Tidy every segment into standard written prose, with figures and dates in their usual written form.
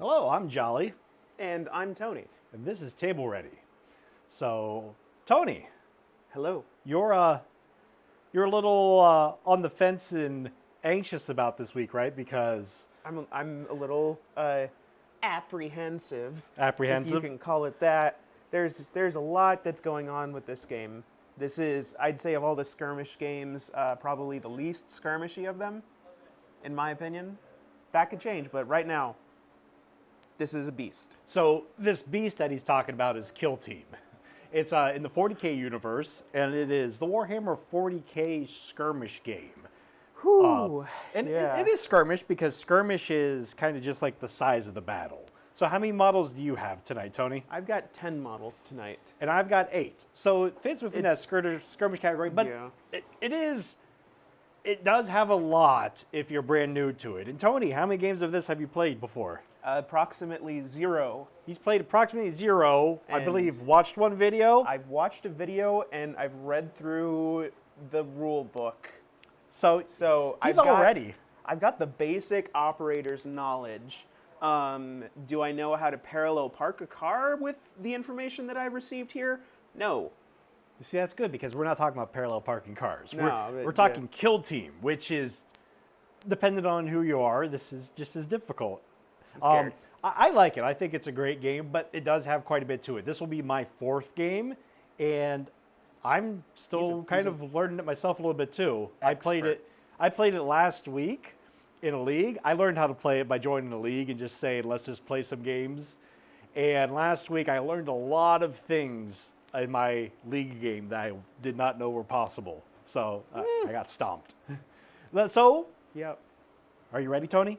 Hello, I'm Jolly, And I'm Tony. and this is Table Ready. So, Tony, Hello. you're a little on the fence and anxious about this week, right? Because I'm a little apprehensive, if you apprehensive. can call it that. There's a lot that's going on with this game. This is, I'd say, of all the skirmish games, probably the least skirmishy of them, in my opinion. That could change, but right now, this is a beast. So this beast that he's talking about is Kill Team. It's in the 40K universe, and it is the Warhammer 40K skirmish game. Whew. And Yeah. it is skirmish because skirmish is kind of just like the size of the battle. So how many models do you have tonight, Tony? I've got 10 models tonight. And I've got 8. So it fits within that It's- skirmish category, but Yeah. it does have a lot if you're brand new to it. And Tony, how many games of this have you played before? Approximately 0. He's played approximately 0, I And- believe, watched one video. I've watched a video and I've read through the rule book. So So he's I've all got, ready. I've got the basic operator's knowledge. Do I know how to parallel park a car with the information that I've received here? No. You see, that's good because we're not talking about parallel parking cars. No, we're but- talking yeah. Kill Team, which is, depending on who you are, this is just as difficult. I'm scared. I like it. I think it's a great game, but it does have quite a bit to it. This will be my 4th game, and I'm still kind of learning it myself a little bit too. I played it last week in a league. I learned how to play it by joining a league and just saying, let's just play some games. And last week I learned a lot of things in my league game that I did not know were possible. So I got stomped. So, Yep. are you ready, Tony?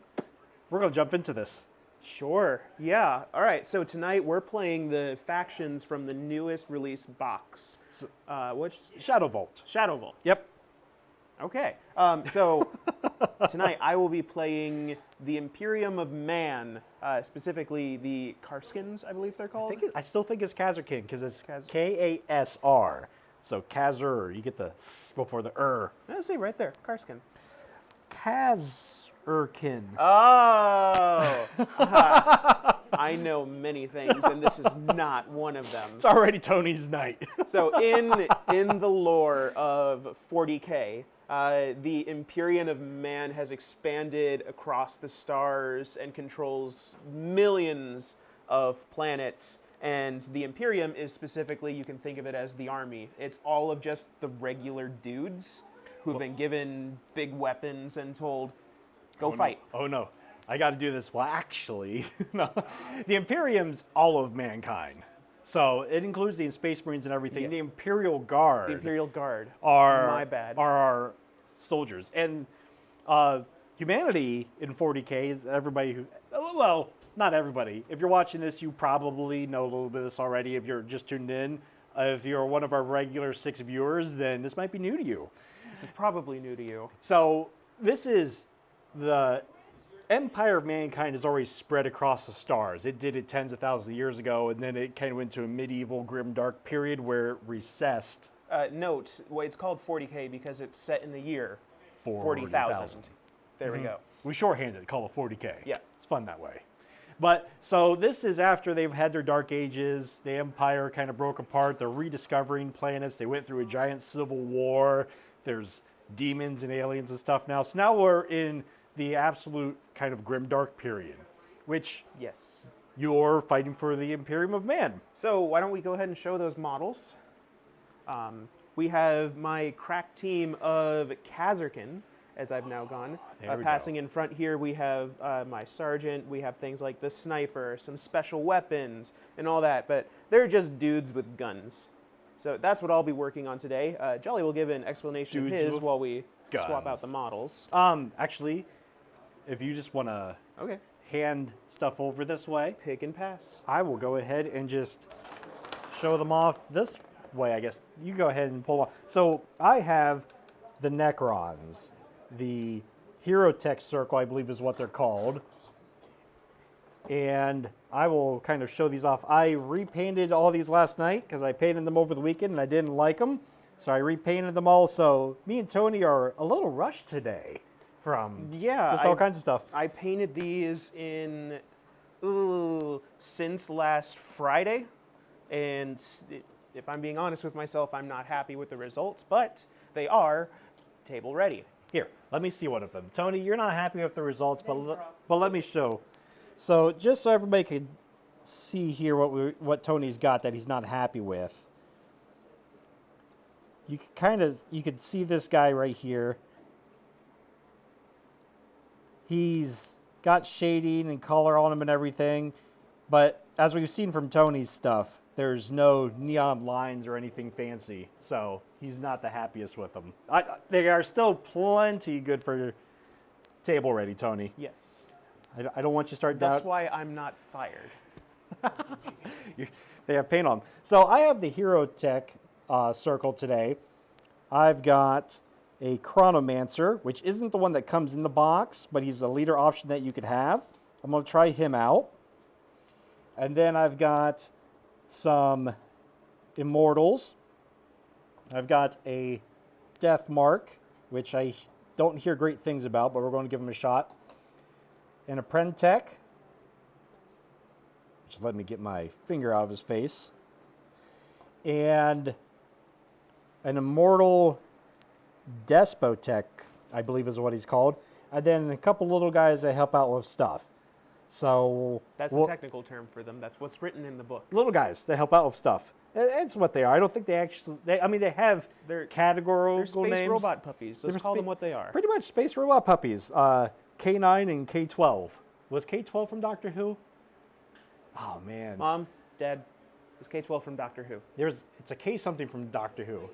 We're going to jump into this. Sure. Yeah. All right. So tonight we're playing the factions from the newest release box. Which Shadow Vault. Shadow Vault. Yep. Okay. So tonight I will be playing the Imperium of Man, specifically the Karskins, I believe they're called. I still think it's Kazarkin because it's Kasr. So Kazur, you get the S before the Let's see right there, Karskin. Kazurkin. Oh, I know many things, and this is not one of them. It's already Tony's night. So in the lore of 40K, the Imperium of Man has expanded across the stars and controls millions of planets. And the Imperium is specifically, you can think of it as the army. It's all of just the regular dudes who've been given big weapons and told, go fight. Oh no, I got to do this. Well, actually, no. The Imperium's all of mankind. So it includes the Space Marines and everything. Yeah. The Imperial Guard. The Imperial Guard. are My bad. are our soldiers, and humanity in 40K is everybody who, well, not everybody. If you're watching this, you probably know a little bit of this already. If you're just tuned in, if you're one of our regular 6 viewers, then this might be new to you. This is probably new to you. So this is the Empire of Mankind has already spread across the stars. It did it tens of thousands of years ago, and then it kind of went to a medieval grim dark period where it recessed. Note, well, it's called 40K because it's set in the year 40,000. 40,000. There we go. We shorthanded it, call it 40K. Yeah. It's fun that way. But so this is after they've had their dark ages. The Empire kind of broke apart. They're rediscovering planets. They went through a giant civil war. There's demons and aliens and stuff now. So now we're in the absolute kind of grimdark period, which Yes. you're fighting for the Imperium of Man. So why don't we go ahead and show those models? We have my crack team of Kazarkin, as I've now gone. There we Passing go. in front here, we have my sergeant. We have things like the sniper, some special weapons, and all that. But they're just dudes with guns. So that's what I'll be working on today. Jolly will give an explanation Dudes of his with while we swap guns. out the models. Actually, if you just want to Okay. hand stuff over this way, Pick and pass. I will go ahead and just show them off this way, I guess. You go ahead and pull off. So I have the Necrons, the Hero Tech Circle, I believe is what they're called. And I will kind of show these off. I repainted all these last night because I painted them over the weekend and I didn't like them. So I repainted them all. So me and Tony are a little rushed today from Yeah. just all kinds of stuff. I painted these in since last Friday. And if I'm being honest with myself, I'm not happy with the results, but they are table ready. Here, let me see one of them. Tony, you're not happy with the results, but let me show. So just so everybody can see here what Tony's got that he's not happy with. You could see this guy right here. He's got shading and color on him and everything, but as we've seen from Tony's stuff, there's no neon lines or anything fancy, so he's not the happiest with them. They are still plenty good for table ready, Tony. Yes. I don't want you to start That's why I'm not fired. They have paint on them. So I have the Hero Tech circle today. I've got a Chronomancer, which isn't the one that comes in the box, but he's a leader option that you could have. I'm going to try him out. And then I've got some Immortals. I've got a Death Mark, which I don't hear great things about, but we're going to give him a shot. And a Prentech, which let me get my finger out of his face. And an Immortal Despotech, I believe is what he's called. And then a couple little guys that help out with stuff. So that's a technical term for them. That's what's written in the book. Little guys that help out with stuff. It's what they are. I don't think they actually. They have categorical names. They're space robot puppies. Let's call them what they are. Pretty much space robot puppies. K9 and K12. Was K12 from Doctor Who? Oh man. Mom, Dad, is K12 from Doctor Who? It's a K something from Doctor Who.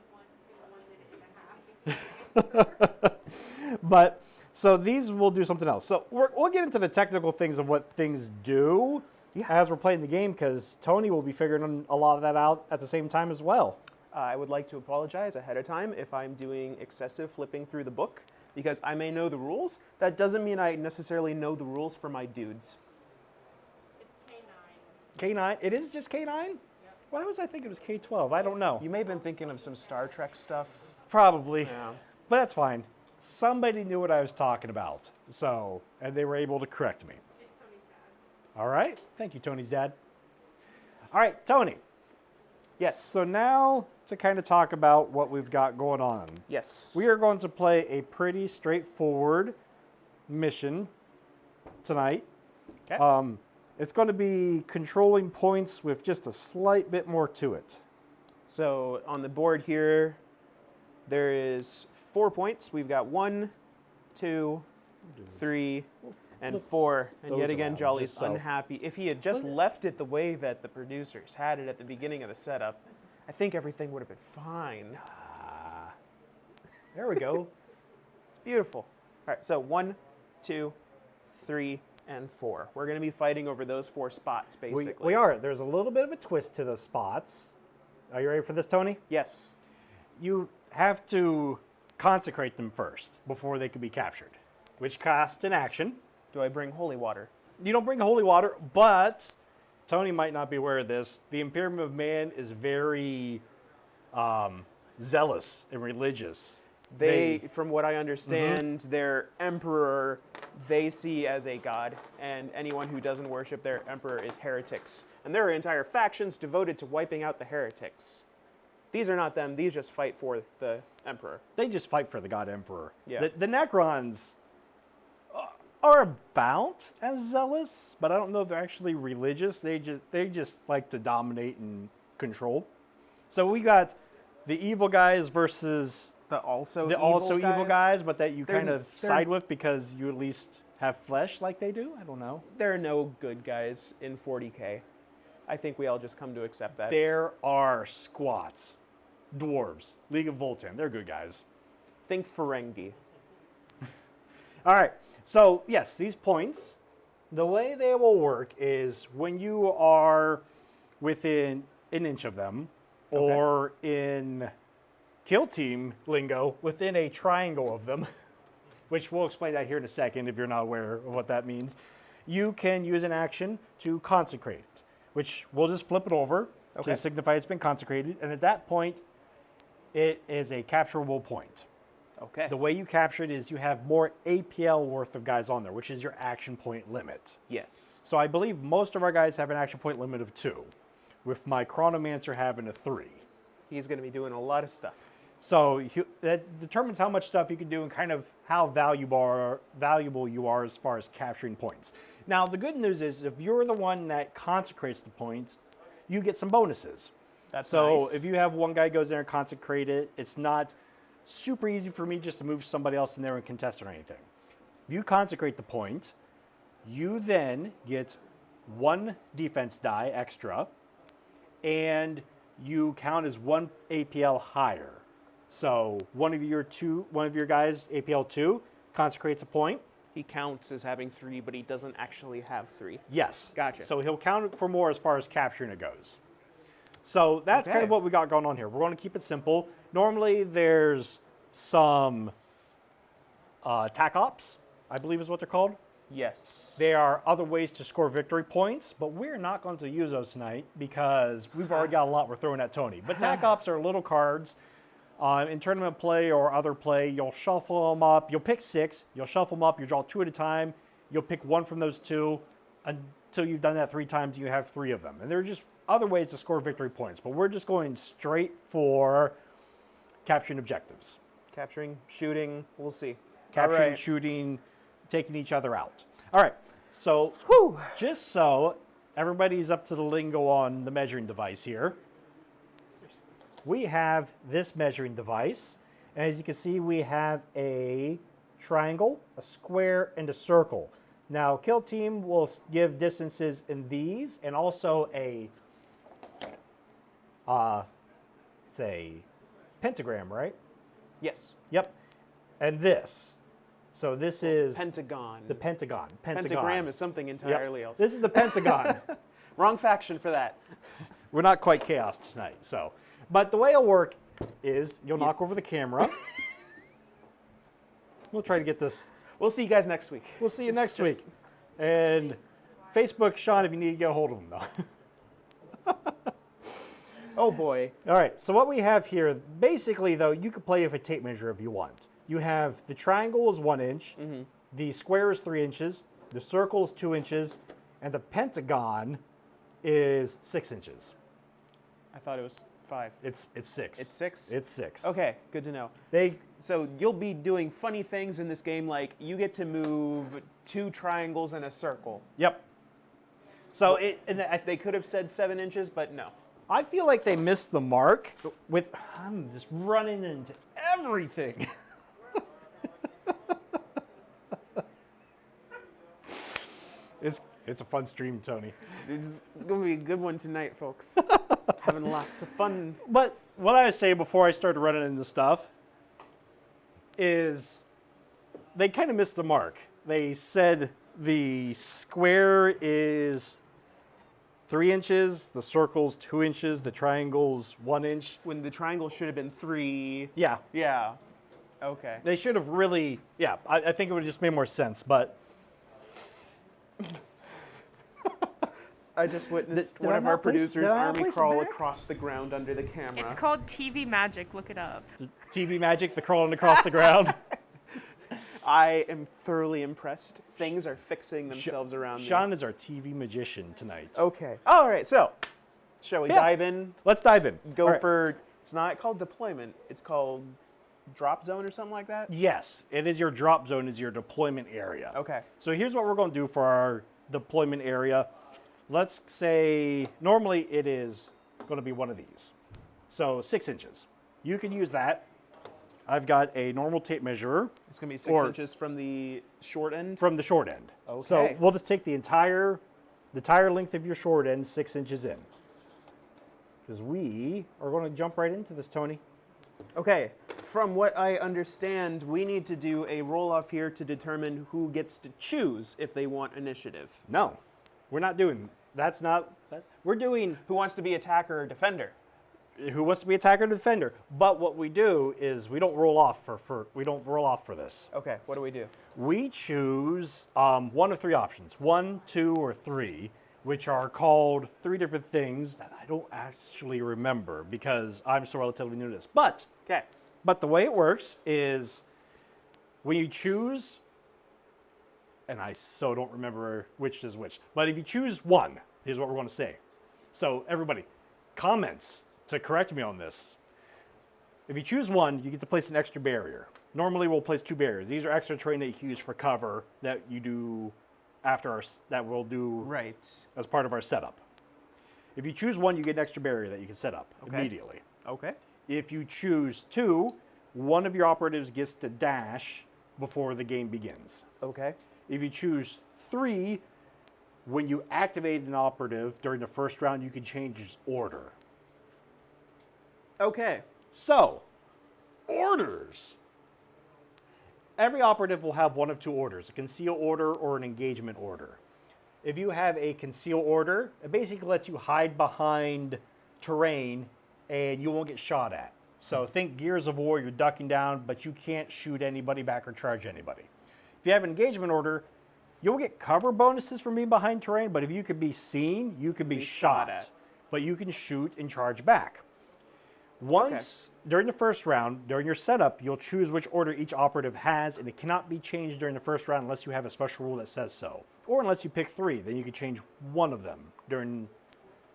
But so these will do something else. So we'll get into the technical things of what things do as we're playing the game, because Tony will be figuring a lot of that out at the same time as well. I would like to apologize ahead of time if I'm doing excessive flipping through the book, because I may know the rules. That doesn't mean I necessarily know the rules for my dudes. It's K9. K9? It is just K9? Yep. Why was I thinking it was K12? I don't know. You may have been thinking of some Star Trek stuff. Probably. Yeah. But that's fine. Somebody knew what I was talking about, and they were able to correct me. It's Tony's dad. All right. Thank you, Tony's dad. All right, Tony. Yes. So now to kind of talk about what we've got going on. Yes. We are going to play a pretty straightforward mission tonight. Okay. It's going to be controlling points with just a slight bit more to it. So on the board here, there is 4 points. We've got 1, 2, 3, and 4. And yet again, Jolly's unhappy. If he had just left it the way that the producers had it at the beginning of the setup, I think everything would have been fine. There we go. It's beautiful. All right, so 1, 2, 3, and 4. We're going to be fighting over those 4 spots, basically. We are. There's a little bit of a twist to the spots. Are you ready for this, Tony? Yes. You have to consecrate them first before they can be captured, which costs an action. Do I bring holy water? You don't bring holy water, but Tony might not be aware of this. The Imperium of Man is very zealous and religious. They, from what I understand, their emperor, they see as a god, and anyone who doesn't worship their emperor is heretics. And there are entire factions devoted to wiping out the heretics. These are not them. These just fight for the emperor. They just fight for the god emperor. Yeah. The Necrons are about as zealous, but I don't know if they're actually religious. They just like to dominate and control. So we got the evil guys versus The also evil guys, but that you They're- kind of they're- side with because you at least have flesh like they do. I don't know. There are no good guys in 40K. I think we all just come to accept that. There are squats, dwarves, League of Voltan. They're good guys. Think Ferengi. All right. So yes, these points, the way they will work is when you are within an inch of them, or in Kill Team lingo, within a triangle of them, which we'll explain that here in a second if you're not aware of what that means, you can use an action to consecrate, which we'll just flip it over to signify it's been consecrated. And at that point, it is a capturable point. Okay. The way you capture it is you have more APL worth of guys on there, which is your action point limit. Yes. So I believe most of our guys have an action point limit of 2, with my Chronomancer having a 3. He's going to be doing a lot of stuff. So that determines how much stuff you can do and kind of how valuable you are as far as capturing points. Now, the good news is if you're the one that consecrates the points, you get some bonuses. That's So nice. if you have one guy goes there and consecrate it, it's not super easy for me just to move somebody else in there and contest or anything. If you consecrate the point, you then get 1 defense die extra, and you count as 1 APL higher. So one of your guys, APL 2, consecrates a point. He counts as having 3, but he doesn't actually have 3. Yes. Gotcha. So he'll count for more as far as capturing it goes. So that's kind Okay. of what we got going on here. We're going to keep it simple. Normally there's some tac ops, I believe is what they're called. Yes. There are other ways to score victory points, but we're not going to use those tonight because we've already got a lot we're throwing at Tony. But tac ops are little cards. In tournament play or other play, you'll shuffle them up. You'll pick 6. You'll shuffle them up. You draw 2 at a time. You'll pick 1 from those 2 until you've done that 3 times. You have 3 of them. And there are just other ways to score victory points. But we're just going straight for capturing objectives. Capturing, shooting, we'll see. Capturing, All right. shooting, taking each other out. All right. So Whew. just so everybody's up to the lingo on the measuring device here, we have this measuring device. And as you can see, we have a triangle, a square, and a circle. Now, Kill Team will give distances in these and also it's a pentagram, right? Yes. Yep. And this. So this is Pentagon. the pentagon. Pentagram is something Yep. entirely else. This is the pentagon. Wrong faction for that. We're not quite chaos tonight, so. But the way it'll work is you'll knock over the camera. We'll try to get this. We'll see you guys next week. We'll see you It's next week. just- And Facebook, Sean, if you need to get a hold of him, though. Oh boy. All right, so what we have here, basically, though, you could play with a tape measure if you want. You have the triangle is 1 inch, the square is 3 inches, the circle is 2 inches, and the pentagon is 6 inches. I thought it was 5. It's 6. It's 6? It's 6. Okay, good to know. They- So you'll be doing funny things in this game, like you get to move 2 triangles and a circle. Yep. So They could have said 7 inches, but no. I feel like they missed the mark with I'm just running into everything. It's a fun stream, Tony. It's going to be a good one tonight, folks. Having lots of fun. But what I was saying before I started running into stuff is they kind of missed the mark. They said the square is 3 inches, the circle's 2 inches, the triangle's 1 inch. When the triangle should have been 3. Yeah, Yeah. Okay. they should have really, I think it would have just made more sense, but I just witnessed Did one I of our not place- producers did I not army place it crawl back? across the ground under the camera. It's called TV Magic. Look it up. TV magic, the crawling across the ground. I am thoroughly impressed. Things are fixing themselves around me. Sean is our TV magician tonight. Okay. All right. So, shall we Yeah. dive in? Let's dive in. Go All right. for. It's not called deployment. It's called drop zone or something like that. Yes, it is your drop zone, is your deployment area. Okay. So here's what we're going to do for our deployment area. Let's say normally it is going to be one of these. So 6 inches. You can use that. I've got a normal tape measurer It's gonna be 6 Or- inches from the short end. from the short end. So Okay. we'll just take the entire length of your short end, 6 inches in. Because we are going to jump right into this, Tony. Okay. From what I understand, we need to do a roll off here to determine who gets to choose if they want initiative. No, we're not doing. That's not. We're doing Who wants to be attacker or defender? who wants to be attacker or defender. But what we do is we don't roll off for this. Okay. What do we do? We choose one of 3 options, 1, 2, or 3, which are called 3 different things that I don't actually remember because I'm still relatively new to this. But Okay. the way it works is when you choose, and I so don't remember which is which, but if you choose one, here's what we're going to say. So everybody, comments to correct me on this. If you choose one, you get to place an extra barrier. Normally we'll place 2 barriers. These are extra terrain that you can use for cover that you do that we'll do Right. as part of our setup. If you choose one, you get an extra barrier that you can set up immediately. Okay. If you choose 2, one of your operatives gets to dash before the game begins. Okay. If you choose 3, when you activate an operative during the first round, you can change its order. Okay. So, orders. Every operative will have one of 2 orders, a conceal order or an engagement order. If you have a conceal order, it basically lets you hide behind terrain and you won't get shot at. So think Gears of War, you're ducking down, but you can't shoot anybody back or charge anybody. If you have an engagement order, you'll get cover bonuses from being behind terrain, but if you could be seen, you could be shot at. But you can shoot and charge back. Once, during the first round, during your setup, you'll choose which order each operative has, and it cannot be changed during the first round unless you have a special rule that says so. Or unless you pick 3, then you can change one of them during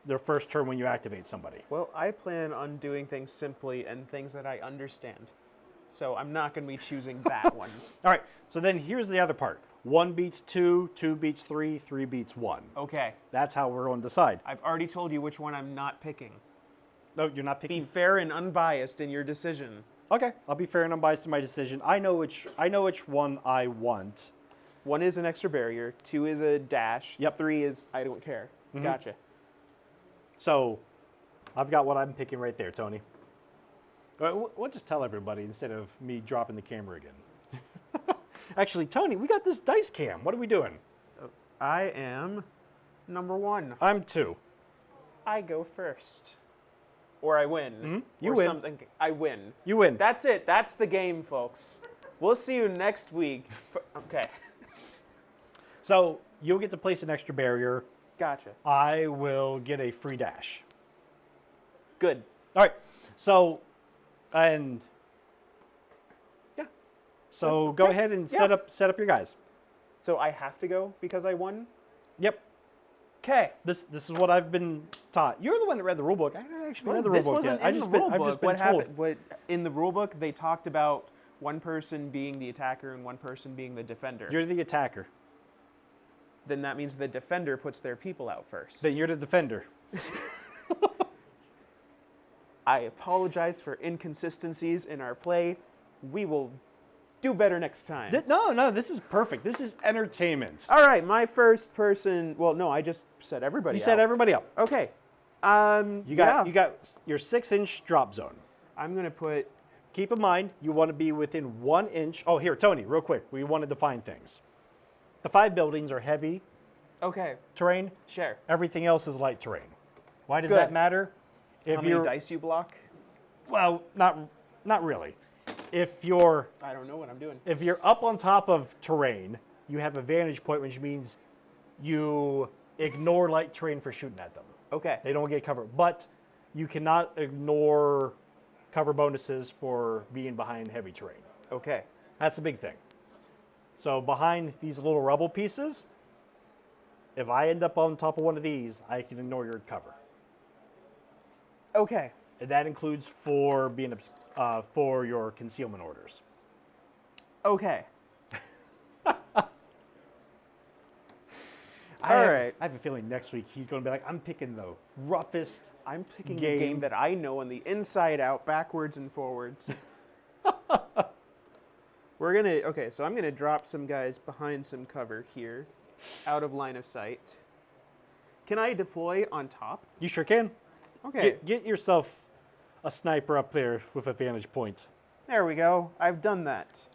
their first turn when you activate somebody. Well, I plan on doing things simply and things that I understand. So I'm not going to be choosing that one. All right, so then here's the other part. 1 beats 2, 2 beats 3, 3 beats 1. Okay. That's how we're going to decide. I've already told you which one I'm not picking. No, you're not Be picking. fair and unbiased in your decision. Okay, I'll be fair and unbiased in my decision. I know which one I want. 1 is an extra barrier. 2 is a dash. Yep. 3 is I don't care. Gotcha. So, I've got what I'm picking right there, Tony. We'll just tell everybody instead of me dropping the camera again. Actually, Tony, we got this dice cam. What are we doing? I am number 1. I'm 2. I go first. Or I win. You or win. Something. I win. You win. That's it. That's the game, folks. We'll see you next week. Okay. So, you'll get to place an extra barrier. Gotcha. I will get a free dash. Good. All right. So, and yeah. So go ahead and set up your guys. So I have to go because I won? Yep. Okay. This is what I've been taught. You're the one that read the rule book. I didn't actually read the rule This book wasn't yet. in the rule I've book. just been What told. happened? What in the rule book they talked about one person being the attacker and one person being the defender. You're the attacker. Then that means the defender puts their people out first. Then you're the defender. I apologize for inconsistencies in our play. We will do better next time. No, this is perfect. This is entertainment. All right, my first person. Well, no, I just said everybody. You set everybody up. Okay. You got your 6-inch drop zone. I'm gonna put. Keep in mind, you want to be within 1 inch. Oh, here, Tony, real quick. We want to define things. The 5 buildings are heavy Okay. terrain. Share. Everything else is light terrain. Why does Good. that matter? How many dice you block? Well, not really. If you're I don't know what I'm doing. up on top of terrain, you have a vantage point, which means you ignore light terrain for shooting at them. Okay. They don't get cover, but you cannot ignore cover bonuses for being behind heavy terrain. Okay. That's the big thing. So behind these little rubble pieces, if I end up on top of one of these, I can ignore your cover. Okay. And that includes for your concealment orders. Okay. I have a feeling next week he's going to be like, I'm picking the roughest. I'm picking a game that I know on the inside out, backwards and forwards. So I'm gonna drop some guys behind some cover here, out of line of sight. Can I deploy on top? You sure can. Okay. Get yourself a sniper up there with a vantage point. There we go. I've done that.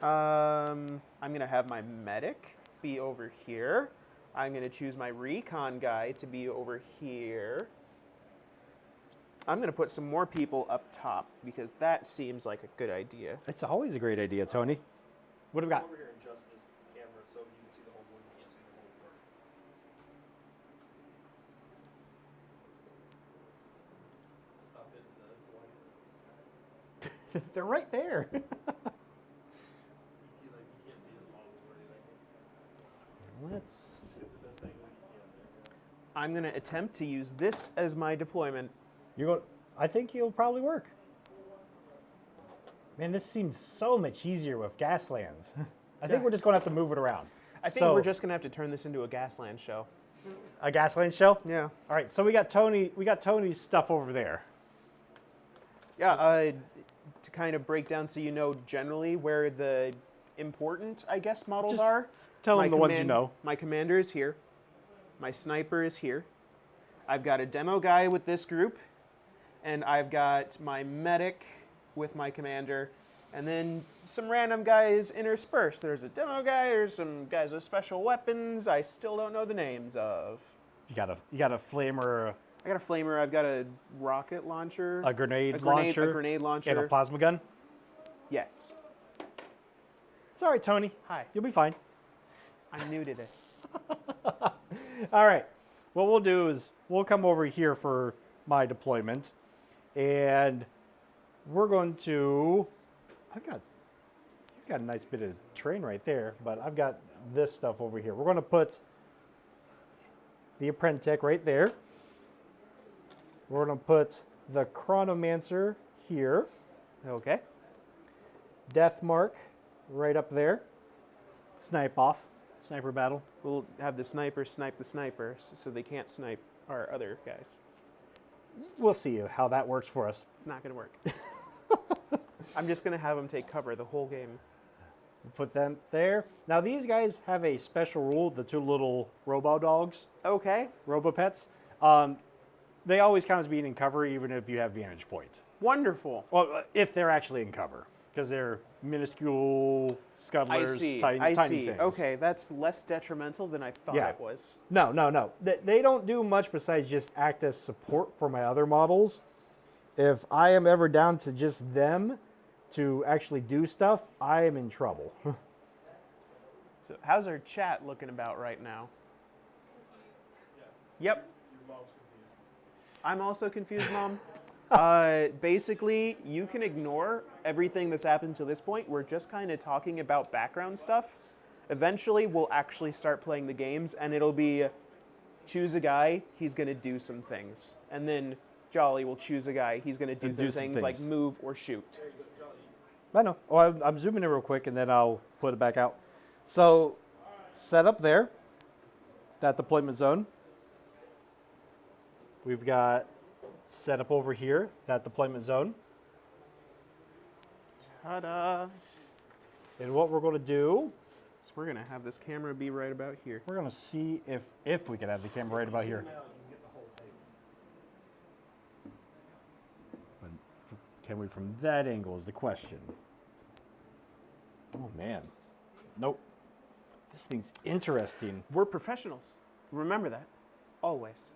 I'm gonna have my medic be over here. I'm gonna choose my recon guy to be over here. I'm gonna put some more people up top because that seems like a good idea. It's always a great idea, Tony. What do we got? Over here and adjust this camera so you can see the whole board. You can't see the whole board. Stop it. The lights. They're right there. let's... I'm going to attempt to use this as my deployment. I think it'll probably work. Man, this seems so much easier with Gaslands. I think we're just going to have to move it around. I think we're just going to have to turn this into a Gasland show. A Gasland show? Yeah. All right, so we got Tony's stuff over there. Yeah, to kind of break down so you know generally where the important, I guess, models Just are. tell My them the ones you know. My commander is here. My sniper is here. I've got a demo guy with this group. And I've got my medic with my commander. And then some random guys interspersed. There's a demo guy, there's some guys with special weapons I still don't know the names of. You got a flamer, I got a flamer, I've got a rocket launcher. a grenade launcher, A grenade launcher. and a plasma gun. Yes. It's all right, Tony. Hi. You'll be fine. I'm new to this. All right. What we'll do is we'll come over here for my deployment, and we're going to. You've got a nice bit of terrain right there, but I've got this stuff over here. We're going to put the Apprentech right there. We're going to put the Chronomancer here. Okay. Death Mark right up there. Sniper battle. We'll have the sniper snipe the snipers so they can't snipe our other guys. We'll see how that works for us. It's not going to work. I'm just going to have them take cover the whole game. Put them there. Now these guys have a special rule, the two little robo dogs, Okay. robo pets. They always count as being in cover even if you have vantage point. Wonderful. Well, if they're actually in cover, because they're minuscule scuttlers, tiny things. Okay, that's less detrimental than I thought Yeah. it was. No. They don't do much besides just act as support for my other models. If I am ever down to just them to actually do stuff, I am in trouble. So how's our chat looking about right now? Yep. I'm also confused, Mom. Basically, you can ignore everything that's happened to this point. We're just kind of talking about background stuff. Eventually, we'll actually start playing the games, and it'll be choose a guy, he's going to do some things. And then Jolly will choose a guy, he's going to do some things like move or shoot. I know. Oh, I'm zooming in real quick, and then I'll put it back out. So, set up there, that deployment zone. We've got set up over here, that deployment zone. Ta-da! And what we're going to do, So we're going to have this camera be right about here. we're going to see if we can have the camera right about here. But can we from that angle is the question. Oh, man. Nope. This thing's interesting. We're professionals. Remember that. Always.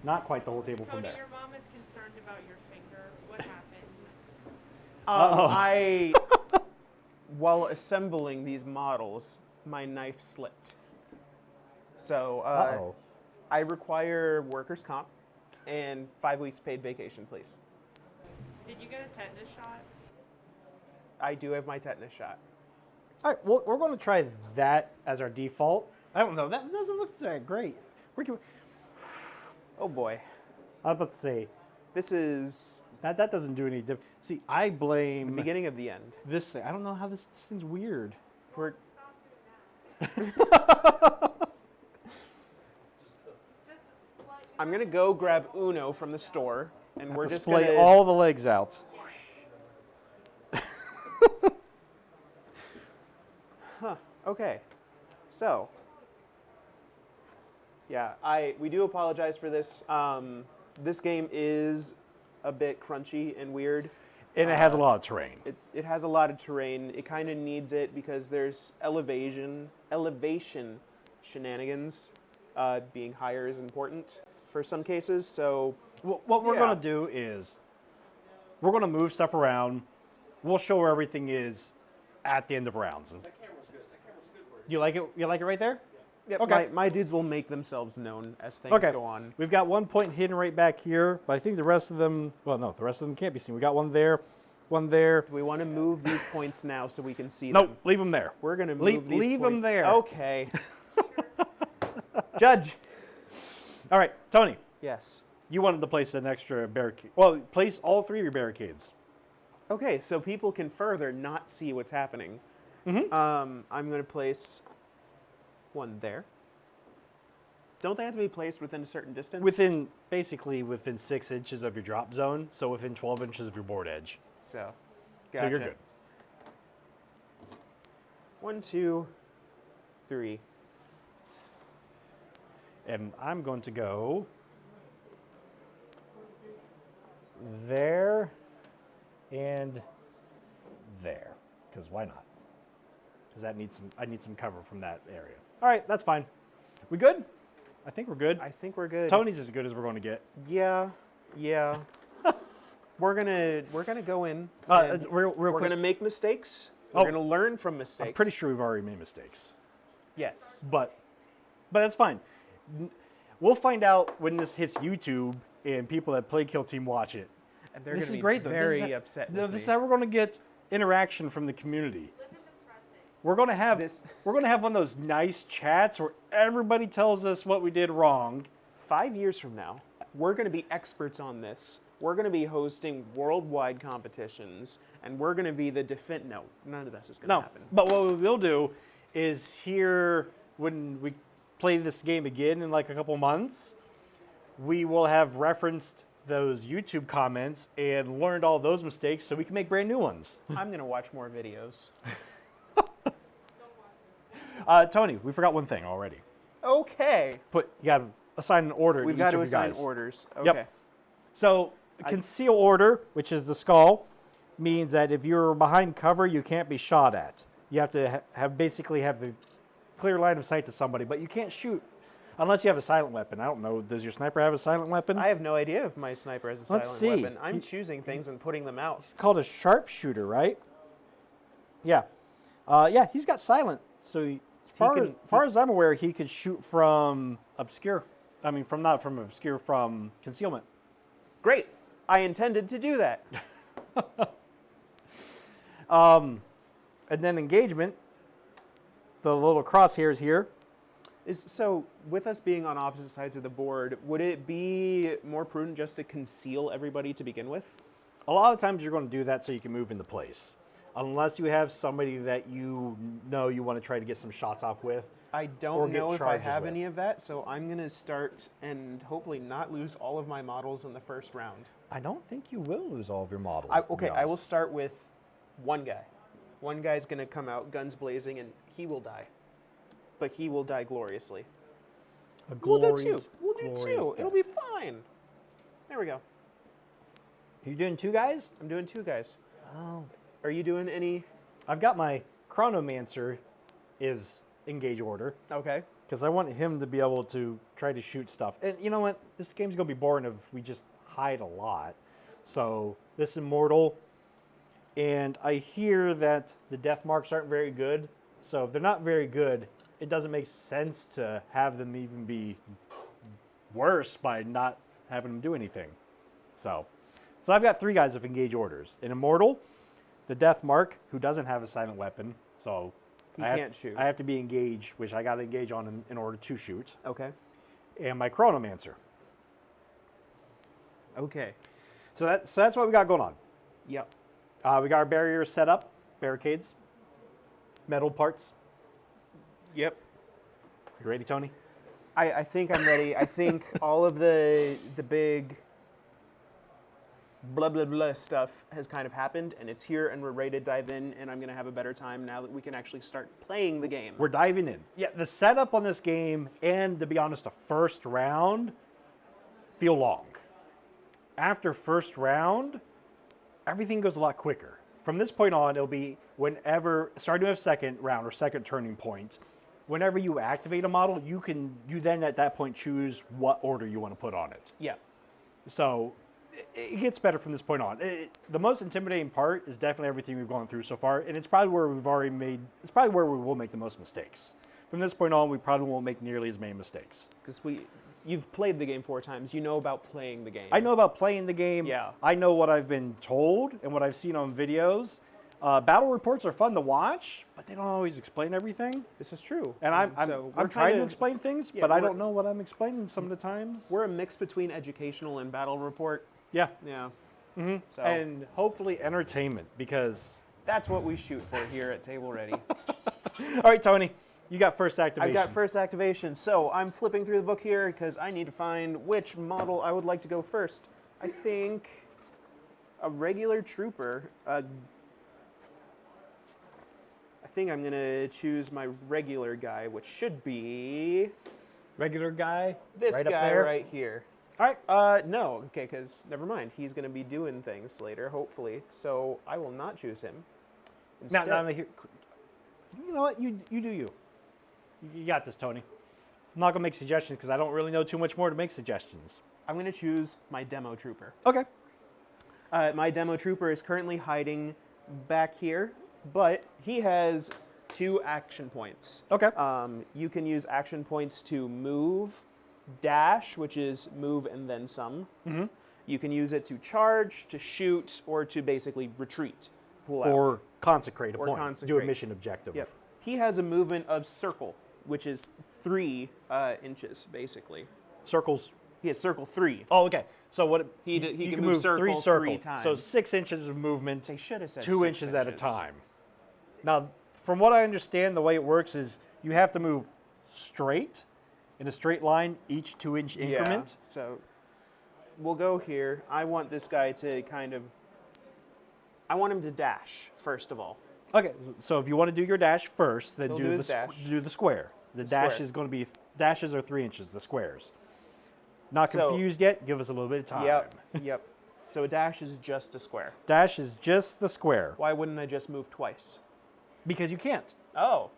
Not quite the whole table from Tony, there. your mom is concerned about your finger. What happened? I, while assembling these models, my knife slipped. So Uh-oh. I require workers' comp and 5 weeks paid vacation, please. Did you get a tetanus shot? I do have my tetanus shot. All right, well, we're going to try that as our default. I don't know. That doesn't look that great. Oh boy. I was about to say, This is that doesn't do any difference. See, I the blame beginning of the end. this thing. I don't know how this thing's weird. We're, Just a split. I'm going to go grab Uno from the store, and we're just going Display to... all the legs out. Okay, so yeah, we do apologize for this. This game is a bit crunchy and weird. And it has a lot of terrain. It has a lot of terrain. It kind of needs it because there's elevation shenanigans. Being higher is important for some cases. So What we're Yeah. going to do is we're going to move stuff around. We'll show where everything is at the end of rounds. That camera's good. That camera's good work. You like it? You like it right there? yeah, Okay. my dudes will make themselves known as things Okay. go on. We've got one point hidden right back here, but I think the rest of them, well, no, the rest of them can't be seen. We got one there, one there. Do we want to move these points now so we can see Nope, them? leave them there. We're going to move Leave these them points. there. Okay. Judge. All right, Tony, Yes. you wanted to place an extra barricade. Well, place all 3 of your barricades. Okay, so people can further not see what's happening. Mm-hmm. I'm going to place one there. Don't they have to be placed within a certain distance? Basically within 6 inches of your drop zone, so within 12 inches of your board edge. So, So gotcha. you're good. 1, 2, 3. And I'm going to go there and there, because why not? Because I need some cover from that area. All right, that's fine. We good? I think we're good. I think we're good. Tony's as good as we're going to get. Yeah. we're gonna go in. And Real we're quick, gonna make mistakes. Oh. We're gonna learn from mistakes. I'm pretty sure we've already made mistakes, Yes. but that's fine. We'll find out when this hits YouTube and people that play Kill Team watch it. And they're This gonna is be great, though. very upset with This is me. how we're going to get interaction from the community. Live in the present. We're going to have This- we're going to have one of those nice chats where everybody tells us what we did wrong. 5 years from now, we're gonna be experts on this. We're gonna be hosting worldwide competitions, and we're gonna be the No, none of this is gonna No, happen. but what we will do is here when we play this game again in like a couple months, we will have referenced those YouTube comments and learned all those mistakes so we can make brand new ones. I'm gonna watch more videos. Tony, we forgot one thing already. Okay. You got to assign an order. We've to got each to of you assign guys. orders. Okay. Yep. So conceal order, which is the skull, means that if you're behind cover, you can't be shot at. You have to basically have the clear line of sight to somebody, but you can't shoot unless you have a silent weapon. I don't know. Does your sniper have a silent weapon? I have no idea if my sniper has a Let's silent see. weapon. I'm choosing things and putting them out. It's called a sharpshooter, right? Yeah. Yeah, he's got silent. So as far as I'm aware, he could shoot from obscure. I mean, not from obscure, from concealment. Great. I intended to do that. And then engagement, the little crosshairs here. So, with us being on opposite sides of the board, would it be more prudent just to conceal everybody to begin with? A lot of times you're going to do that so you can move into place. Unless you have somebody that you know you want to try to get some shots off with. I Or don't get know if I charges have with. any of that, so I'm going to start and hopefully not lose all of my models in the first round. I don't think you will lose all of your models. Okay, I will start with one guy. One guy's going to come out guns blazing and he will die. But he will die gloriously. We'll do two. We'll do two. It'll be fine. There we go. You doing 2 guys? I'm doing 2 guys. Oh. Are you doing any? I've got my Chronomancer is engage order Okay. because I want him to be able to try to shoot stuff. And you know what? This game's going to be boring if we just hide a lot. So this Immortal, and I hear that the death marks aren't very good. So if they're not very good, it doesn't make sense to have them even be worse by not having them do anything. So I've got 3 guys with engage orders. An Immortal, the Death Mark, who doesn't have a silent weapon, so He I can't shoot. I have to be engaged, which I got to engage on in order to shoot. Okay. And my Chronomancer. Okay. So that's what we got going on. Yep. We got our barriers set up, barricades, metal parts. Yep. You ready, Tony? I think I'm ready. I think all of the big blah blah blah stuff has kind of happened and it's here and we're ready to dive in and I'm gonna have a better time now that we can actually start playing the game. We're diving in. Yeah, the setup on this game and, to be honest, the first round feel long. After first round, everything goes a lot quicker. From this point on, it'll be whenever, starting with second round or second turning point, whenever you activate a model, you then at that point choose what order you want to put on it. Yeah. So it gets better from this point on. The most intimidating part is definitely everything we've gone through so far, and it's probably where it's probably where we will make the most mistakes. From this point on, we probably won't make nearly as many mistakes. Because you've played the game 4 times. You know about playing the game. I know about playing the game. Yeah. I know what I've been told and what I've seen on videos, Battle reports are fun to watch, but they don't always explain everything. This is true. And I'm we're trying to kinda- explain things, yeah, but I we're- don't know what I'm explaining some of the times. We're a mix between educational and battle report. Yeah. Yeah. So And hopefully entertainment, because... that's what we shoot for here at Table Ready. All right, Tony, you got first activation. I've got first activation. So I'm flipping through the book here because I need to find which model I would like to go first. I think a regular trooper. I think I'm going to choose my regular guy, which should be Regular guy? this right up guy there? right here. All right. No, okay, because never mind. He's going to be doing things later, hopefully. So I will not choose him. Now, Instead, here. You know what? You do you. You got this, Tony. I'm not going to make suggestions because I don't really know too much more to make suggestions. I'm going to choose my demo trooper. Okay. My demo trooper is currently hiding back here, but he has 2 action points. Okay. You can use action points to move, dash, which is move and then some. Mm-hmm. You can use it to charge, to shoot, or to basically retreat, pull out. Or consecrate a Or point. Do a consecrate. mission objective. Yep. He has a movement of circle, which is 3 inches, basically. Circles. He has circle 3. Oh, okay. So what? He you can move circle 3 3 circles. times. So 6 inches of movement. They should have said 2 6 inches at a time. Now, from what I understand, the way it works is you have to move straight in a straight line each 2-inch increment. Yeah, so we'll go here. I want this guy to I want him to dash, first of all. Okay, so if you want to do your dash first, then He'll do do the his dash. do the square. The dash square. is going to be dashes are 3 inches. The squares. Not So- confused yet? Give us a little bit of time. Yep. So a dash is just a square. Dash is just the square Why wouldn't I just move twice? because you can't. Oh,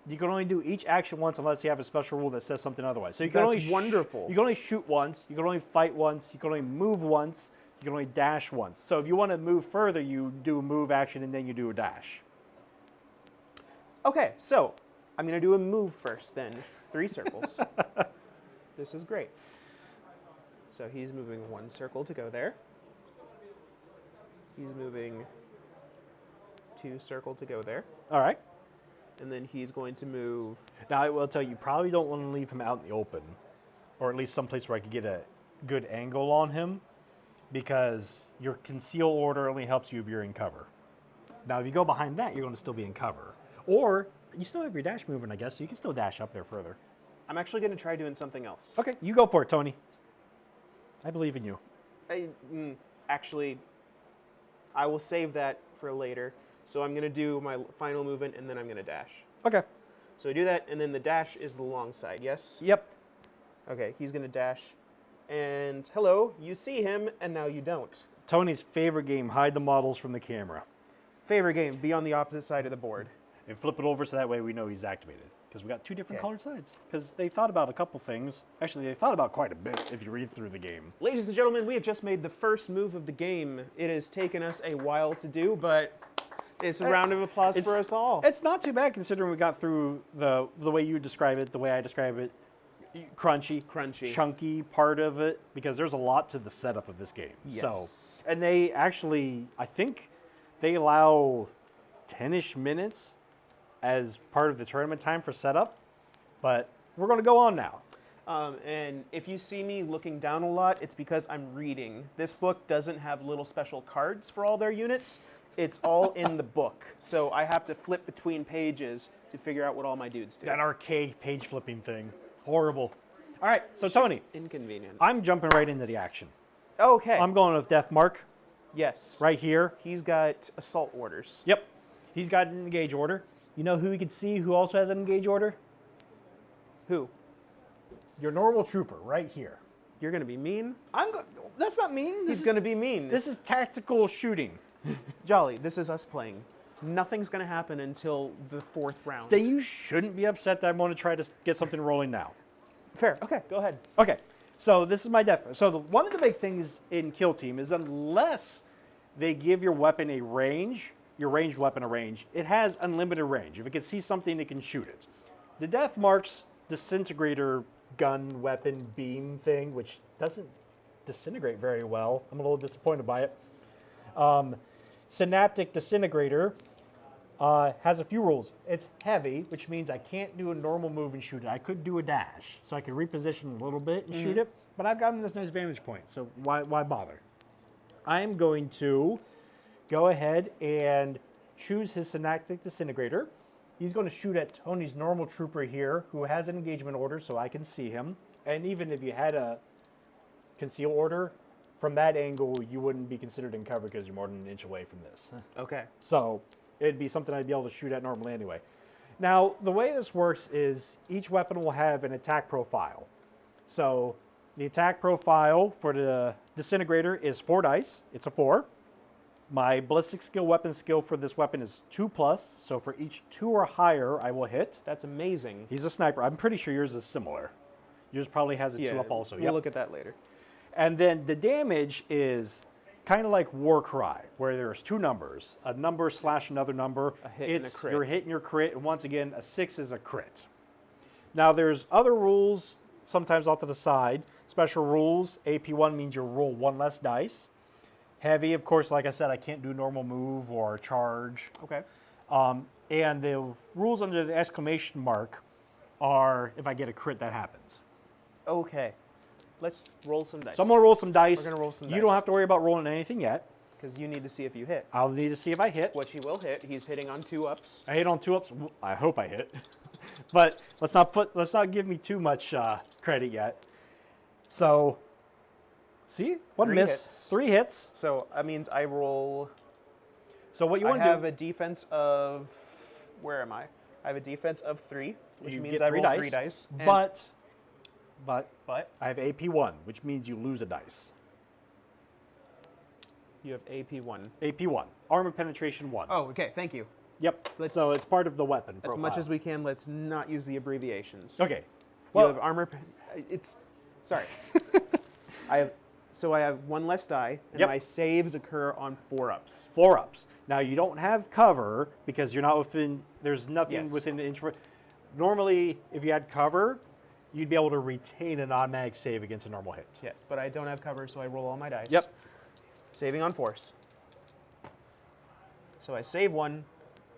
You can only do each action once unless you have a special rule that says something otherwise. So you can That's only wonderful. You can only shoot once. You can only fight once. You can only move once. You can only dash once. So if you want to move further, you do a move action and then you do a dash. okay. So I'm gonna do a move first, then 3 circles. This is great. So he's moving 1 circle to go there. He's moving 2 circle to go there, All right. and then he's going to move. Now I will tell you, you probably don't want to leave him out in the open, or at least someplace where I could get a good angle on him, because your conceal order only helps you if you're in cover. Now, if you go behind that, you're going to still be in cover, or you still have your dash movement, I guess, so you can still dash up there further. I'm actually gonna try doing something else. Okay, you go for it, Tony. I believe in you. Actually, I will save that for later. So I'm going to do my final movement, and then I'm going to dash. Okay. So I do that, and then the dash is the long side, yes? Yep. Okay, he's going to dash. And hello, you see him, and now you don't. Tony's favorite game, hide the models from the camera. Favorite game, be on the opposite side of the board. And flip it over so that way we know he's activated. Because we got 2 different Okay. colored sides. Because they thought about a couple things. Actually, they thought about quite a bit if you read through the game. Ladies and gentlemen, we have just made the first move of the game. It has taken us a while to do, but it's a round of applause for us all. It's not too bad considering we got through the way you describe it, the way I describe it. Crunchy, chunky part of it, because there's a lot to the setup of this game. Yes. So, and they actually, I think, they allow 10-ish minutes as part of the tournament time for setup, but we're going to go on now. And if you see me looking down a lot, it's because I'm reading. This book doesn't have little special cards for all their units. It's all in the book. So I have to flip between pages to figure out what all my dudes do. That arcade page flipping thing. Horrible. All right, so It's just Tony, inconvenient. I'm jumping right into the action. Okay. I'm going with Death Mark yes. right here. He's got assault orders. Yep. He's got an engage order. You know who we can see who also has an engage order? Who? Your normal trooper right here. You're going to be mean? That's not mean. He's going to be mean. This is tactical shooting. Jolly, this is us playing. Nothing's going to happen until the 4th round. That you shouldn't be upset that I'm going to try to get something rolling now. Fair. Okay, go ahead. Okay, so this is my def. So one of the big things in Kill Team is unless they give your weapon a range, your ranged weapon a range, it has unlimited range. If it can see something, it can shoot it. The Death Mark's disintegrator gun weapon beam thing, which doesn't disintegrate very well. I'm a little disappointed by it. Synaptic disintegrator has a few rules. It's heavy, which means I can't do a normal move and shoot it. I could do a dash, so I could reposition a little bit and shoot it, but I've got him this nice vantage point, so why bother? I'm going to go ahead and choose his Synaptic Disintegrator. He's going to shoot at Tony's normal trooper here, who has an engagement order, so I can see him. And even if you had a conceal order, from that angle, you wouldn't be considered in cover because you're more than an inch away from this. Okay. So it'd be something I'd be able to shoot at normally anyway. Now, the way this works is each weapon will have an attack profile. So the attack profile for the Disintegrator is 4 dice. It's a 4. My ballistic skill weapon skill for this weapon is 2+, so for each 2 or higher, I will hit. That's amazing. He's a sniper. I'm pretty sure yours is similar. Yours probably has a 2 up also. We'll look at that later. And then the damage is kind of like Warcry, where there's 2 numbers, a number / another number. A hit and a crit. You're hitting your crit, and once again, a 6 is a crit. Now there's other rules, sometimes off to the side. Special rules, AP1 means you roll 1 less dice. Heavy, of course, like I said, I can't do normal move or charge. Okay. And the rules under the exclamation mark are if I get a crit, that happens. Okay. Let's roll some dice. So I'm going to roll some dice. We're gonna roll some You dice. don't have to worry about rolling anything yet. Because you need to see if you hit. I'll need to see if I hit. Which he will hit. He's hitting on 2 ups. I hit on 2 ups. I hope I hit. But let's not give me too much credit yet. So, see? 1 3 miss. hits. 3 hits. So that means I roll. So what you I want to have do? a defense of. Where am I? I have a defense of 3, which You means get I 3 roll dice, 3 dice. and- But But I have AP1, which means you lose a dice. you have AP1. AP1, armor penetration 1. Oh, okay. Thank you. Yep. let's- So it's part of the weapon As profile. much as we can, let's not use the abbreviations. Okay. You have armor. It's. Sorry. I have 1 less die, and Yep. my saves occur on 4 ups. 4 ups. Now you don't have cover because you're not within. There's nothing Yes. within an inch. Normally, if you had cover, you'd be able to retain an automatic save against a normal hit. Yes, but I don't have cover, so I roll all my dice. Yep. Saving on force. So I save 1,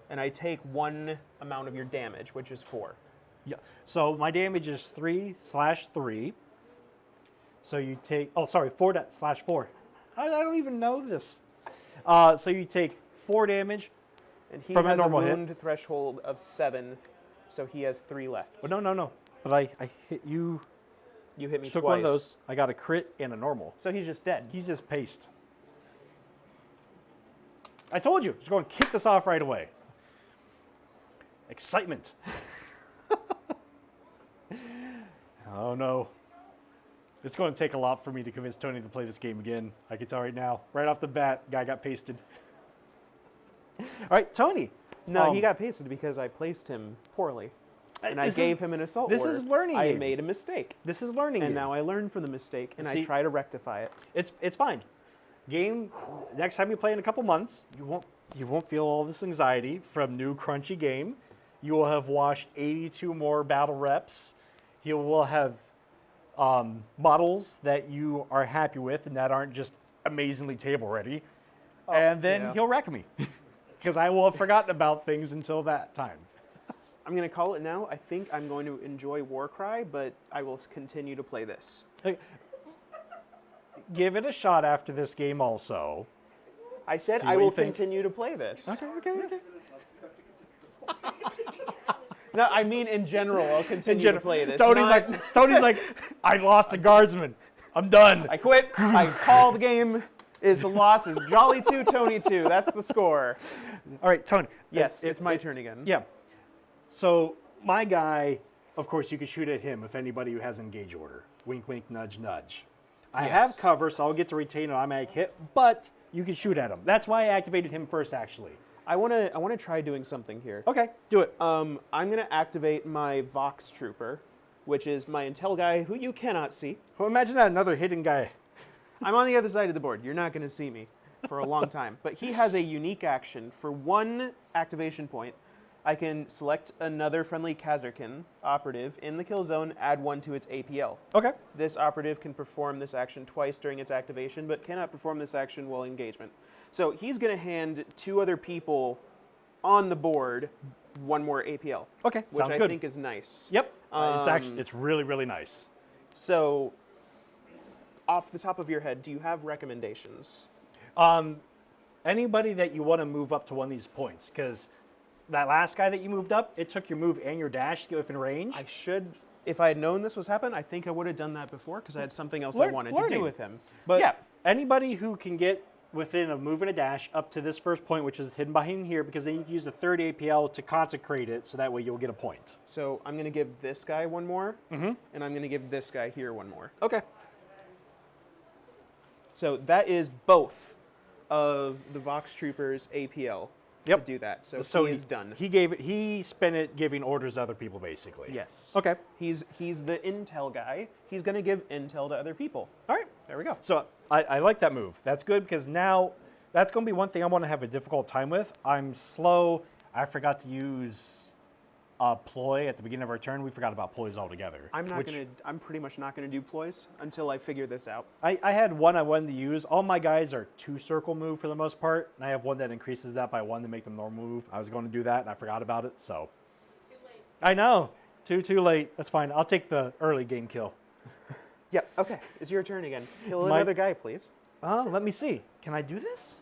and I take 1 amount of your damage, which is 4. Yeah. So my damage is 3/3. So you take. Oh, sorry, 4/4. I don't even know this. So you take 4 damage. And he From a has a normal hit. wound threshold of 7, so he has 3 left. Oh, no. But I hit you. You hit me Took twice. one of those. I got a crit and a normal. So he's just dead. He's just paced. I told you, just going to kick this off right away. Excitement. Oh no. It's going to take a lot for me to convince Tony to play this game again. I can tell right now. Right off the bat, guy got pasted. All right, Tony. No, he got pasted because I placed him poorly. And I this gave is- him an assault this order. is learning I game. made a mistake. This is learning. And game. now I learn from the mistake, and I See- try to rectify it. It's fine. Game. Next time you play in a couple months, you won't feel all this anxiety from new crunchy game. You will have watched 82 more battle reps. You will have models that you are happy with and that aren't just amazingly table ready. And then yeah. he'll wreck me because I will have forgotten about things until that time. I'm going to call it now. I think I'm going to enjoy Warcry, but I will continue to play this. Like, give it a shot after this game also. I said See I what you will think. continue to play this. Okay. No, I mean in general, I'll continue to play this. Tony's not- like, I lost a guardsman. I'm done. I quit. I call the game. Is the loss is Jolly 2, Tony 2. That's the score. All right, Tony. Yes, it's my turn again. Yeah. So my guy, of course, you can shoot at him if anybody who has engage order. Wink, wink, nudge, nudge. I have Yes. cover, so I'll get to retain an automatic hit, but you can shoot at him. That's why I activated him first, actually. I wanna try doing something here. Okay, do it. I'm gonna activate my Vox Trooper, which is my intel guy who you cannot see. Well, imagine that, another hidden guy. I'm on the other side of the board. You're not gonna see me for a long time. But he has a unique action. For 1 activation point, I can select another friendly Kazarkin operative in the kill zone, add 1 to its APL. Okay. This operative can perform this action twice during its activation, but cannot perform this action while engagement. So he's going to hand 2 other people on the board 1 more APL. Okay, Which sounds I good. think is nice. Yep. It's actually Um, it's really really nice. So, off the top of your head, do you have recommendations? Anybody that you want to move up to one of these points, because that last guy that you moved up, it took your move and your dash to get within range. I should, if I had known this was happening, I think I would have done that before because I had something else I wanted to learning. do with him. But yeah, anybody who can get within a move and a dash up to this first point, which is hidden behind here, because then you can use the third APL to consecrate it, so that way you'll get a point. so I'm going to give this guy 1 more, and I'm going to give this guy here 1 more. Okay. So that is both of the Vox Troopers APL Yep. to do that. So he is done. He spent it giving orders to other people, basically. Yes. Okay. He's the intel guy. He's going to give intel to other people. All right. There we go. So I like that move. That's good because now that's going to be one thing I want to have a difficult time with. I'm slow. I forgot to use a ploy at the beginning of our turn. We forgot about ploys altogether. I'm pretty much not gonna do ploys until I figure this out. I had one I wanted to use. All my guys are 2 circle move for the most part, and I have one that increases that by 1 to make them normal move. I was going to do that, and I forgot about it, so. Too late. I know. Too late. That's fine. I'll take the early game kill. Yep. Okay. It's your turn again. Kill It's my- another guy, please. Let me see. Can I do this?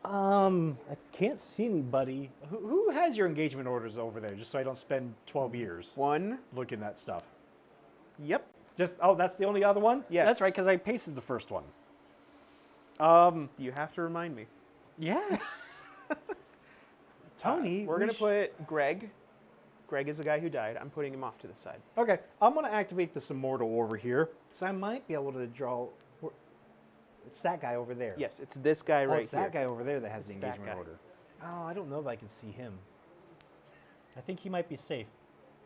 I can't see anybody. Who has your engagement orders over there, just so I don't spend 12 years 1. looking at stuff? Yep. That's the only other one? Yes. That's right, because I pasted the first one. You have to remind me. Yes. Tony. We're gonna put Greg. Greg is the guy who died. I'm putting him off to the side. Okay, I'm going to activate this Immortal over here, so I might be able to draw. It's that guy over there. Yes, it's this guy right it's here. that guy over there that has It's the that engagement guy. order. Oh, I don't know if I can see him. I think he might be safe.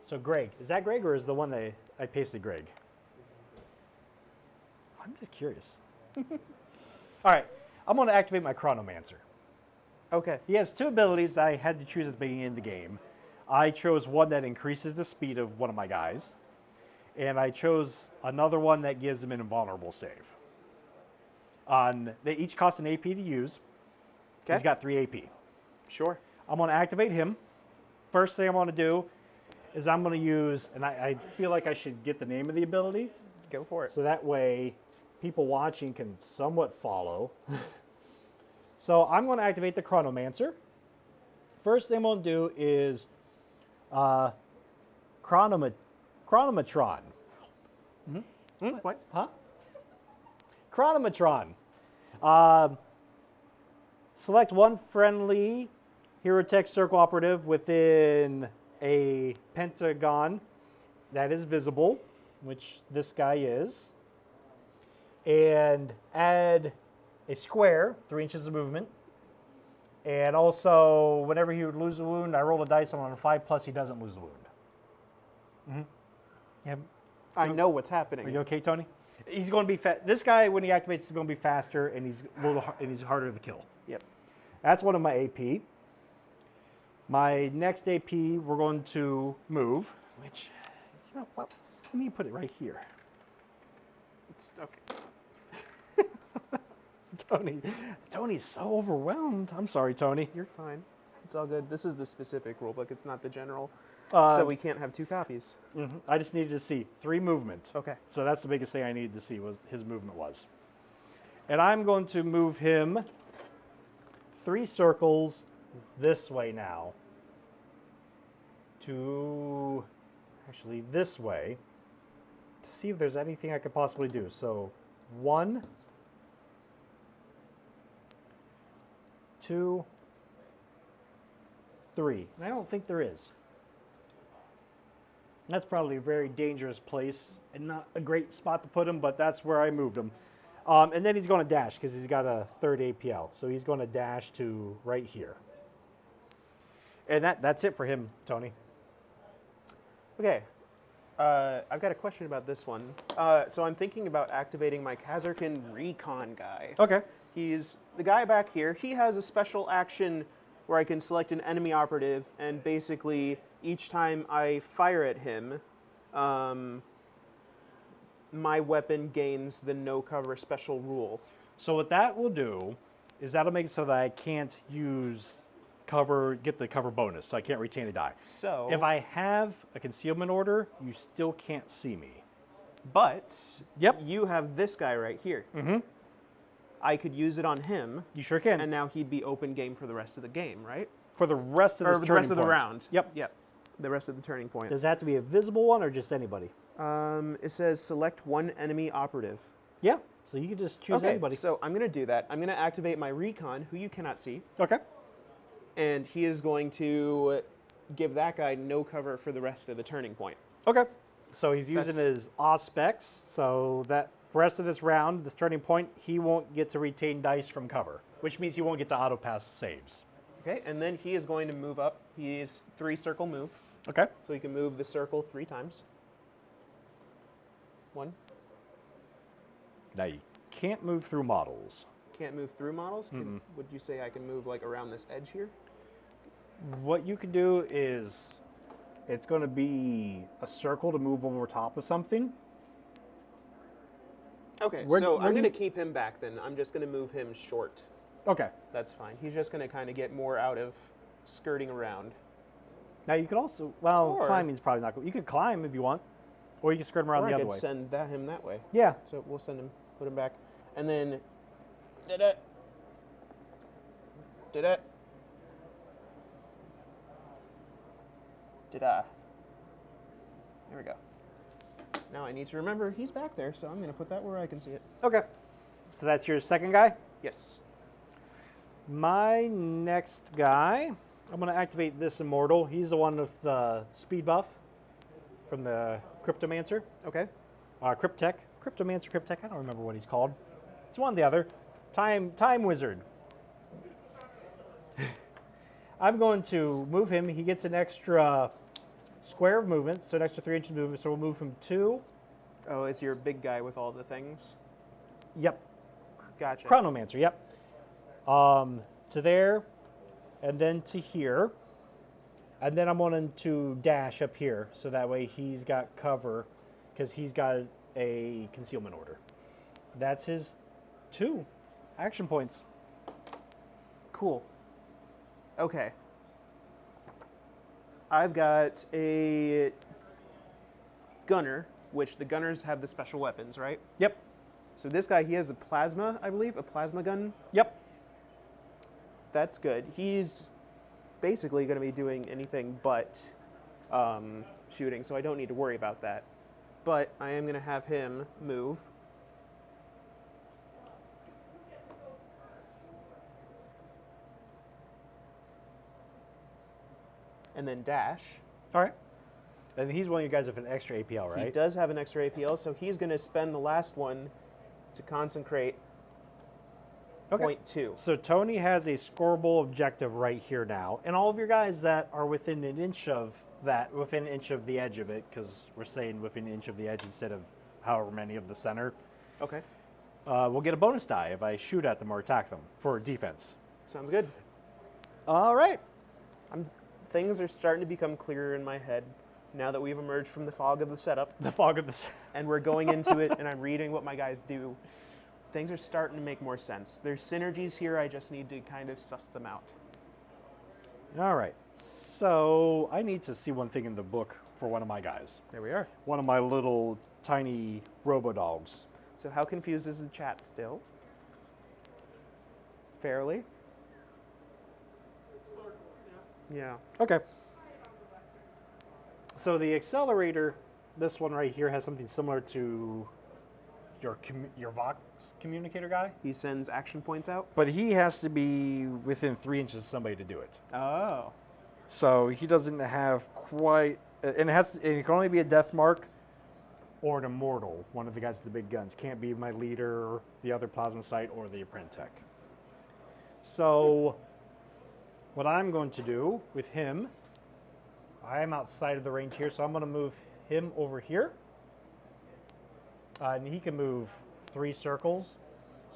So Greg, is that Greg or is the one that I pasted Greg? I'm just curious. All right, I'm going to activate my Chronomancer. Okay. He has 2 abilities that I had to choose at the beginning of the game. I chose one that increases the speed of one of my guys, and I chose another one that gives them an invulnerable save. They each cost an AP to use. Okay. He's got 3 AP. Sure. I'm going to activate him. First thing I'm going to do is I'm going to use, and I feel like I should get the name of the ability, Go for it. so that way people watching can somewhat follow. So I'm going to activate the Chronomancer. First thing I'm going to do is Chronometron. What? Huh? Chronometron. Select one friendly hero tech circle operative within a pentagon that is visible, which this guy is, and add a square, 3 inches of movement. And also, whenever he would lose a wound, I roll a dice, and on a 5+, he doesn't lose the wound. Yeah. I know what's happening. Are you okay, Tony? He's going to be this guy, when he activates, is going to be faster, and he's harder to kill. Yep. That's one of my AP. My next AP, we're going to move, which, you know what? Let me put it right here. It's, okay. Tony's so overwhelmed. I'm sorry, Tony. You're fine. It's all good. This is the specific rulebook. It's not the general. Uh, so we can't have 2 copies. I just needed to see 3 movement. Okay. So that's the biggest thing I needed to see was his movement was. And I'm going to move him 3 circles this way now to actually this way to see if there's anything I could possibly do. So 1, 2, 3. And I don't think there is. That's probably a very dangerous place and not a great spot to put him, but that's where I moved him. And then he's going to dash because he's got a 3rd APL. So he's going to dash to right here. And that's it for him, Tony. Okay. I've got a question about this one. So I'm thinking about activating my Kazarkin Recon guy. Okay. He's the guy back here. He has a special action where I can select an enemy operative, and basically each time I fire at him, my weapon gains the no cover special rule. So what that will do is that'll make it so that I can't use get the cover bonus, so I can't retain a die. So, If I have a concealment order, you still can't see me. but Yep. you have this guy right here. Mm-hmm. I could use it on him, You sure can. and now he'd be open game for the rest of the game, right? For the rest of Or this the rest of the turning point. round. Yep. Yep. The rest of the turning point. Does it have to be a visible one or just anybody? It says select one enemy operative. Yeah. So you can just choose Okay, anybody. so I'm going to do that. I'm going to activate my recon, who you cannot see, Okay. and he is going to give that guy no cover for the rest of the turning point. Okay. So he's using That's- his auspex, so that for the rest of this round, this turning point, he won't get to retain dice from cover, which means he won't get to auto pass saves. Okay, and then he is going to move up. He is 3 circle move, Okay. so he can move the circle 3 times. 1. Now you can't move through models. Can't move through models. Would you say I can move like around this edge here? What you can do is, it's going to be a circle to move over top of something. Okay, Where- so where I'm do going to you- keep him back then. I'm just going to move him short. Okay. That's fine. He's just going to kind of get more out of skirting around. Now you could also, well, Or- climbing's probably not good. You could climb if you want, or you can skirt him around Or the I other could way. send him that way. Yeah. So we'll send him, put him back. And then, da-da, da-da, da-da. There we go. Now I need to remember he's back there, so I'm going to put that where I can see it. Okay. So that's your second guy. Yes. My next guy, I'm going to activate this Immortal. He's the one with the speed buff from the Cryptomancer. Okay. Cryptech. Cryptomancer, Cryptech. I don't remember what he's called. It's one or the other. Time Wizard. I'm going to move him. He gets an extra square of movement, so an extra 3 inches of movement. So we'll move him 2. Oh, it's your big guy with all the things. Yep. Gotcha. Chronomancer, yep. To there, and then to here. And then I'm wanting to dash up here, so that way he's got cover, because he's got a concealment order. That's his 2 action points. Cool. Okay. I've got a gunner, which the gunners have the special weapons, right? Yep, So this guy, he has a plasma, I believe, a plasma gun. yep. That's good. He's basically going to be doing anything but shooting, so I don't need to worry about that. But I am going to have him move. And then dash. All right. And he's one of you guys with an extra APL, right? He does have an extra APL, so he's going to spend the last one to consecrate Okay. point 2. So Tony has a scoreable objective right here now, and all of your guys that are within an inch of that, within an inch of the edge of it, because we're saying within an inch of the edge instead of however many of the center, Okay, we'll get a bonus die if I shoot at them or attack them for defense. sounds good. All right. Things are starting to become clearer in my head now that we've emerged from the fog of the setup The fog of the. and we're going into it and I'm reading what my guys do. Things are starting to make more sense. There's synergies here, I just need to kind of suss them out. All right. So I need to see one thing in the book for one of my guys. There we are. One of my little tiny robo dogs. So how confused is the chat still? Fairly? Yeah. Okay. So the accelerator, this one right here, has something similar to your Vox communicator guy, He sends action points out? but he has to be within 3 inches of somebody to do it. Oh. So he doesn't have quite, and it can only be a death mark or an immortal. One of the guys with the big guns can't be my leader, the other plasma site, or the Apprentech. So what I'm going to do with him, I'm outside of the range here, so I'm going to move him over here. And he can move 3 circles.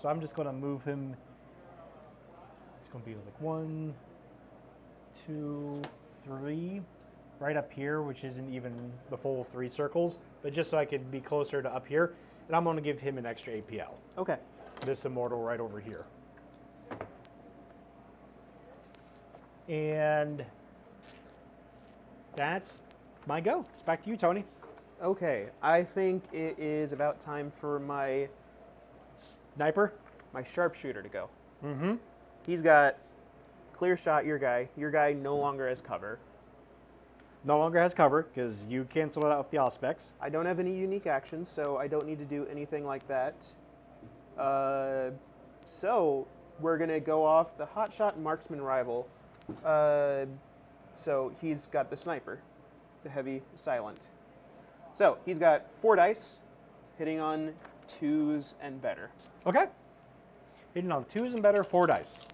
So I'm just going to move him. It's going to be like 1, 2, 3, right up here, which isn't even the full 3 circles, but just so I could be closer to up here. And I'm going to give him an extra APL. Okay. This immortal right over here. And that's my go. It's back to you, Tony. Okay, I think it is about time for my Sniper. sharpshooter to go. Mm-hmm. He's got clear shot. Your guy. Your guy no longer has cover. No longer has cover because you canceled it out with the Auspex. I don't have any unique actions, so I don't need to do anything like that. So we're gonna go off the hotshot marksman rival. So he's got the sniper, the heavy silent. So he's got 4 dice, hitting on 2s and better. Okay. Hitting on 2s and better, 4 dice.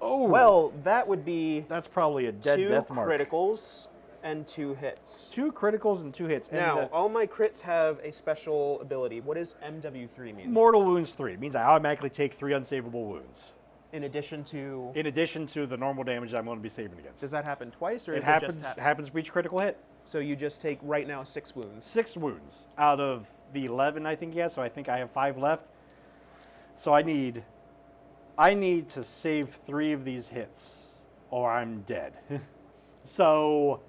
Oh. Well, that would be That's probably a dead 2 death mark. criticals and 2 hits. 2 criticals and 2 hits. And Now, the all my crits have a special ability. What does MW3 mean? mortal wounds 3 means I automatically take 3 unsavable wounds. In addition to... In addition to the normal damage I'm going to be saving against. Does that happen twice, or It does happens it just happen? happens for each critical hit. So you just take, right now, 6 wounds. 6 wounds out of the 11 I think he has, so I think I have 5 left. So I need to save 3 of these hits or I'm dead. So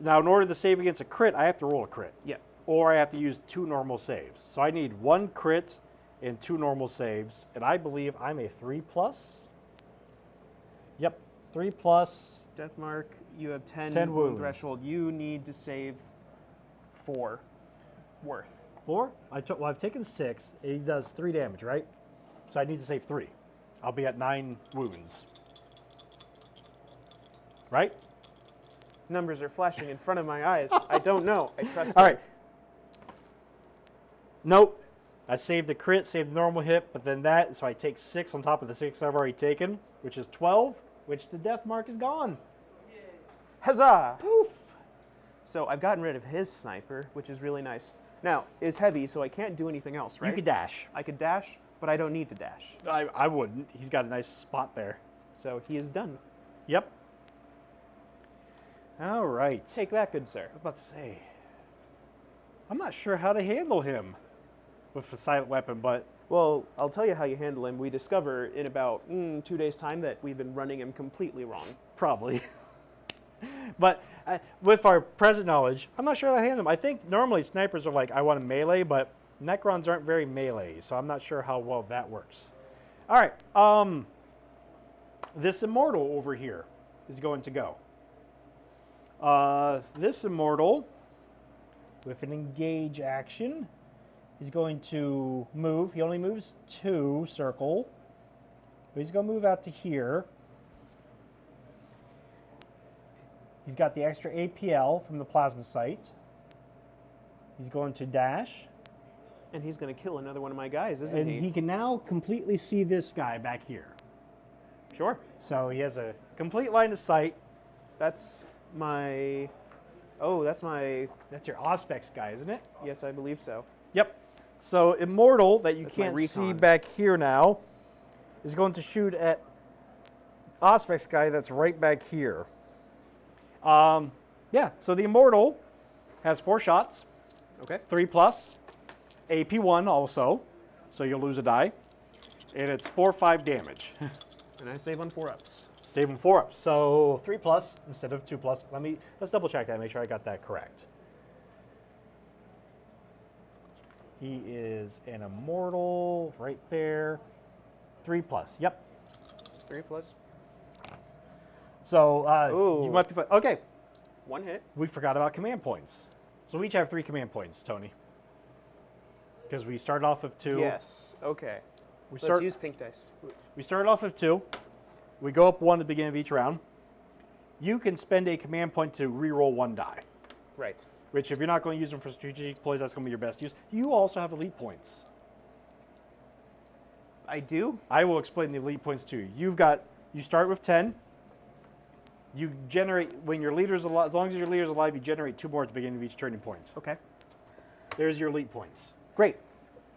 now in order to save against a crit, I have to roll a crit. Yeah. Or I have to use 2 normal saves. So I need 1 crit and 2 normal saves, and I believe I'm a 3+. Yep, 3+. Death mark, you have 10, 10 wound wounds. threshold. You need to save 4 worth. 4? Well, I've taken 6. He does 3 damage, right? So I need to save 3. I'll be at 9 wounds. Right? Numbers are flashing in front of my eyes. I don't know. I trust All you. right. Nope. I saved the crit, saved the normal hit, but then that, so I take 6 on top of the 6 I've already taken, which is 12, which the death mark is gone. Huzzah! Poof. So I've gotten rid of his sniper, which is really nice. Now, it's heavy, so I can't do anything else, right? You could dash. I could dash, but I don't need to dash. I wouldn't. He's got a nice spot there. So he is done. Yep. All right. Take that, good sir. I was about to say, I'm not sure how to handle him with the silent weapon, but Well, I'll tell you how you handle him. We discover in about 2 days' time that we've been running him completely wrong. probably. But with our present knowledge, I'm not sure how to handle him. I think normally snipers are like, I want a melee, but Necrons aren't very melee, so I'm not sure how well that works. All right. This Immortal over here is going to go. This Immortal, with an engage action, is going to move. He only moves 2 circle, but he's going to move out to here. He's got the extra APL from the plasma site. He's going to dash. And he's going to kill another one of my guys, isn't And he? he can now completely see this guy back here. Sure. So he has a complete line of sight. That's my... Oh, that's my... That's your Auspex guy, isn't it? Yes, I believe so. Yep. So Immortal, that you That's my can't see recon. back here now, is going to shoot at Auspex guy that's right back here. Yeah, so the Immortal has 4 shots, Okay. 3+, AP1 also, so you'll lose a die, and it's 4/5 damage. And I save on 4-ups. Save him 4 ups, so 3+ instead of 2+. Let's double check that, make sure I got that correct. He is an Immortal right there, 3+. Yep. 3+. So Ooh. you might be fine. Okay, 1 hit. we forgot about command points. So we each have 3 command points, Tony. Because we started off with 2. Yes. Okay. We Let's start. use pink dice. We started off with 2. We go up 1 at the beginning of each round. You can spend a command point to re-roll 1 die. Right. Which, if you're not going to use them for strategic plays, that's going to be your best use. You also have elite points. I do? I will explain the elite points to you. You start with 10. You generate, when your leader's alive, as long as your leader's alive, you generate 2 more at the beginning of each turning point. Okay. There's your elite points. Great.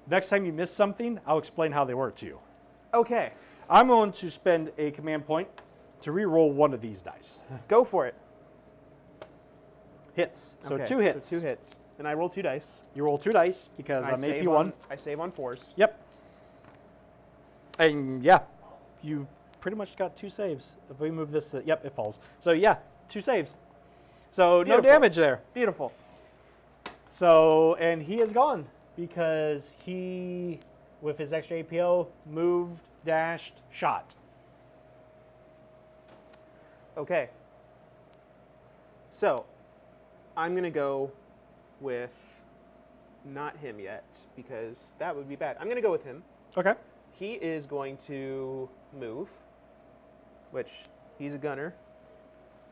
Next time you miss something, I'll explain how they work to you. Okay. I'm going to spend a command point to re-roll 1 of these dice. Go for it. Hits. So Okay, 2 hits. So 2 hits. And I roll 2 dice. You roll 2 dice because And I I'm save AP1. I save on 4s. Yep. And yeah, you pretty much got 2 saves. If we move this, yep, it falls. So yeah, 2 saves. So Beautiful. no damage there. Beautiful. So, and he is gone because he, with his extra APO, moved, dashed, shot. Okay. So, I'm going to go with not him yet because that would be bad. I'm going to go with him. Okay. He is going to move, which he's a gunner.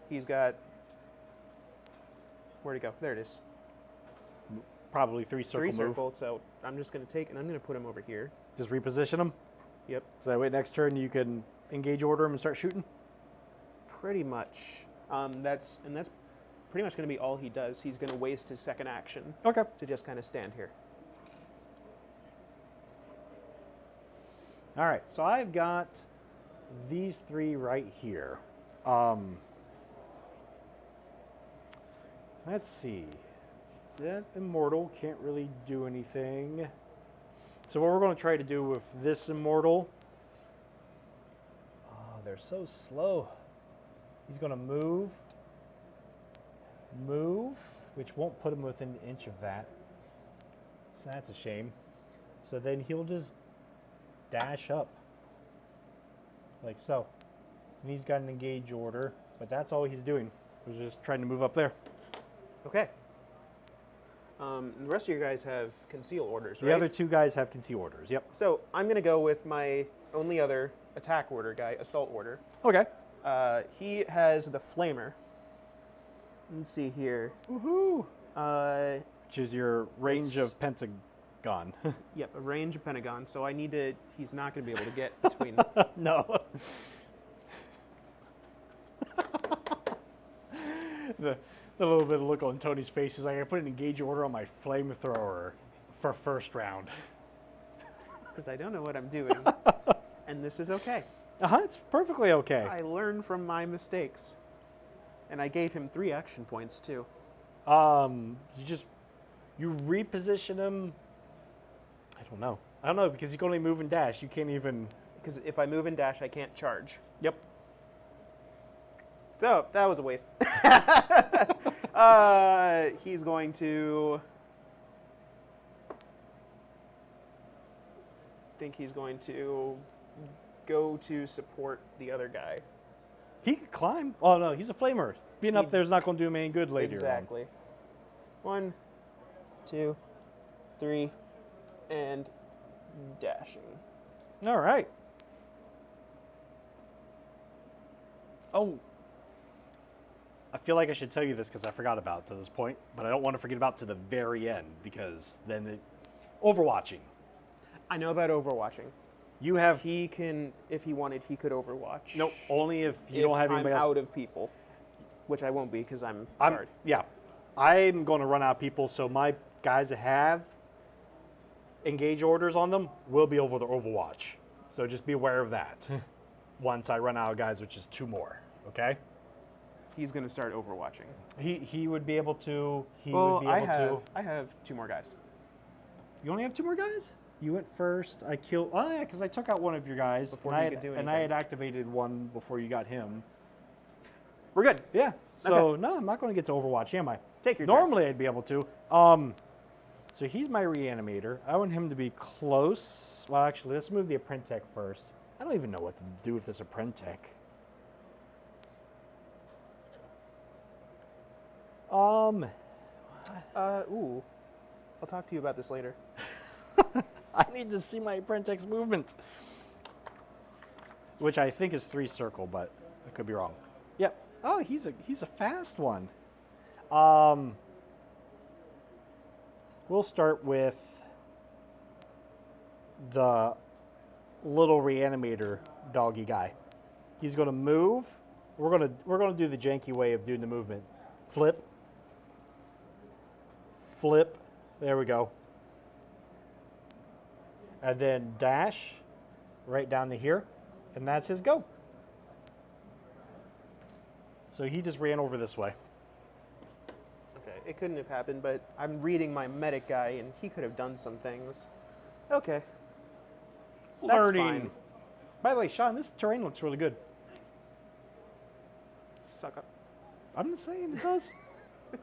He's got, where'd it go? There it is. Probably 3 circle 3 move. circles, so I'm just going to take and I'm going to put him over here. Just reposition him. Yep. So that way next turn you can engage order him and start shooting. Pretty much. That's pretty much going to be all he does. He's going to waste his second action Okay. to just kind of stand here. All right. So I've got these 3 right here. Let's see. That immortal can't really do anything. So what we're going to try to do with this immortal. Oh, they're so slow. He's going to move, which won't put him within an inch of that. So that's a shame. So then he'll just dash up, like so. And he's got an engage order, but that's all he's doing. He's just trying to move up there. Okay. The rest of you guys have conceal orders, right? The other 2 guys have conceal orders. Yep. So I'm going to go with my only other attack order guy, assault order. Okay. He has the flamer. Let's see here. Woohoo! Uh, Which is your range It's- of pentagon. yep, a range of pentagon. So I need to. He's not going to be able to get between. No. the little bit of look on Tony's face is like, I put an engage order on my flamethrower for first round. It's because I don't know what I'm doing, and this is okay. It's perfectly okay. I learn from my mistakes, and I gave him 3 action points too. You reposition him. I don't know because you can only move and dash. You can't even. Because if I move and dash, I can't charge. Yep. So that was a waste. He's going to. I think he's going to go to support the other guy. He could climb. Oh no, he's a flamer. Being up He- there is not going to do him any good later. Exactly. 1, 2, 3, and dashing. All right. Oh. I feel like I should tell you this because I forgot about it to this point, but I don't want to forget about it to the very end because then Overwatching. I know about overwatching. You have He can, if he wanted, he could overwatch. nope. Only if you If don't have I'm anybody else. out of people, which I won't be because I'm I'm guard. yeah. I'm going to run out of people, so my guys that have engage orders on them will be able to Overwatch. So just be aware of that. Once I run out of guys, which is 2 more. Okay. He's going to start overwatching. He would be able to. He Well, would be able to. I have 2 more guys. You only have 2 more guys? You went first. I killed. Oh, yeah, because I took out one of your guys. Before and he I could do And I anything. had activated one before you got him. We're good. Yeah. So, no, I'm not going to get to Overwatch, am I? Take your turn. Normally, I'd be able to. So he's my reanimator. I want him to be close. Well, actually, let's move the Apprentech first. I don't even know what to do with this Apprentech. Ooh. I'll talk to you about this later. I need to see my Apprentech's movement. Which I think is 3 circle, but I could be wrong. Yep. Oh, he's a fast one. We'll start with the little reanimator doggy guy. He's going to move. We're going to do the janky way of doing the movement. Flip. Flip. There we go. And then dash right down to here, and that's his go. So he just ran over this way. Okay, it couldn't have happened, but I'm reading my medic guy, and he could have done some things. Okay. That's Learning. fine. By the way, Sean, this terrain looks really good. Suck up. I'm just saying it does.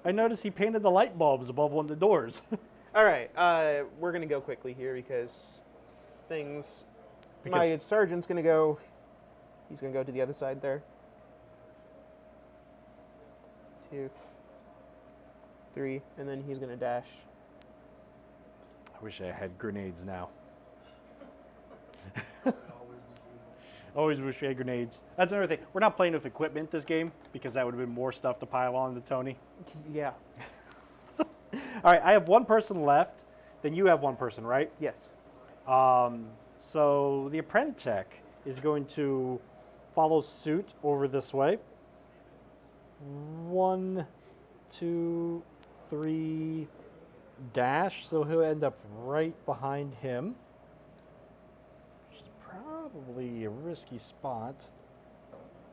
I noticed he painted the light bulbs above one of the doors. All right, we're gonna go quickly here because things. My sergeant's gonna go. He's gonna go to the other side there. 2, 3, and then he's gonna dash. I wish I had grenades now. Always be Always wish I had grenades. That's another thing. We're not playing with equipment this game because that would have been more stuff to pile on to Tony. Yeah. All right, I have one person left. Then you have one person, right? Yes. So the apprentice is going to follow suit over this way. 1, 2, 3, dash. So he'll end up right behind him. Which is probably a risky spot.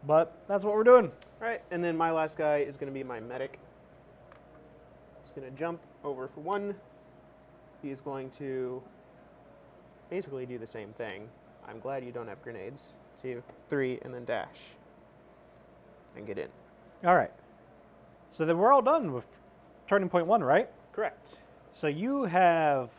But that's what we're doing. All right, and then my last guy is gonna be my medic. He's gonna jump over for 1. He's going to basically do the same thing. I'm glad you don't have grenades. 2, 3, and then dash. And get in. All right. So then we're all done with turning point 1, right? Correct. So you have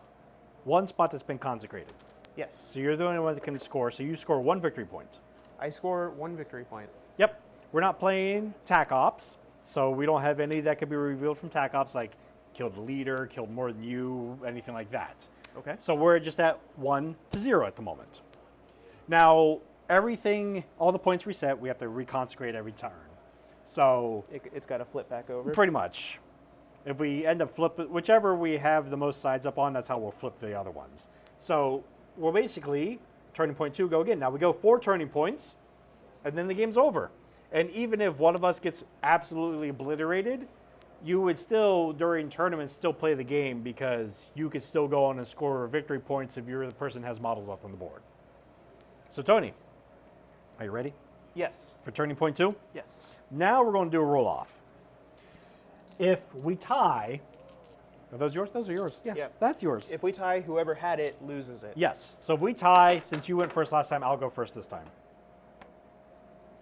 one spot that's been consecrated. Yes. So you're the only one that can score. So you score 1 victory point. I score 1 victory point. Yep. We're not playing TAC Ops. So we don't have any that could be revealed from TAC Ops, like killed a leader, killed more than you, anything like that. Okay. So we're just at 1 to 0 at the moment. Now, everything, all the points reset, we have to reconsecrate every turn. So It's got to flip back over. pretty much. If we end up flipping, whichever we have the most sides up on, that's how we'll flip the other ones. So we'll basically, turning point 2, go again. Now we go 4 turning points, and then the game's over. And even if one of us gets absolutely obliterated, you would still, during tournaments, still play the game because you could still go on and score victory points if you're the person who has models left on the board. So Tony, are you ready Yes. for turning point 2? Yes. Now we're going to do a roll-off. If we tie, are those yours? Those are yours. Yeah, Yep. that's yours. If we tie, whoever had it loses it. Yes. So if we tie, since you went first last time, I'll go first this time.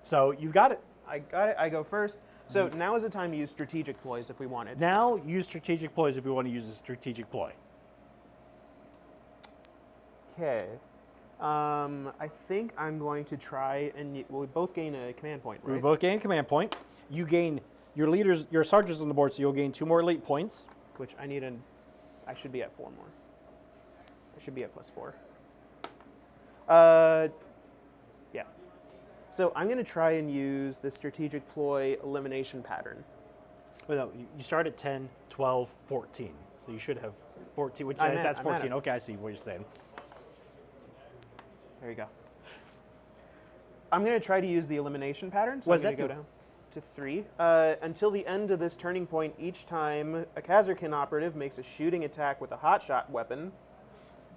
So you've got it. I got it. I go first. So now is the time to use strategic ploys if we wanted. Now use strategic ploys if we want to use a strategic ploy. Okay. I think I'm going to try and we both gain a command point, right? We both gain a command point. You gain your leaders, your sergeants on the board, so you'll gain 2 more elite points. Which I should be at 4 more. I should be at +4. Yeah. So I'm going to try and use the strategic ploy elimination pattern. Well, no, you start at 10, 12, 14. So you should have 14, which I'm at- that's I'm at 14. it. Okay, I see what you're saying. There you go. I'm going to try to use the elimination pattern, so What I'm does going to that go do? down to 3. Until the end of this turning point, each time a Kazarkin operative makes a shooting attack with a hotshot weapon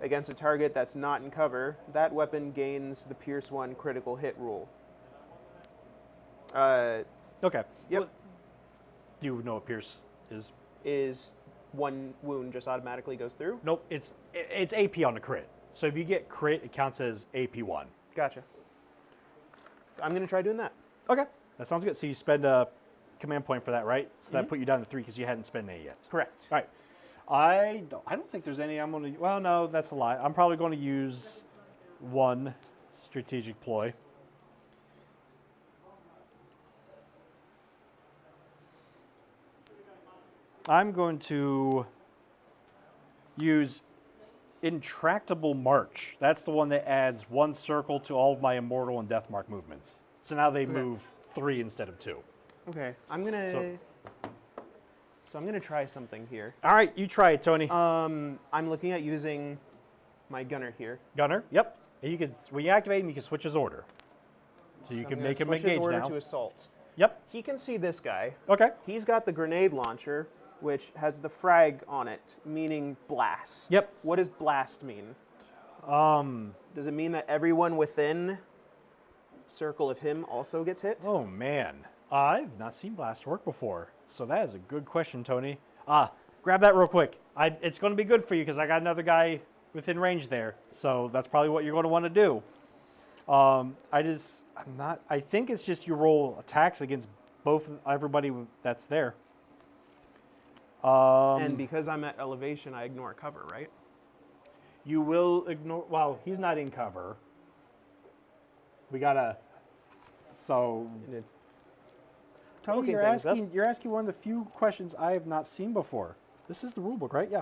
against a target that's not in cover, that weapon gains the Pierce 1 critical hit rule. Okay. Yep. Well, do you know what Pierce is? Is 1 wound just automatically goes through? Nope, it's AP on the crit. So if you get crit, it counts as AP1. Gotcha. So I'm going to try doing that. Okay, that sounds good. So you spend a command point for that, right? So that put you down to 3 because you hadn't spent any yet. Correct. All right. I don't think there's any I'm going to... Well, no, that's a lie. I'm probably going to use 1 strategic ploy. I'm going to use Intractable March. That's the one that adds 1 circle to all of my Immortal and Deathmark movements. So now they move 3 instead of 2. Okay. I'm going to... So I'm going to try something here. All right, you try it, Tony. I'm looking at using my gunner here. Gunner, yep. And you can, when you activate him, you can switch his order. So you I'm can gonna make him switch engage his order now. to assault. Yep. He can see this guy. Okay. He's got the grenade launcher, which has the frag on it, meaning blast. Yep. What does blast mean? Does it mean that everyone within circle of him also gets hit? Oh man, I've not seen blast work before, so that is a good question, Tony. Grab that real quick. It's going to be good for you because I got another guy within range there, so that's probably what you're going to want to do. I think it's just you roll attacks against everybody that's there. And because I'm at elevation, I ignore cover, right? You will ignore. Well, he's not in cover. We gotta. So, And it's Tony, poking you're things up. asking one of the few questions I have not seen before. This is the rule book, right? Yeah.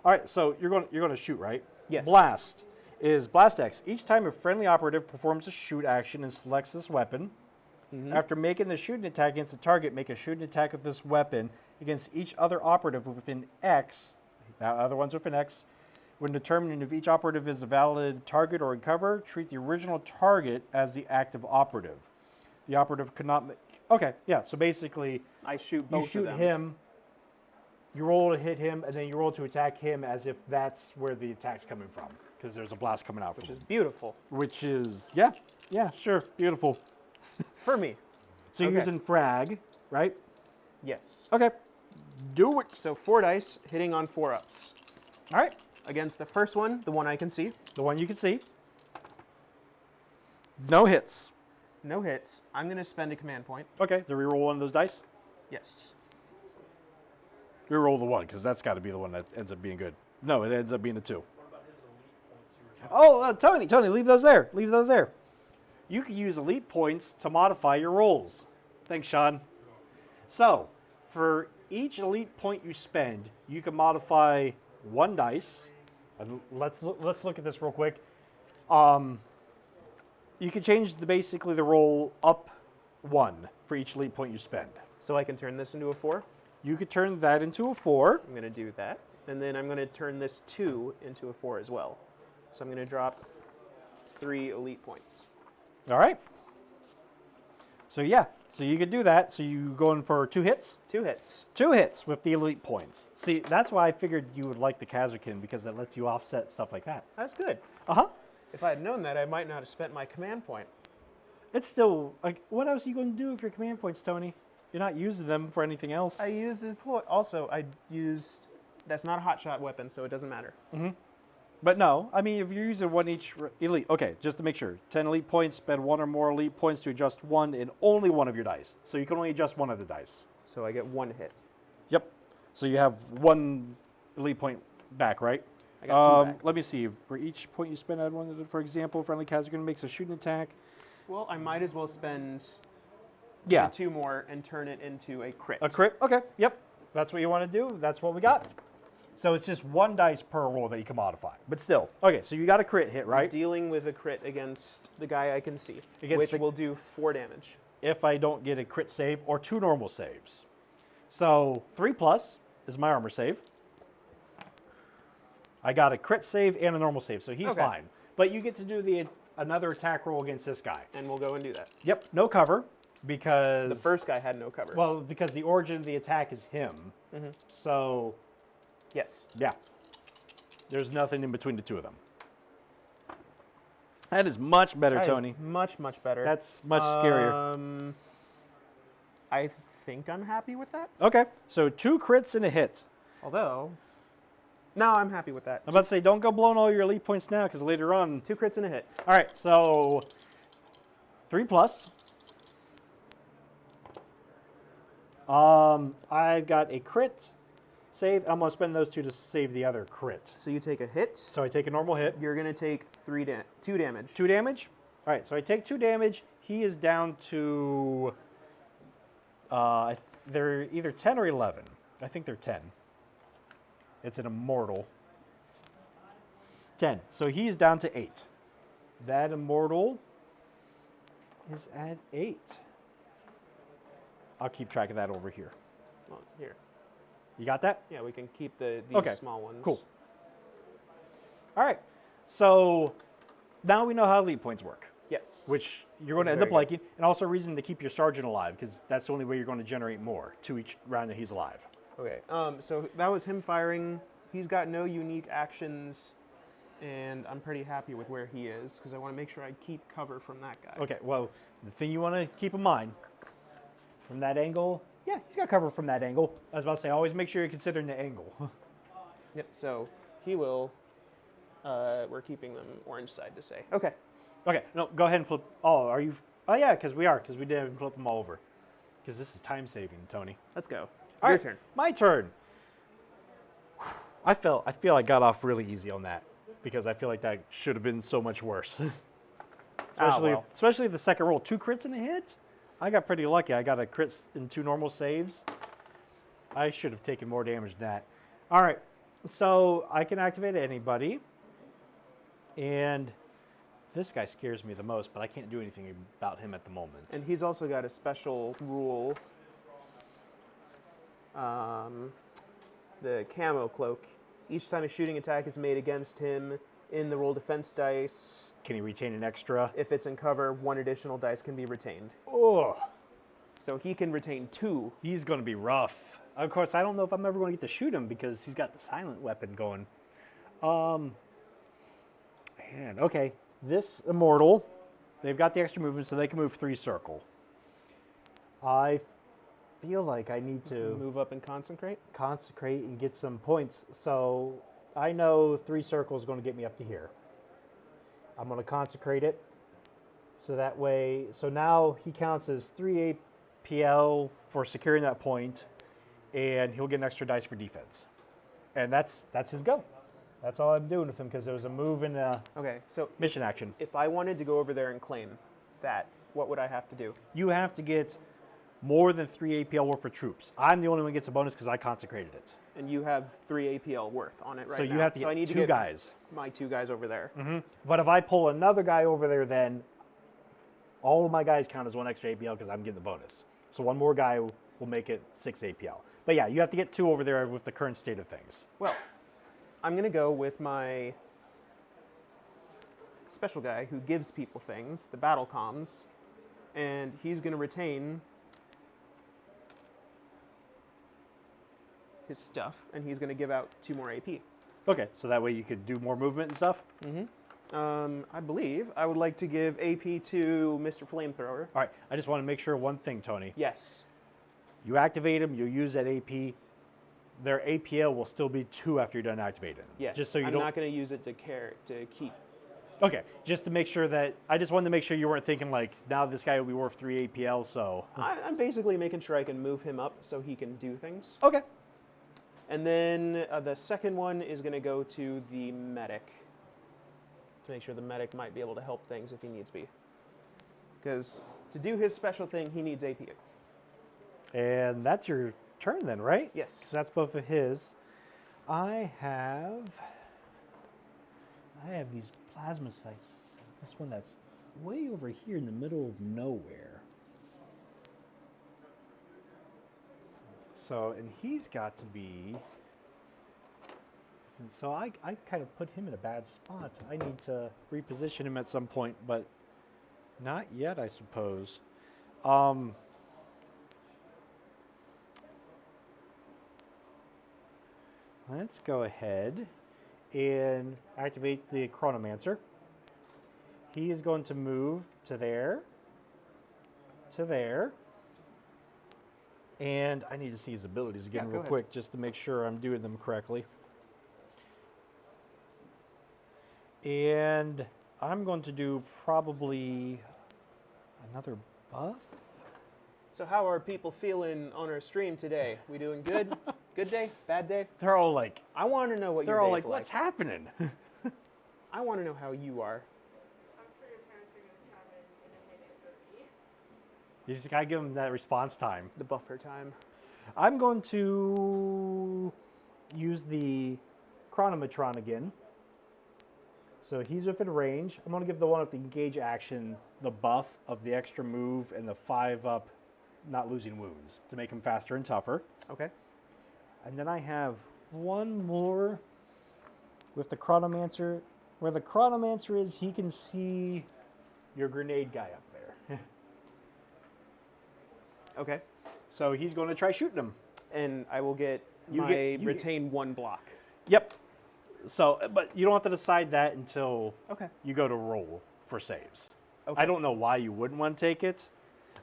All right. So you're going to shoot, right? Yes. Blast is Blast X. Each time a friendly operative performs a shoot action and selects this weapon, after making the shooting attack against the target, make a shooting attack with this weapon against each other operative within X. Now, other ones within X. When determining if each operative is a valid target or in cover, treat the original target as the active operative. The operative cannot make... Okay, yeah, so basically, I shoot you both shoot of them. him, you roll to hit him, and then you roll to attack him as if that's where the attack's coming from, because there's a blast coming out Which from is him. beautiful Which is, yeah, sure, beautiful. for me. So you're Okay. using frag, right? Yes. Okay, do it. So 4 dice hitting on 4-ups. All right, Against the first one, the one I can see. the one you can see. No hits. No hits. I'm going to spend a command point. Okay, so reroll one of those dice. Yes. Reroll the one, because that's got to be the one that ends up being good. No, it ends up being a 2. What about his elite points you were talking Tony, leave those there. Leave those there. You can use elite points to modify your rolls. Thanks, Sean. So, for each elite point you spend, you can modify 1 dice. And let's look at this real quick. You can change basically the roll up 1 for each elite point you spend. So I can turn this into a 4. You could turn that into a 4. I'm going to do that. And then I'm going to turn this 2 into a 4 as well. So I'm going to drop 3 elite points. All right. So yeah, so you could do that. So you going for 2 hits? 2 hits. 2 hits with the elite points. See, that's why I figured you would like the Kazakin, because it lets you offset stuff like that. That's good. Uh-huh. If I had known that, I might not have spent my command point. It's still, like, what else are you going to do with your command points, Tony? You're not using them for anything else. I used deploy. Also, I used. That's not a hotshot weapon, so it doesn't matter. But no, I mean, if you're using 1 each elite, okay, just to make sure. 10 elite points, spend 1 or more elite points to adjust 1 in only 1 of your dice. So you can only adjust 1 of the dice. So I get 1 hit. Yep. So you have 1 elite point back, right? I got 2 back. Let me see. For each point you spend, add 1. For example, friendly Kazakin makes a shooting attack. Well, I might as well spend Yeah. 2 more and turn it into a crit. A crit? Okay. Yep. That's what you want to do. That's what we got. So it's just 1 dice per roll that you can modify. But still. Okay, so you got a crit hit, right? Dealing with a crit against the guy I can see, Against which the- will do 4 damage. If I don't get a crit save or 2 normal saves. So 3+ is my armor save. I got a crit save and a normal save, so he's Okay. fine. But you get to do another attack roll against this guy. And we'll go and do that. Yep, no cover, because... The first guy had no cover. Well, because the origin of the attack is him. So, yes. yeah. There's nothing in between the two of them. That is much better, That is Tony. much, much better. That's much scarier. I think I'm happy with that. Okay, so 2 crits and a hit. Although, no, I'm happy with that. I'm about to say, don't go blowing all your elite points now, because later on... 2 crits and a hit. All right, so 3+. I've got a crit save. I'm going to spend those 2 to save the other crit. So you take a hit. So I take a normal hit. You're going to take 2 damage. 2 damage. All right, so I take 2 damage. He is down to... they're either 10 or 11. I think they're 10. It's an immortal. 10. So he's down to 8. That immortal is at 8. I'll keep track of that over here. Well, here. You got that? Yeah, we can keep these Okay, small ones. Cool. All right. So now we know how elite points work, Yes. which you're going to end very up liking, and also a reason to keep your sergeant alive, because that's the only way you're going to generate more to each round that he's alive. Okay. So that was him firing. He's got no unique actions, and I'm pretty happy with where he is because I want to make sure I keep cover from that guy. Okay, well, the thing you want to keep in mind, from that angle, yeah, he's got cover from that angle. I was about to say, always make sure you're considering the angle. Yep. So he will. We're keeping them orange side to say. Okay. Okay, no, go ahead and flip. Oh, are you? Oh yeah, because we didn't flip them all over. Because this is time saving, Tony. Let's go. All Your right, turn. my turn. I feel I got off really easy on that because I feel like that should have been so much worse. Well. Especially the second roll, 2 crits and a hit. I got pretty lucky. I got a crit and 2 normal saves. I should have taken more damage than that. All right, so I can activate anybody, and this guy scares me the most, but I can't do anything about him at the moment. And he's also got a special rule. The camo cloak. Each time a shooting attack is made against him in the roll defense dice, Can he retain an extra? if it's in cover, 1 additional dice can be retained. Oh, So he can retain 2. he's going to be rough. Of course, I don't know if I'm ever going to get to shoot him because he's got the silent weapon going. Man, okay. This immortal, they've got the extra movement, so they can move 3 circle. I feel like I need to Move up and consecrate. consecrate and get some points. So I know 3 circles is going to get me up to here. I'm going to consecrate it. So that way, so now he counts as 3 APL for securing that point, and he'll get an extra dice for defense. And that's his go. That's all I'm doing with him because there was a move and a Okay, so mission action. if I wanted to go over there and claim that, what would I have to do? You have to get more than 3 APL worth for troops. I'm the only one who gets a bonus because I consecrated it. And you have 3 APL worth on it right So now. you have to so I get need 2 to get guys. my 2 guys over there. But if I pull another guy over there, then all of my guys count as 1 extra APL because I'm getting the bonus. So 1 more guy will make it 6 APL. But yeah, you have to get 2 over there with the current state of things. Well, I'm going to go with my special guy who gives people things, the battle comms, and he's going to retain his stuff, and he's going to give out 2 more AP. Okay, so that way you could do more movement and stuff. I believe I would like to give AP to Mr. Flamethrower. All right, I just want to make sure one thing, Tony. Yes. You activate him, you use that AP. Their APL will still be 2 after you're done activating them. Yes. Just so you I'm don't. not going to use it to keep. Okay, just to make sure that I just wanted to make sure you weren't thinking like now this guy will be worth 3 APL. So I'm basically making sure I can move him up so he can do things. okay. And then the second one is going to go to the medic to make sure the medic might be able to help things if he needs be. Because to do his special thing, he needs AP. And that's your turn then, right? Yes. So that's both of his. I have these plasma sites. This one that's way over here in the middle of nowhere. So, and he's got to be. And so I kind of put him in a bad spot. I need to reposition him at some point, but not yet, I suppose. Let's go ahead and activate the Chronomancer. He is going to move to there, and I need to see his abilities again Yeah, go real ahead. quick just to make sure I'm doing them correctly. And I'm going to do probably another buff. So how are people feeling on our stream today? We doing good? Good day? Bad day? They're all like, I want to know what they're your all day's like, what's happening? I want to know how you are. I'm sure your parents are going to chime in a minute for me. You just gotta give them that response time. The buffer time. I'm going to use the Chronometron again. So he's within range. I'm going to give the one with the engage action the buff of the extra move and the 5-up not losing wounds to make him faster and tougher. Okay. And then I have one more with the Chronomancer. Where the Chronomancer is, he can see your grenade guy up there. Okay. So he's going to try shooting him. And I will get You my get- you retain 1 block. Yep. So, but you don't have to decide that until Okay. you go to roll for saves. Okay. I don't know why you wouldn't want to take it.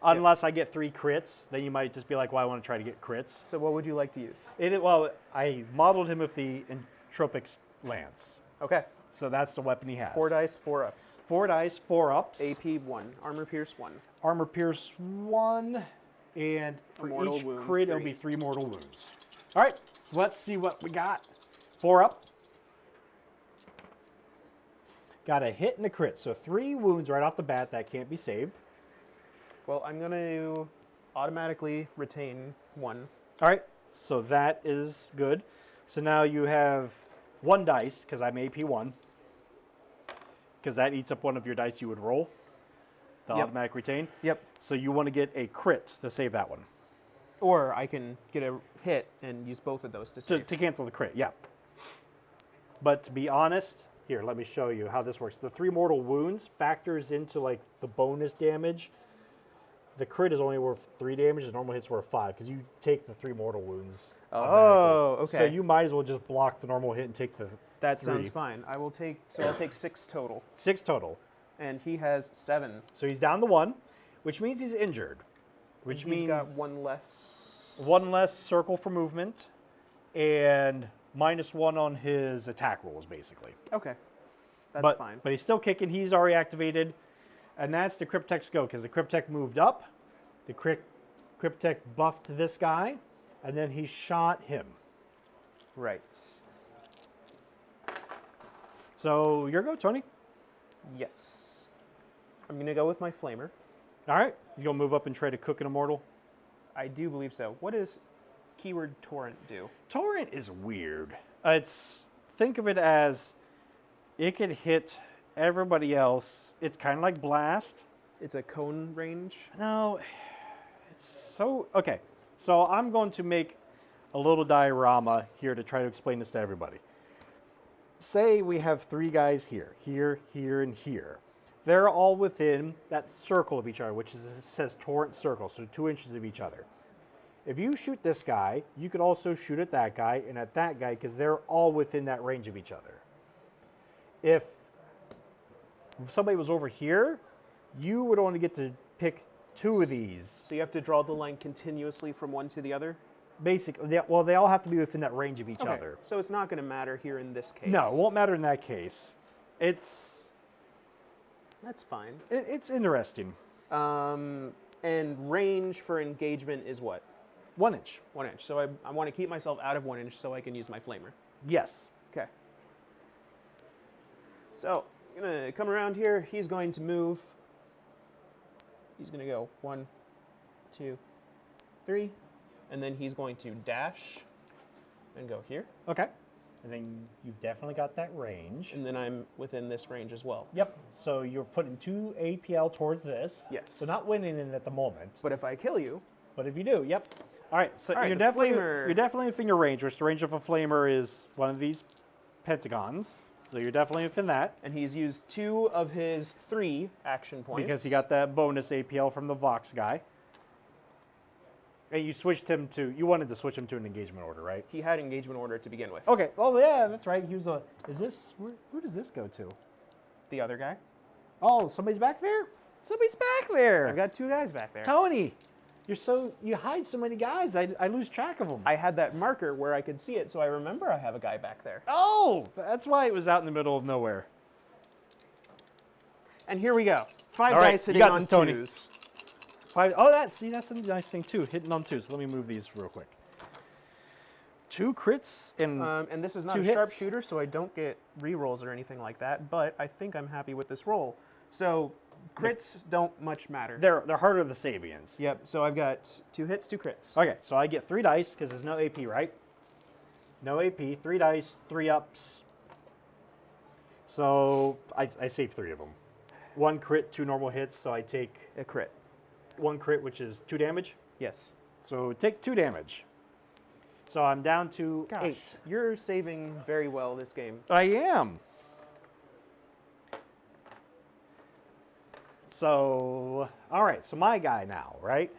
Unless I get 3 crits, then you might just be like, well, I want to try to get crits. So what would you like to use? Well, I modeled him with the Entropic Lance. Okay. So that's the weapon he has. 4 dice, 4 ups. 4 dice, 4 ups. AP 1, armor pierce 1. Armor pierce 1, and for Mortal each wound, crit, it'll 3. be 3 mortal wounds. All right, so let's see what we got. 4 up. Got a hit and a crit, so 3 wounds right off the bat that can't be saved. Well, I'm going to automatically retain 1. All right, so that is good. So now you have 1 dice, because I'm AP 1, because that eats up one of your dice you would roll, the Yep. automatic retain. Yep. So you want to get a crit to save that one. Or I can get a hit and use both of those to To, save. to cancel the crit, yeah. But to be honest, here, let me show you how this works. The 3 mortal wounds factors into like the bonus damage. The crit is only worth 3 damage. The normal hit's worth 5 because you take the 3 mortal wounds. Oh, automatically. okay. So you might as well just block the normal hit and take the That 3. sounds fine. I'll take 6 total. 6 total. And he has 7. So he's down to 1, which means he's injured. Which He's means got 1 less. 1 less circle for movement and -1 on his attack rolls, basically. Okay. That's but, fine. But he's still kicking. He's already activated. And that's the Cryptek's go, because the Cryptek moved up. The Cryptek buffed this guy, and then he shot him. Right. So your go, Tony. Yes. I'm going to go with my flamer. All right. You going to move up and try to cook an immortal? I do believe so. What does keyword torrent do? Torrent is weird. Think of it as it can hit everybody else. It's kind of like blast. It's a cone range. No, it's so okay. So I'm going to make a little diorama here to try to explain this to everybody. Say we have 3 guys here, here, here, and here. They're all within that circle of each other, which is, it says torrent circle, so 2 inches of each other. If you shoot this guy, you could also shoot at that guy and at that guy because they're all within that range of each other. If somebody was over here, you would only get to pick 2 of these. So you have to draw the line continuously from one to the other? Basically, they all have to be within that range of each Okay. other. So it's not going to matter here in this case. No, it won't matter in that case. It's fine. it's interesting. And range for engagement is what? 1 inch. 1 inch. So I want to keep myself out of 1 inch so I can use my flamer. Yes. Okay. So I'm going to come around here. He's going to move. He's going to go 1, 2, 3. And then he's going to dash and go here. Okay. And then you've definitely got that range. And then I'm within this range as well. Yep. So you're putting 2 APL towards this. Yes. So not winning it at the moment. But if I kill you, But if you do, yep. All right. So All right, you're the definitely flamer- you're definitely within your range, which the range of a flamer is one of these pentagons. So you're definitely within that and he's used 2 of his 3 action points. because he got that bonus APL from the Vox guy. And you switched him to. You wanted to switch him to an engagement order, right? He had engagement order to begin with. Okay. Oh yeah, that's right. He was a. Is this who does this go to? The other guy. Oh, somebody's back there. Somebody's back there. I've got 2 guys back there. Tony, you hide so many guys. I lose track of them. I had that marker where I could see it, so I remember I have a guy back there. Oh, that's why it was out in the middle of nowhere. And here we go. 5 All right, dice you hitting got on this, Tony. 2s. 5. Oh, that's a nice thing too. Hitting on 2. So let me move these real quick. 2 crits and And this is not 2 a hits. sharpshooter, so I don't get rerolls or anything like that, but I think I'm happy with this roll. So crits don't much matter. they're harder the Savians. Yep, so I've got 2 hits, 2 crits. Okay, so I get 3 dice because there's no AP, right? No AP. 3 dice, 3 ups. So I save 3 of them. 1 crit, 2 normal hits. So I take A crit. 1 crit, which is 2 damage. Yes. So take 2 damage. So I'm down to Gosh, 8. you're saving very well this game. I am. So, all right. So my guy now, right?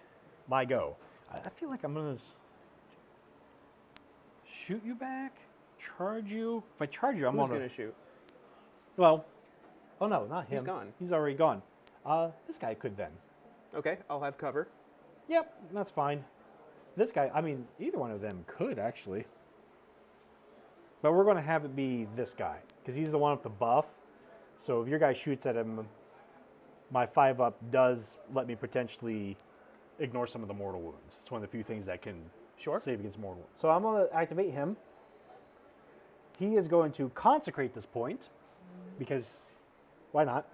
My go. I feel like I'm gonna shoot you back, charge you. If I charge you, I'm Who's gonna. going to shoot? Well, oh no, not him. He's gone. He's already gone. This guy could then. Okay, I'll have cover. Yep, that's fine. This guy, I mean, either one of them could actually. But we're going to have it be this guy because he's the one with the buff. So if your guy shoots at him, my 5-up does let me potentially ignore some of the mortal wounds. It's one of the few things that can save against mortal wounds. So I'm going to activate him. He is going to consecrate this point because why not?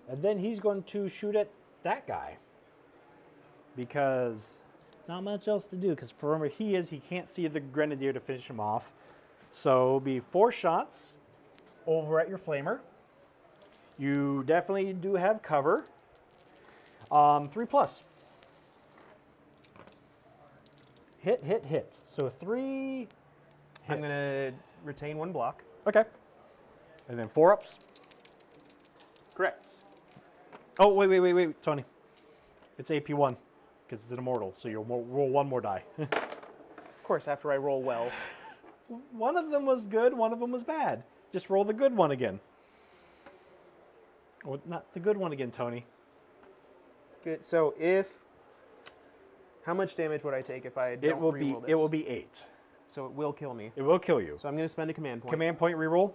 And then he's going to shoot at that guy because not much else to do because from where he is, he can't see the grenadier to finish him off. So it'll be 4 shots over at your flamer. You definitely do have cover. 3+. Hit. So 3 hits. I'm going to retain 1 block. Okay. And then 4-ups. Correct. Oh, wait, Tony. It's AP1 because it's an immortal, so you'll roll 1 more die. Of course, after I roll well. One of them was good, one of them was bad. Just roll the good one again. Well, not the good one again, Tony. Good. So how much damage would I take if I don't reroll this? It will be 8. So it will kill me. It will kill you. So I'm going to spend a command point. Command point reroll.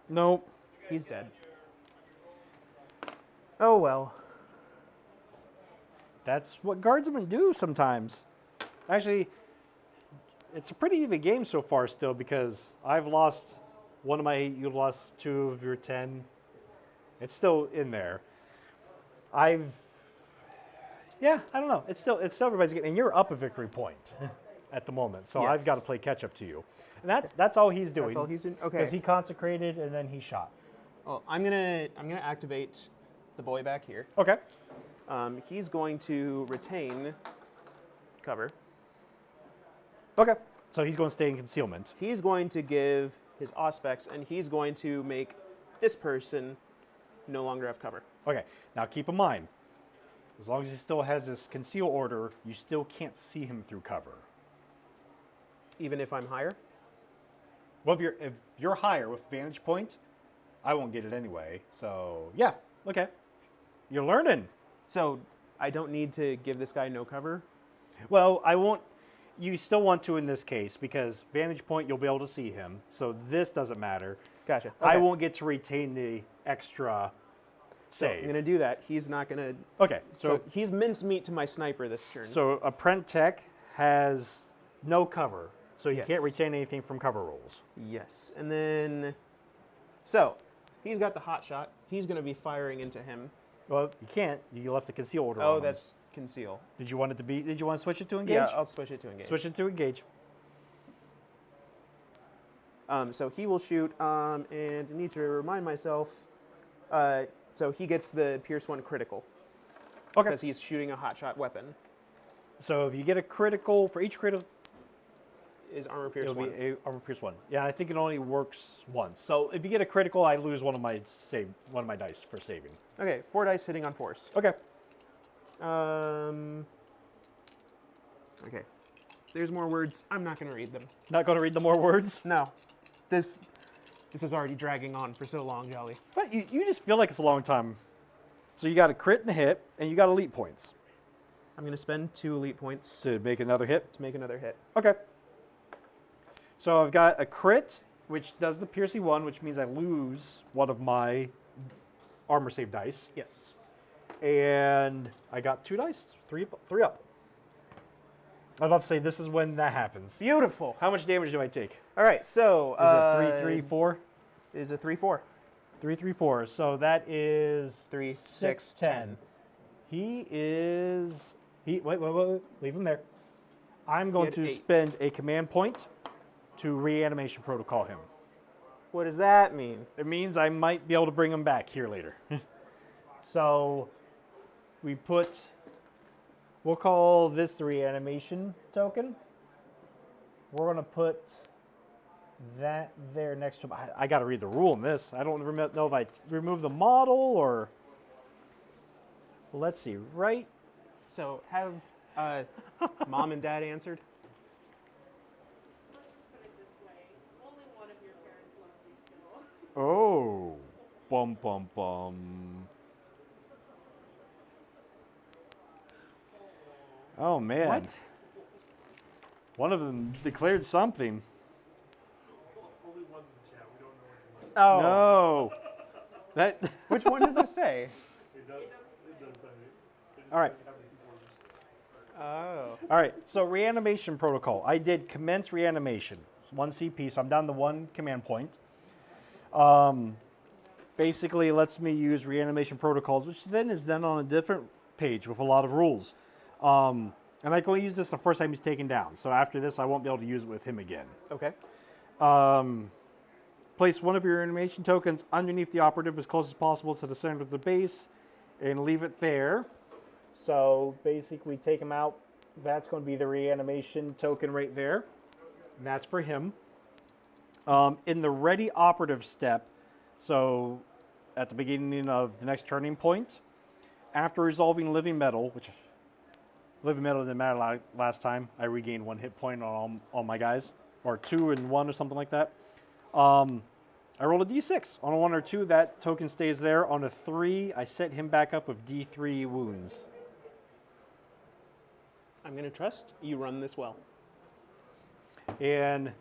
Nope. He's dead. Oh well. That's what guardsmen do sometimes. Actually, it's a pretty even game so far still because I've lost 1 of my 8, you've lost 2 of your 10. It's still in there. I don't know. It's still everybody's getting, and you're up a victory point at the moment. So Yes. I've got to play catch up to you. And that's all he's doing. That's all he's doing. Okay. Because he consecrated and then he shot. Well, I'm gonna activate the boy back here. Okay. He's going to retain cover. Okay. So he's going to stay in concealment. He's going to give his auspex, and he's going to make this person no longer have cover. Okay. Now keep in mind, as long as he still has this conceal order, you still can't see him through cover. Even if I'm higher? Well, if you're higher with vantage point, I won't get it anyway. So yeah, okay. You're learning. So I don't need to give this guy no cover? Well, I won't. You still want to in this case because vantage point you'll be able to see him. So this doesn't matter. Gotcha. Okay. I won't get to retain the extra So save. I'm going to do that. He's not going to... Okay. So he's mincemeat to my sniper this turn. So a Prent Tech has no cover. So you Yes. can't retain anything from cover rolls. Yes. And then... So, he's got the hot shot. He's going to be firing into him. Well, you can't. You left the conceal order on Oh, him. that's conceal. Did you want to switch it to engage? Yeah, I'll switch it to engage. Switch it to engage. So he will shoot, and I need to remind myself. So he gets the Pierce 1 critical. Okay. Because he's shooting a hotshot weapon. So if you get a critical, for each critical, Is armor Pierce it'll 1. be a armor pierce 1. Yeah, I think it only works once. So if you get a critical, I lose one of my dice for saving. Okay, 4 dice hitting on force. Okay. Okay. There's more words. I'm not going to read them. Not going to read the more words. No. This is already dragging on for so long, Jolly. But you just feel like it's a long time. So you got a crit and a hit, and you got elite points I'm going to spend 2 elite points to make another hit. to make another hit. Okay. So I've got a crit, which does the piercing 1, which means I lose one of my armor save dice. Yes. And I got 2 dice, 3 up. I was about to say, this is when that happens. Beautiful. How much damage do I take? All right, so... Is it 3, 3, 4? Is a 3-4. 3, 3, 4. So that is 3, 6, 6, 10. 10. He is... Wait. Leave him there. I'm going had to 8. spend a command point to reanimation protocol him. What does that mean? It means I might be able to bring him back here later. So we'll call this the reanimation token. We're going to put that there next to him. I got to read the rule in this. I don't know if I remove the model or... Let's see, right? So have mom and dad answered? Let's put it this way. Only one of your parents loves you still. Oh, bum, bum, bum. Oh man. What? One of them declared something. Only one's in the chat. We don't know what's in the Oh. No. That. Which one does it say? It does say it. All right. How many people are just- Oh. All right. So reanimation protocol. I did commence reanimation. 1 CP, so I'm down to 1 command point. Basically, it lets me use reanimation protocols, which then is done on a different page with a lot of rules. And I can only use this the first time he's taken down. So after this, I won't be able to use it with him again. Okay. Place one of your animation tokens underneath the operative as close as possible to the center of the base and leave it there. So basically take him out. That's going to be the reanimation token right there. And that's for him. In the ready operative step, so at the beginning of the next turning point, after resolving living metal, which living metal didn't matter last time, I regained 1 hit point on all my guys, or 2 and 1 or something like that. I rolled a d6. On a 1 or 2, that token stays there. On a 3, I set him back up with d3 wounds. I'm going to trust you run this well. And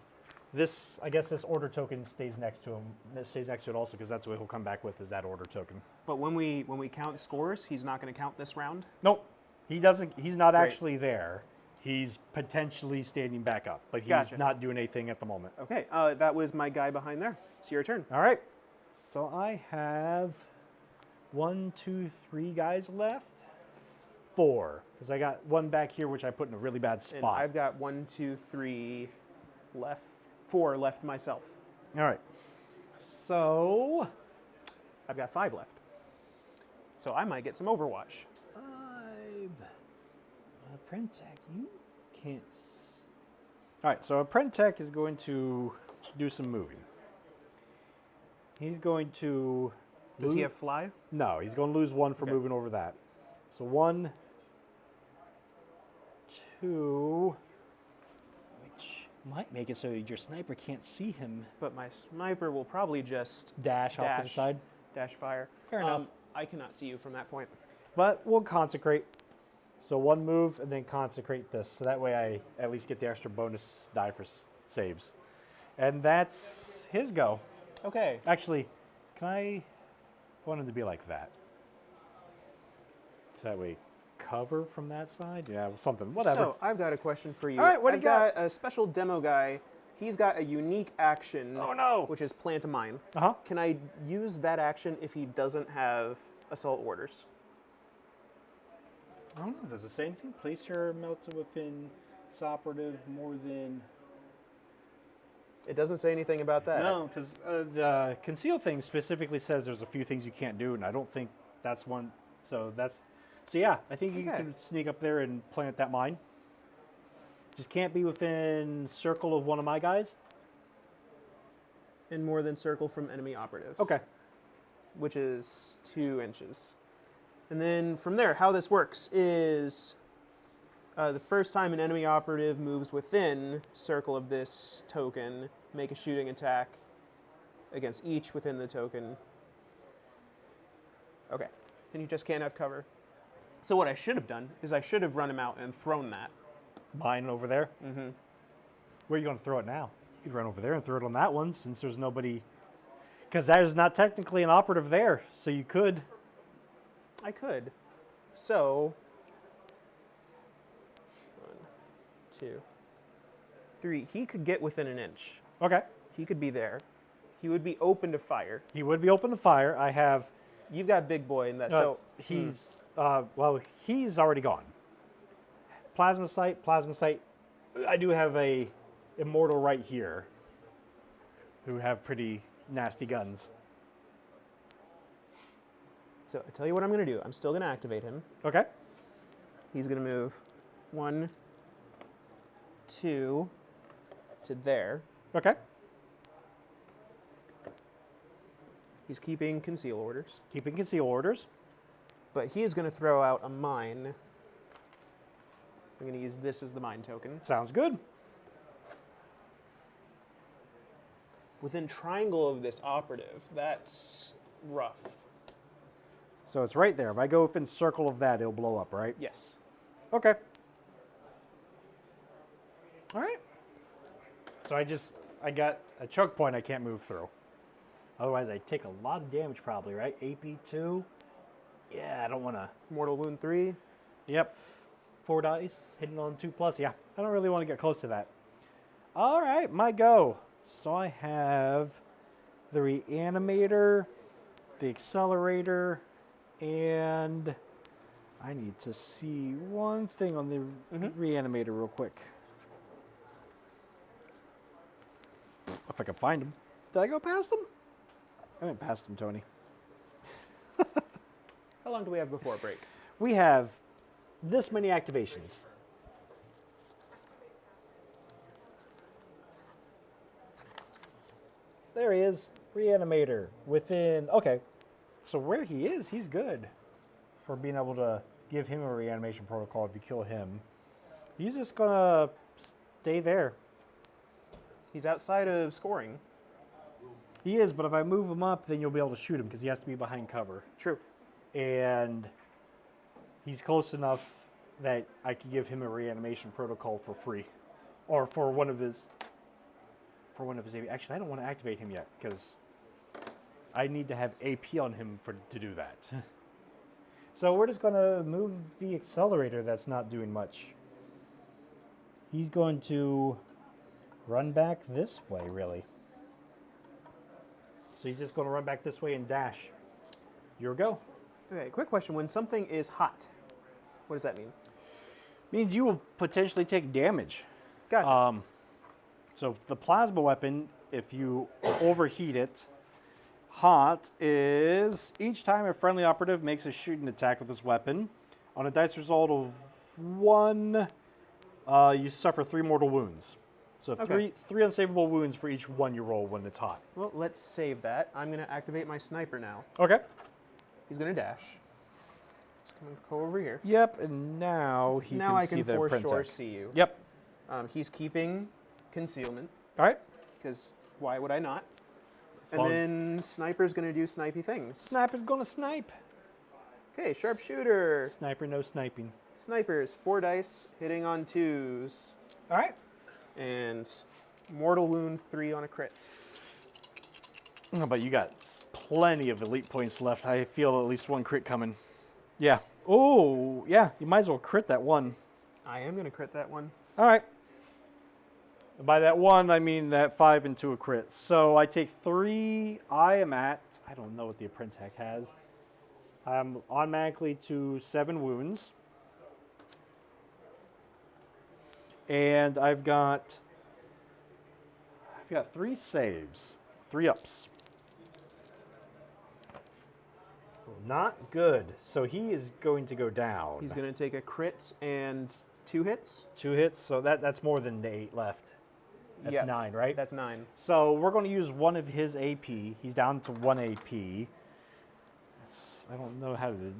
this, I guess this order token stays next to him. It stays next to it also because that's what he'll come back with, is that order token. But when we count scores, he's not going to count this round? Nope. He doesn't. He's not Great. actually there. He's potentially standing back up, but he's Gotcha. not doing anything at the moment. Okay, that was my guy behind there. It's your turn. All right. So I have 1, 2, 3 guys left. 4, because I got 1 back here, which I put in a really bad And spot. I've got 1, 2, 3 left. 4 left myself. All right. So I've got 5 left. So I might get some Overwatch. 5. Prentech, you can't. All right. So Prentech is going to do some moving. He's going to. Does he have fly? No, he's going to lose 1 for Okay. moving over that. So 1, 2, which might make it so your sniper can't see him But my sniper will probably just dash off to the side. dash fire. Fair enough. I cannot see you from that point. But we'll consecrate. So 1 move and then consecrate this. So that way I at least get the extra bonus die for saves. And that's his go. Okay. Actually, can I want him to be like that? So that way cover from that side? Yeah, something. Whatever. So I've got a question for you. All right, what do I've you got? a special demo guy. He's got a unique action. Oh, no. Which is plant a mine. Uh-huh. Can I use that action if he doesn't have assault orders? I don't know. Does it say anything? Place your melted within operative more than... It doesn't say anything about that. No, because the conceal thing specifically says there's a few things you can't do, and I don't think that's one. So yeah, I think you Okay. can sneak up there and plant that mine. Just can't be within circle of one of my guys. And more than circle from enemy operatives. Okay. Which is 2 inches. And then from there, how this works is the first time an enemy operative moves within circle of this token, make a shooting attack against each within the token. Okay. And you just can't have cover. So what I should have done is I should have run him out and thrown that. Mine over there. Mm-hmm. Where are you going to throw it now? You could run over there and throw it on that one since there's nobody. Because that is not technically an operative there, so you could. I could. So 1, 2, 3. He could get within an inch. Okay. He could be there. He would be open to fire. He would be open to fire. I have. You've got big boy in that. He's he's already gone. Plasma sight. I do have a immortal right here who have pretty nasty guns. So I tell you what I'm going to do. I'm still going to activate him. Okay. He's going to move 1, 2 to there. Okay. He's keeping conceal orders, Keeping conceal orders. but he is going to throw out a mine. I'm going to use this as the mine token. Sounds good. Within triangle of this operative, that's rough. So it's right there. If I go within circle of that, it'll blow up, right? Yes. Okay. All right. So I got a choke point I can't move through. Otherwise, I take a lot of damage probably, right? AP2. Yeah, I don't want to. Mortal Wound 3. Yep. 4 dice, hitting on 2+. Yeah, I don't really want to get close to that. All right, my go. So I have the Reanimator, the Accelerator, and I need to see one thing on the Reanimator real quick. If I can find him. Did I go past him? I went past him, Tony. How long do we have before break? We have this many activations. There he is, Reanimator. Okay, so where he is, he's good for being able to give him a reanimation protocol if you kill him. He's just gonna stay there. He's outside of scoring. He is, but if I move him up, then you'll be able to shoot him because he has to be behind cover. True. And he's close enough that I could give him a reanimation protocol for free, or for one of his. Actually, I don't want to activate him yet because I need to have AP on him to do that. So we're just gonna move the Accelerator. That's not doing much. He's going to run back this way, really. So he's just going to run back this way and dash. Your go. Okay, quick question. When something is hot, what does that mean? Means you will potentially take damage. Gotcha. So the plasma weapon, if you overheat it, hot is each time a friendly operative makes a shooting attack with this weapon, on a dice result of 1, you suffer 3 mortal wounds. So Okay. three unsavable wounds for each one you roll when it's hot. Well, let's save that. I'm going to activate my sniper now. Okay. He's going to dash. Just going to go over here. Yep, and now he now can I see can the for print sure tech. see you. Yep. He's keeping concealment, All right. because why would I not? As And long- then sniper's going to do snipey things. Sniper's gonna snipe. Okay, sharpshooter. Sniper, no sniping. Snipers, 4 dice, hitting on 2s. All right. And mortal wound 3 on a crit. Oh, but you got plenty of elite points left. I feel at least 1 crit coming. Yeah. Oh, yeah. You might as well crit that 1. I am going to crit that one. All right. By that 1, I mean that 5 into a crit. So I take 3. I don't know what the apprentice tech has. I'm automatically to 7 wounds. And I've got 3 saves, 3 ups. Not good. So he is going to go down. He's going to take a crit and 2 hits. 2 hits, so that's more than the 8 left. That's Yeah, 9, right? That's 9. So we're going to use 1 of his AP. He's down to 1 AP. I don't know how to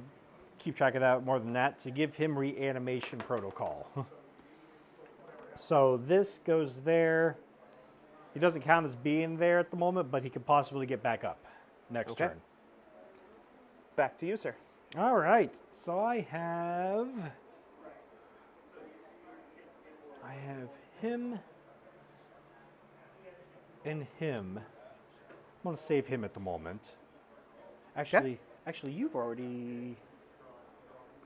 keep track of that more than that. To give him reanimation protocol. So this goes there. He doesn't count as being there at the moment, but he could possibly get back up next Okay. turn. Back to you, sir. All right. So I have him and him. I'm going to save him at the moment. Actually, you've already.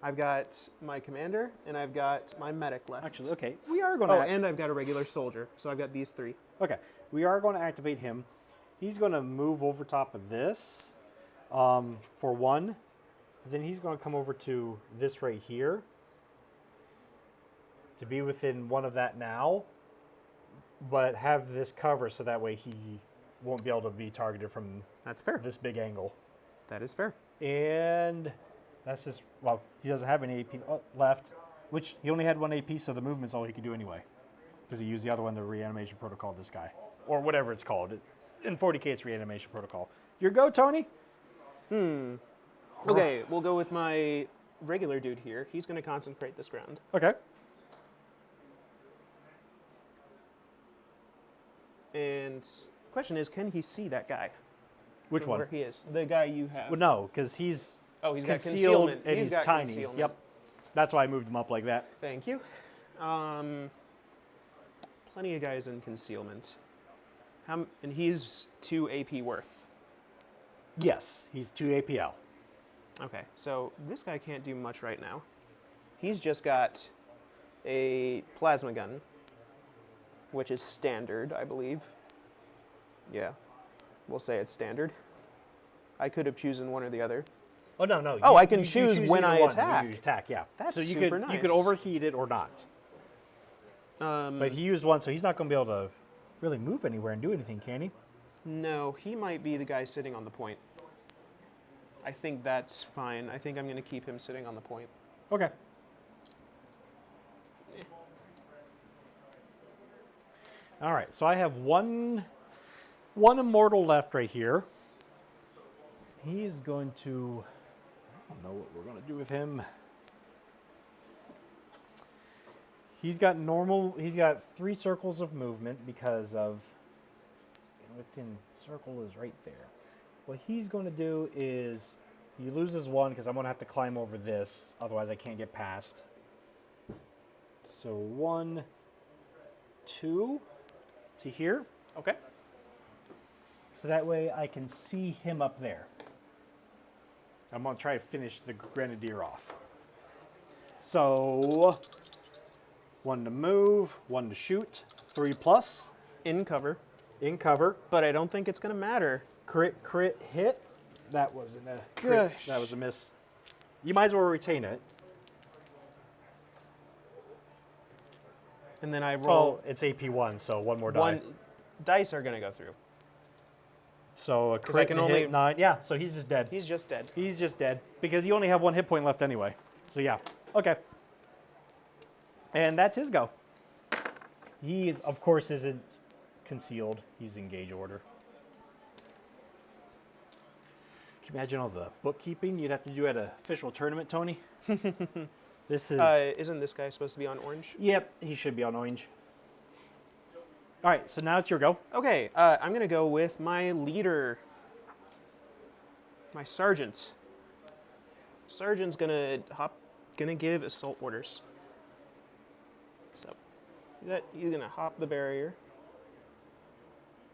I've got my commander, and I've got my medic left. Actually, okay. We are going Oh, to. and I've got a regular soldier, so I've got these 3. Okay, we are going to activate him. He's going to move over top of this for 1. Then he's going to come over to this right here to be within 1 of that now, but have this cover so that way he won't be able to be targeted from That's fair. this big angle. That is fair. And that's just, well, he doesn't have any AP left, which he only had 1 AP, so the movement's all he could do anyway. Because he used the other one, the reanimation protocol, this guy. Or whatever it's called. In 40K, it's reanimation protocol. Your go, Tony? Okay, we'll go with my regular dude here. He's going to concentrate this ground. Okay. And the question is, can he see that guy? Which From one? Where he is. The guy you have. Well, no, because he's Oh, he's got concealed concealment. and He's he's got tiny. concealment. Yep. That's why I moved him up like that. Thank you. plenty of guys in concealment. And he's 2 AP worth. Yes, he's 2 APL. Okay, so this guy can't do much right now. He's just got a plasma gun, which is standard, I believe. Yeah, we'll say it's standard. I could have chosen one or the other. Oh, no. Oh, I can choose when either I one. attack. You attack, yeah. That's so you super could nice. You could overheat it or not. But he used one, so he's not going to be able to really move anywhere and do anything, can he? No, he might be the guy sitting on the point. I think that's fine. I think I'm going to keep him sitting on the point. Okay. All right, so I have one immortal left right here. He's going to, I don't know what we're going to do with him. He's got 3 circles of movement because of, within circle is right there. What he's going to do is, he loses 1 because I'm going to have to climb over this, otherwise I can't get past. So 1, 2 to here. Okay. So that way I can see him up there. I'm going to try to finish the Grenadier off. So 1 to move, 1 to shoot, 3+. In cover. In cover. But I don't think it's going to matter. Crit, hit. That wasn't a crit. Gosh. That was a miss. You might as well retain it. And then I roll. Oh, it's AP1, so 1 more die. One dice are going to go through. So a 'Cause crit I can and only- hit 9. Yeah, so he's just dead. He's just dead. He's just dead because you only have 1 hit point left anyway. So yeah, okay. And that's his go. He is, of course, isn't concealed. He's in gauge order. Can you imagine all the bookkeeping you'd have to do at an official tournament, Tony? This is. Isn't this guy supposed to be on orange? Yep, he should be on orange. All right, so now it's your go. Okay, I'm going to go with my leader, my sergeant. Sergeant's going to give assault orders. So you're going to hop the barrier.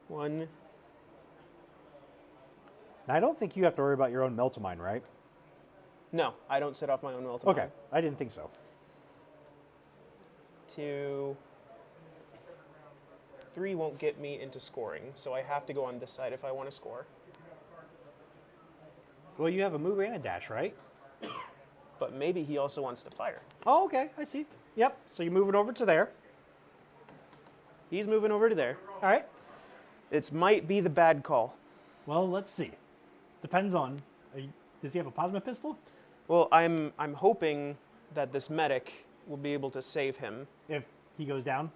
1. Now, I don't think you have to worry about your own melt-a-mine, right? No, I don't set off my own melt. Okay, I didn't think so. 2. 3 won't get me into scoring, so I have to go on this side if I want to score. Well, you have a move and a dash, right? But maybe he also wants to fire. Oh, okay, I see. Yep, so you move it over to there. He's moving over to there. All right. It might be the bad call. Well, let's see. Depends on. Does he have a plasma pistol? Well, I'm hoping that this medic will be able to save him. If he goes down.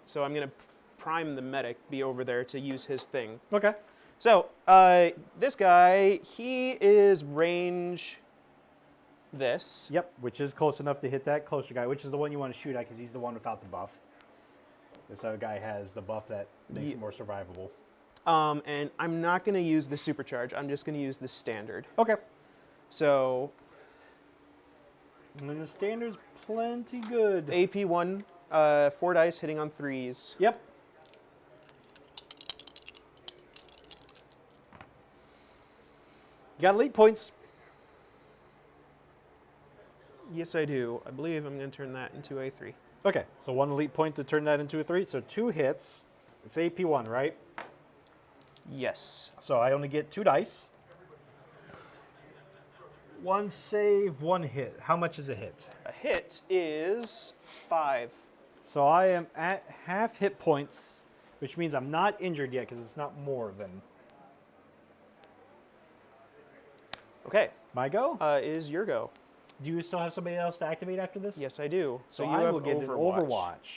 So I'm going to prime the medic be over there to use his thing. Okay. So this guy, he is range this. Yep, which is close enough to hit that closer guy, which is the one you want to shoot at because he's the one without the buff. This other guy has the buff that makes it more survivable. And I'm not going to use the supercharge. I'm just going to use the standard. Okay. So And then the standard's plenty good. AP1, 4 dice hitting on 3s. Yep. Got elite points. Yes, I do. I believe I'm going to turn that into a 3. Okay, so 1 elite point to turn that into a 3. So 2 hits. It's AP1, right? Yes. So I only get 2 dice. 1 save, 1 hit. How much is a hit? A hit is 5. So I am at half hit points, which means I'm not injured yet because it's not more than. Okay. My go? Is your go. Do you still have somebody else to activate after this? Yes, I do. So you I have will get Overwatch. an Overwatch.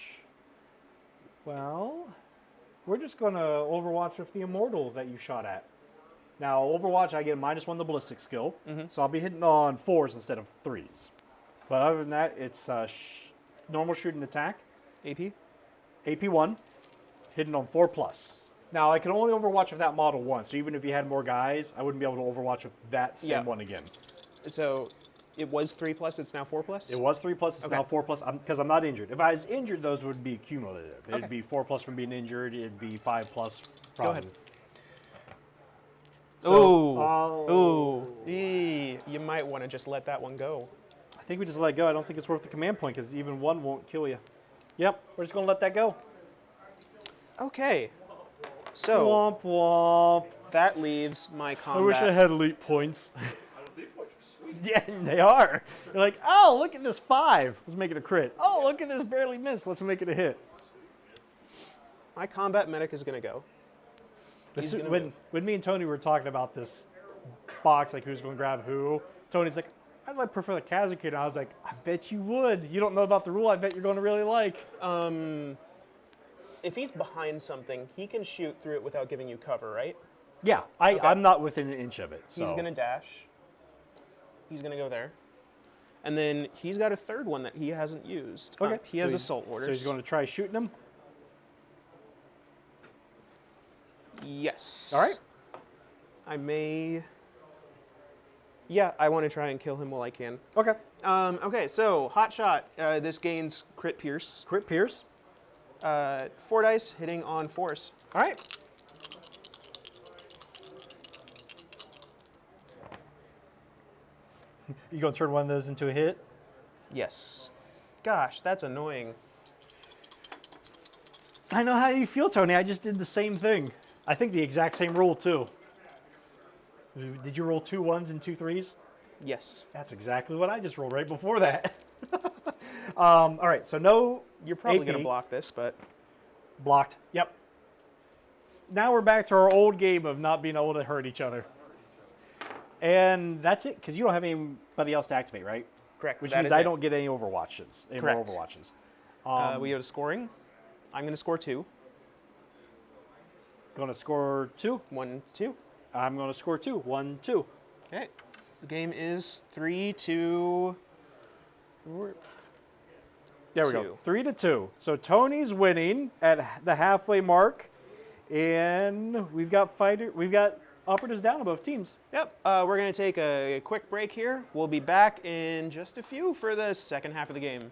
Well, we're just going to Overwatch with the Immortal that you shot at. Now, Overwatch, I get a -1 to ballistic skill, so I'll be hitting on 4s instead of 3s. But other than that, it's normal shooting attack, AP? AP1, hitting on 4+. Now, I can only Overwatch with that model once, so even if you had more guys, I wouldn't be able to Overwatch with that same Yeah. one again. So It was 3+, it's now 4+? It was 3+, it's Okay. now 4+, because I'm not injured. If I was injured, those would be cumulative. It'd Okay. be 4+ from being injured, it'd be 5+ from... Go ahead. So, You might want to just let that one go. I think we just let it go. I don't think it's worth the command point, because even one won't kill you. Yep, we're just going to let that go. Okay. So, Womp womp. that leaves my I combat. wish I had elite points. Elite points are sweet. Yeah, they are. You're like, oh, look at this 5. Let's make it a crit. Oh, look at this barely miss. Let's make it a hit. My combat medic is going to go. He's gonna move. When me and Tony were talking about this box, like who's going to grab who, Tony's like, I'd like prefer the Kazuki. And I was like, I bet you would. You don't know about the rule. I bet you're going to really like. If he's behind something, he can shoot through it without giving you cover, right? Yeah, I'm not within an inch of it. So. He's going to dash. He's going to go there. And then he's got a third one that he hasn't used. Okay. He has assault orders. So he's going to try shooting him. Yes. All right. I may... Yeah, I want to try and kill him while I can. Okay. Okay, so hot shot. This gains crit pierce. Crit Pierce. 4 dice, hitting on force. All right. You going to turn one of those into a hit? Yes. Gosh, that's annoying. I know how you feel, Tony. I just did the same thing. I think the exact same roll, too. Did you roll 2 1s and 2 3s? Yes. That's exactly what I just rolled right before that. All right, so no You're probably AP. going to block this, but... Blocked. Yep. Now we're back to our old game of not being able to hurt each other. And that's it, because you don't have anybody else to activate, right? Correct. Which that means is I it. don't get any Overwatches. Any more Correct. Overwatches. We go to scoring. I'm going to score 2. Going to score 2. 1, 2. I'm going to score 2. 1, 2. Okay. The game is 3-2. There we go. 2. 3-2. So Tony's winning at the halfway mark, and we've got operatives down on both teams. Yep. We're going to take a quick break here. We'll be back in just a few for the second half of the game.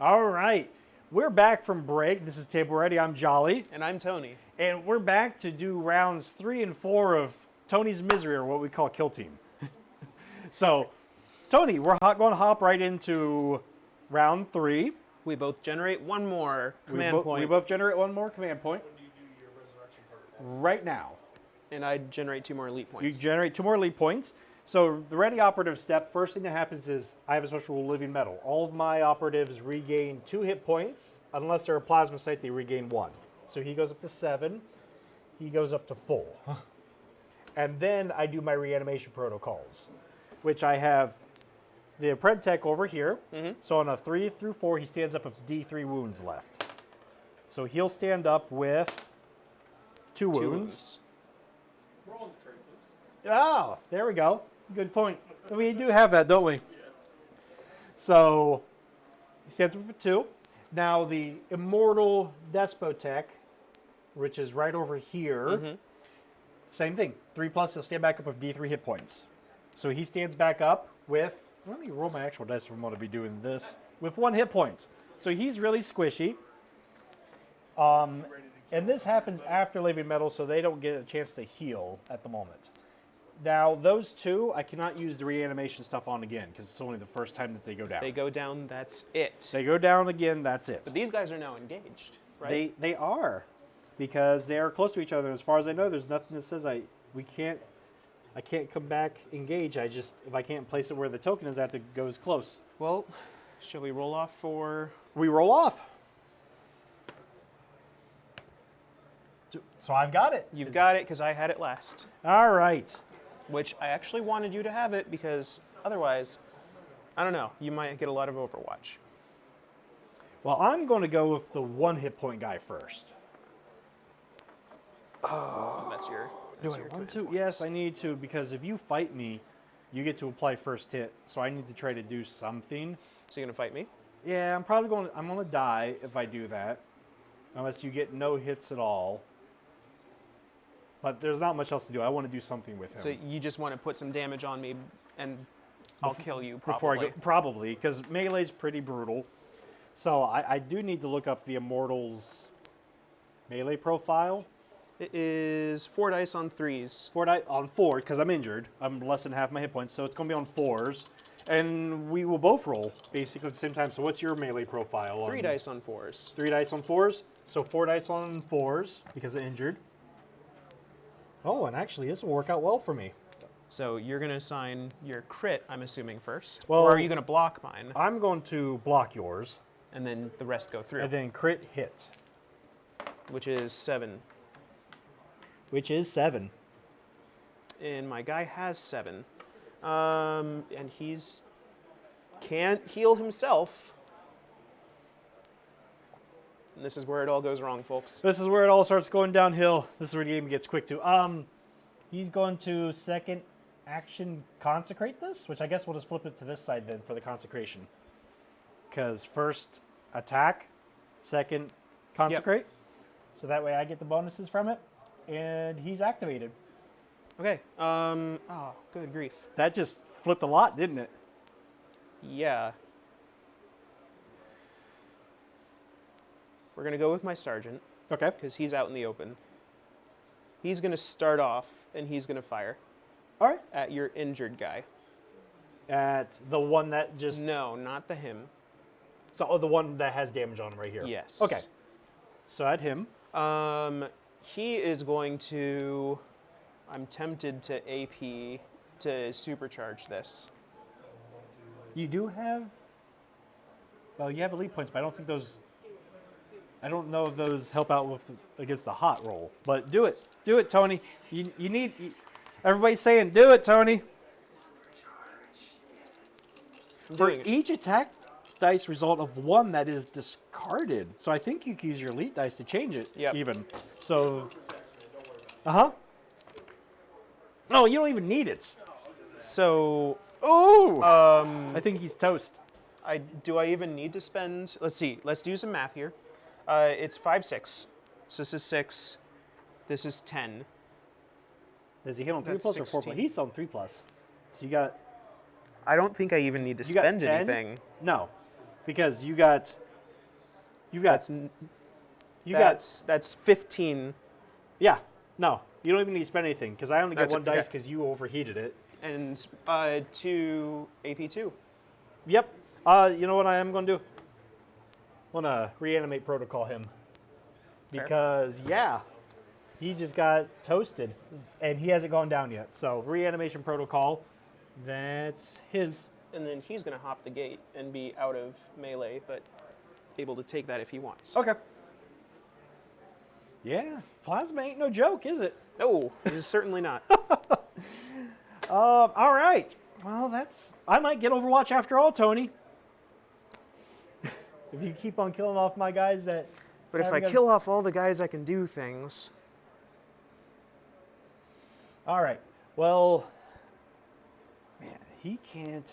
All right. We're back from break. This is Table Ready. I'm Jolly. And I'm Tony. And we're back to do rounds 3 and 4 of Tony's Misery, or what we call Kill Team. So, Tony, we're going to hop right into round 3. We both generate one more command point. We both generate one more command point When do you do your resurrection protocol? right now. And I generate 2 more elite points. You generate 2 more elite points. So the ready operative step, first thing that happens is I have a special rule, living metal. All of my operatives regain 2 hit points. Unless they're a plasma site, they regain 1. So he goes up to 7. He goes up to full. And then I do my reanimation protocols, which I have the Pred Tech over here. So on a 3 through 4, he stands up with D3 wounds left. So he'll stand up with 2 wounds. Roll on the trade, please. Oh, there we go. Good point. We do have that, don't we? Yes. So he stands up for 2. Now the Immortal Despotech, which is right over here, same thing. 3+, he'll stand back up with D3 hit points. So he stands back up with, let me roll my actual dice if I'm going to be doing this, with 1 hit point. So he's really squishy. And this happens after Living Metal, so they don't get a chance to heal at the moment. Now, those 2, I cannot use the reanimation stuff on again, because it's only the first time that they go down. They go down, that's it. They go down again, that's it. But these guys are now engaged, right? They are, because they are close to each other. As far as I know, there's nothing that says I can't come back engage. If I can't place it where the token is at, it goes close. Well, shall we roll off for... We roll off. So I've got it. You've got it, because I had it last. All right. Which I actually wanted you to have it, because otherwise, I don't know, you might get a lot of Overwatch. Well, I'm going to go with the 1 hit point guy first. That's your... Do that's I your want command to? points. Yes, I need to, because if you fight me, you get to apply first hit. So I need to try to do something. So you're going to fight me? Yeah, I'm going to die if I do that. Unless you get no hits at all. But there's not much else to do. I want to do something with him. So you just want to put some damage on me, and I'll kill you, probably. Before I go, probably, because melee's pretty brutal. So I do need to look up the Immortals melee profile. It is 4 dice on 3s. 4 dice on 4, because I'm injured. I'm less than half my hit points, so it's going to be on 4s. And we will both roll, basically, at the same time. So what's your melee profile? 3 dice on 4s. 3 dice on 4s. So 4 dice on 4s, because I'm injured. Oh, and actually, this will work out well for me. So you're going to assign your crit, I'm assuming, first. Well, or are you going to block mine? I'm going to block yours, And then the rest go through, and then crit hit, which is 7. which is 7. And my guy has 7. And he's can't heal himself. And this is where it all goes wrong, folks. This is where it all starts going downhill. This is where the game gets quick to. He's going to second action consecrate this, which I guess we'll just flip it to this side then for the consecration. Because first attack, second consecrate. So that way I get the bonuses from it, and he's activated. Okay. Oh, good grief. That just flipped a lot, didn't it? Yeah. We're going to go with my sergeant, Okay. because he's out in the open. He's going to start off, and he's going to fire All right. at your injured guy. At the one that just... No, not the him. So the one that has damage on him right here. Yes. Okay. So at him. He is going to... I'm tempted to AP to supercharge this. You do have... Well, you have elite points, but I don't think those... I don't know if those help out with against the hot roll. But do it. Do it, Tony. You need... everybody's saying, do it, Tony. I'm For doing it. each attack dice result of 1 that is discarded. So I think you can use your elite dice to change it even. So... Uh-huh. No, you don't even need it. So, Oh! I think he's toast. do I even need to spend? Let's see. Let's do some math here. It's 5, 6. So this is 6. This is 10. Does he hit on 3 That's plus or 4 plus? 16. He's on 3 plus. So you got I don't think I even need to you got spend 10? anything. No, because you got You got. You got. That's 15 Yeah. No, you don't even need to spend anything because I only get That's one okay. dice because you overheated it. and 2 AP2. Yep. You know what I am going to do? I'm going to reanimate protocol him. Fair. Because, yeah, he just got toasted. And he hasn't gone down yet. So, reanimation protocol, that's his. And then he's going to hop the gate and be out of melee, but able to take that if he wants. Okay. Yeah, plasma ain't no joke, is it? No, it is certainly not. All right. Well, I might get Overwatch after all, Tony. If you keep on killing off my guys that... But if I kill off all the guys, I can do things. All right. Well, man, he can't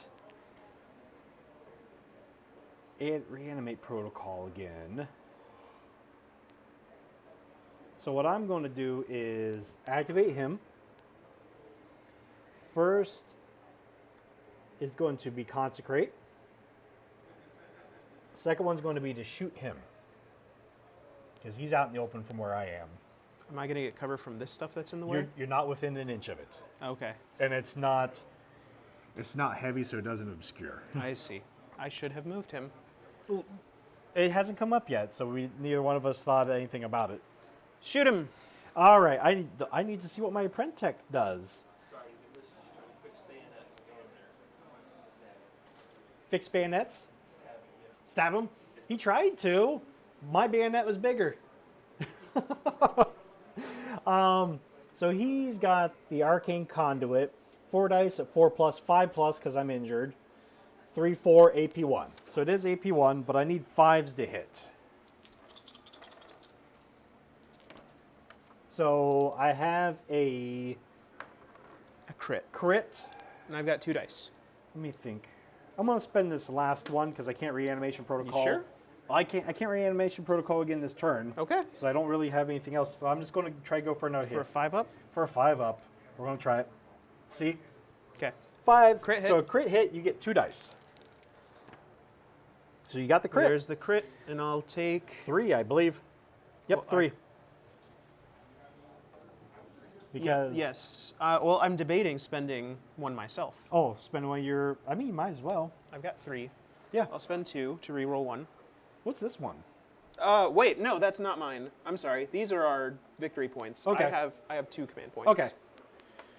reanimate protocol again. So what I'm going to do is activate him. First is going to be consecrate. Second one's going to be to shoot him. Because he's out in the open from where I am. Am I going to get cover from this stuff that's in the way? You're not within an inch of it. Okay, And it's not heavy, so it doesn't obscure. I see. I should have moved him. It hasn't come up yet, so neither one of us thought anything about it. Shoot him! All right, I need to see what my Prentec does. Sorry, this is you trying to fix bayonets and go in there. Stab it. Fix bayonets? Stab it, yes. Stab him? He tried to. My bayonet was bigger. So he's got the Arcane Conduit, 4 dice at 4+, 5+ because I'm injured, 3, 4, AP1. So it is AP1, but I need 5s to hit. So I have a Crit. crit. And I've got 2 dice. Let me think. I'm going to spend this last one because I can't reanimation protocol. sure? I can't reanimation protocol again this turn. Okay. So I don't really have anything else. So I'm just going to try to go for another For a hit. 5 up? For a 5 up. We're going to try it. See? Okay. 5. Crit hit. So a crit hit, you get 2 dice. So you got the crit. There's the crit, and I'll take... 3, I believe. Yep, Well, 3. Because... Yes. Well, I'm debating spending 1 myself. Oh, spend one of your... I mean, you might as well. I've got 3. Yeah. I'll spend 2 to reroll 1. What's this one? Wait, no, that's not mine. I'm sorry. These are our victory points. Okay. I have 2 command points. Okay.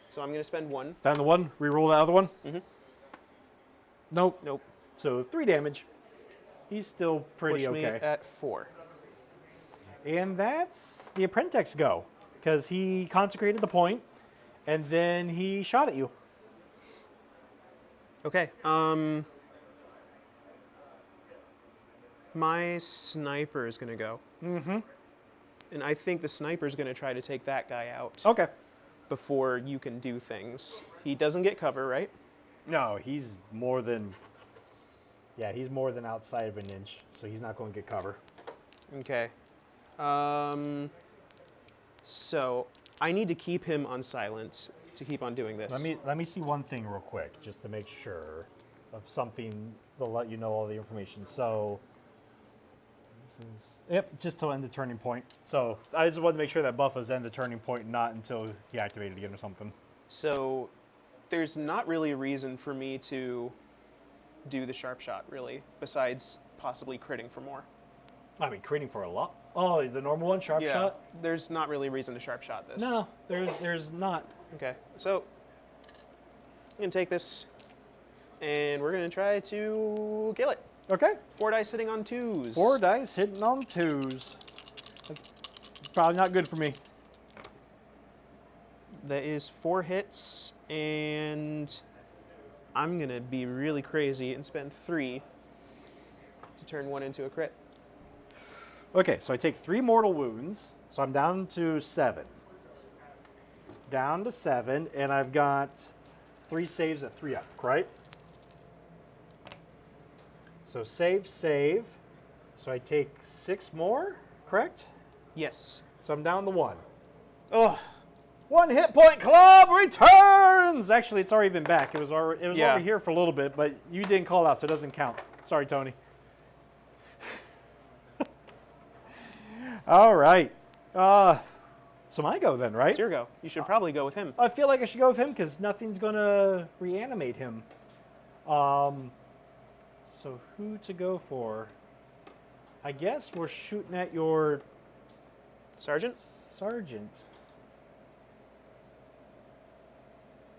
So I'm going to spend 1. Down the 1, reroll the other one. Mhm. Nope. Nope. So 3 damage. He's still pretty Push me okay. at 4. And that's the Apprentice go. Because he consecrated the point, and then he shot at you. Okay. My sniper is going to go. Mm-hmm. And I think the sniper is going to try to take that guy out Okay. before you can do things. He doesn't get cover, right? No, he's more than... Yeah, he's more than outside of an inch, so he's not going to get cover. Okay. So I need to keep him on silent to keep on doing this. Let me see one thing real quick, just to make sure of something. They'll let you know all the information. So, yep, just till end of turning point. So I just wanted to make sure that buff was end of turning point, not until he activated again or something. So there's not really a reason for me to do the sharp shot, really, besides possibly critting for more. I mean, critting for a lot. Oh, the normal one, sharp shot? There's not really a reason to sharp shot this. No, there's not. Okay, so I'm going to take this, and we're going to try to kill it. Okay. 4 dice hitting on 2s. 4 dice hitting on 2s. That's probably not good for me. That is 4 hits, and I'm going to be really crazy and spend 3 to turn 1 into a crit. Okay, so I take 3 mortal wounds, so I'm down to 7. Down to 7, and I've got 3 saves at 3 up, right? So save. So I take 6 more, correct? Yes. So I'm down to 1. Oh, 1 hit point club returns! Actually, it's already been back. It was Yeah. over here for a little bit, but you didn't call it out, so it doesn't count. Sorry, Tony. All right. So my go then, right? It's your go. You should probably go with him. I feel like I should go with him because nothing's gonna reanimate him. So who to go for? I guess we're shooting at your Sergeant? sergeant.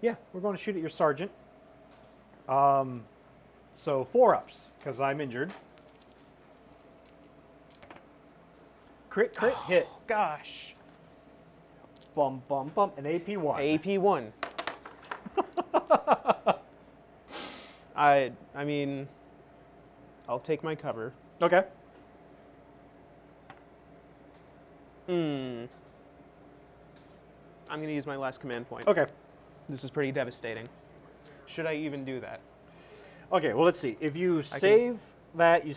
Yeah, we're going to shoot at your sergeant. So 4 ups because I'm injured. Crit, hit. Gosh. Bum, bum, bum. An AP1. AP1. I mean, I'll take my cover. Okay. I'm going to use my last command point. Okay. This is pretty devastating. Should I even do that? Okay, well, let's see. If you save that, you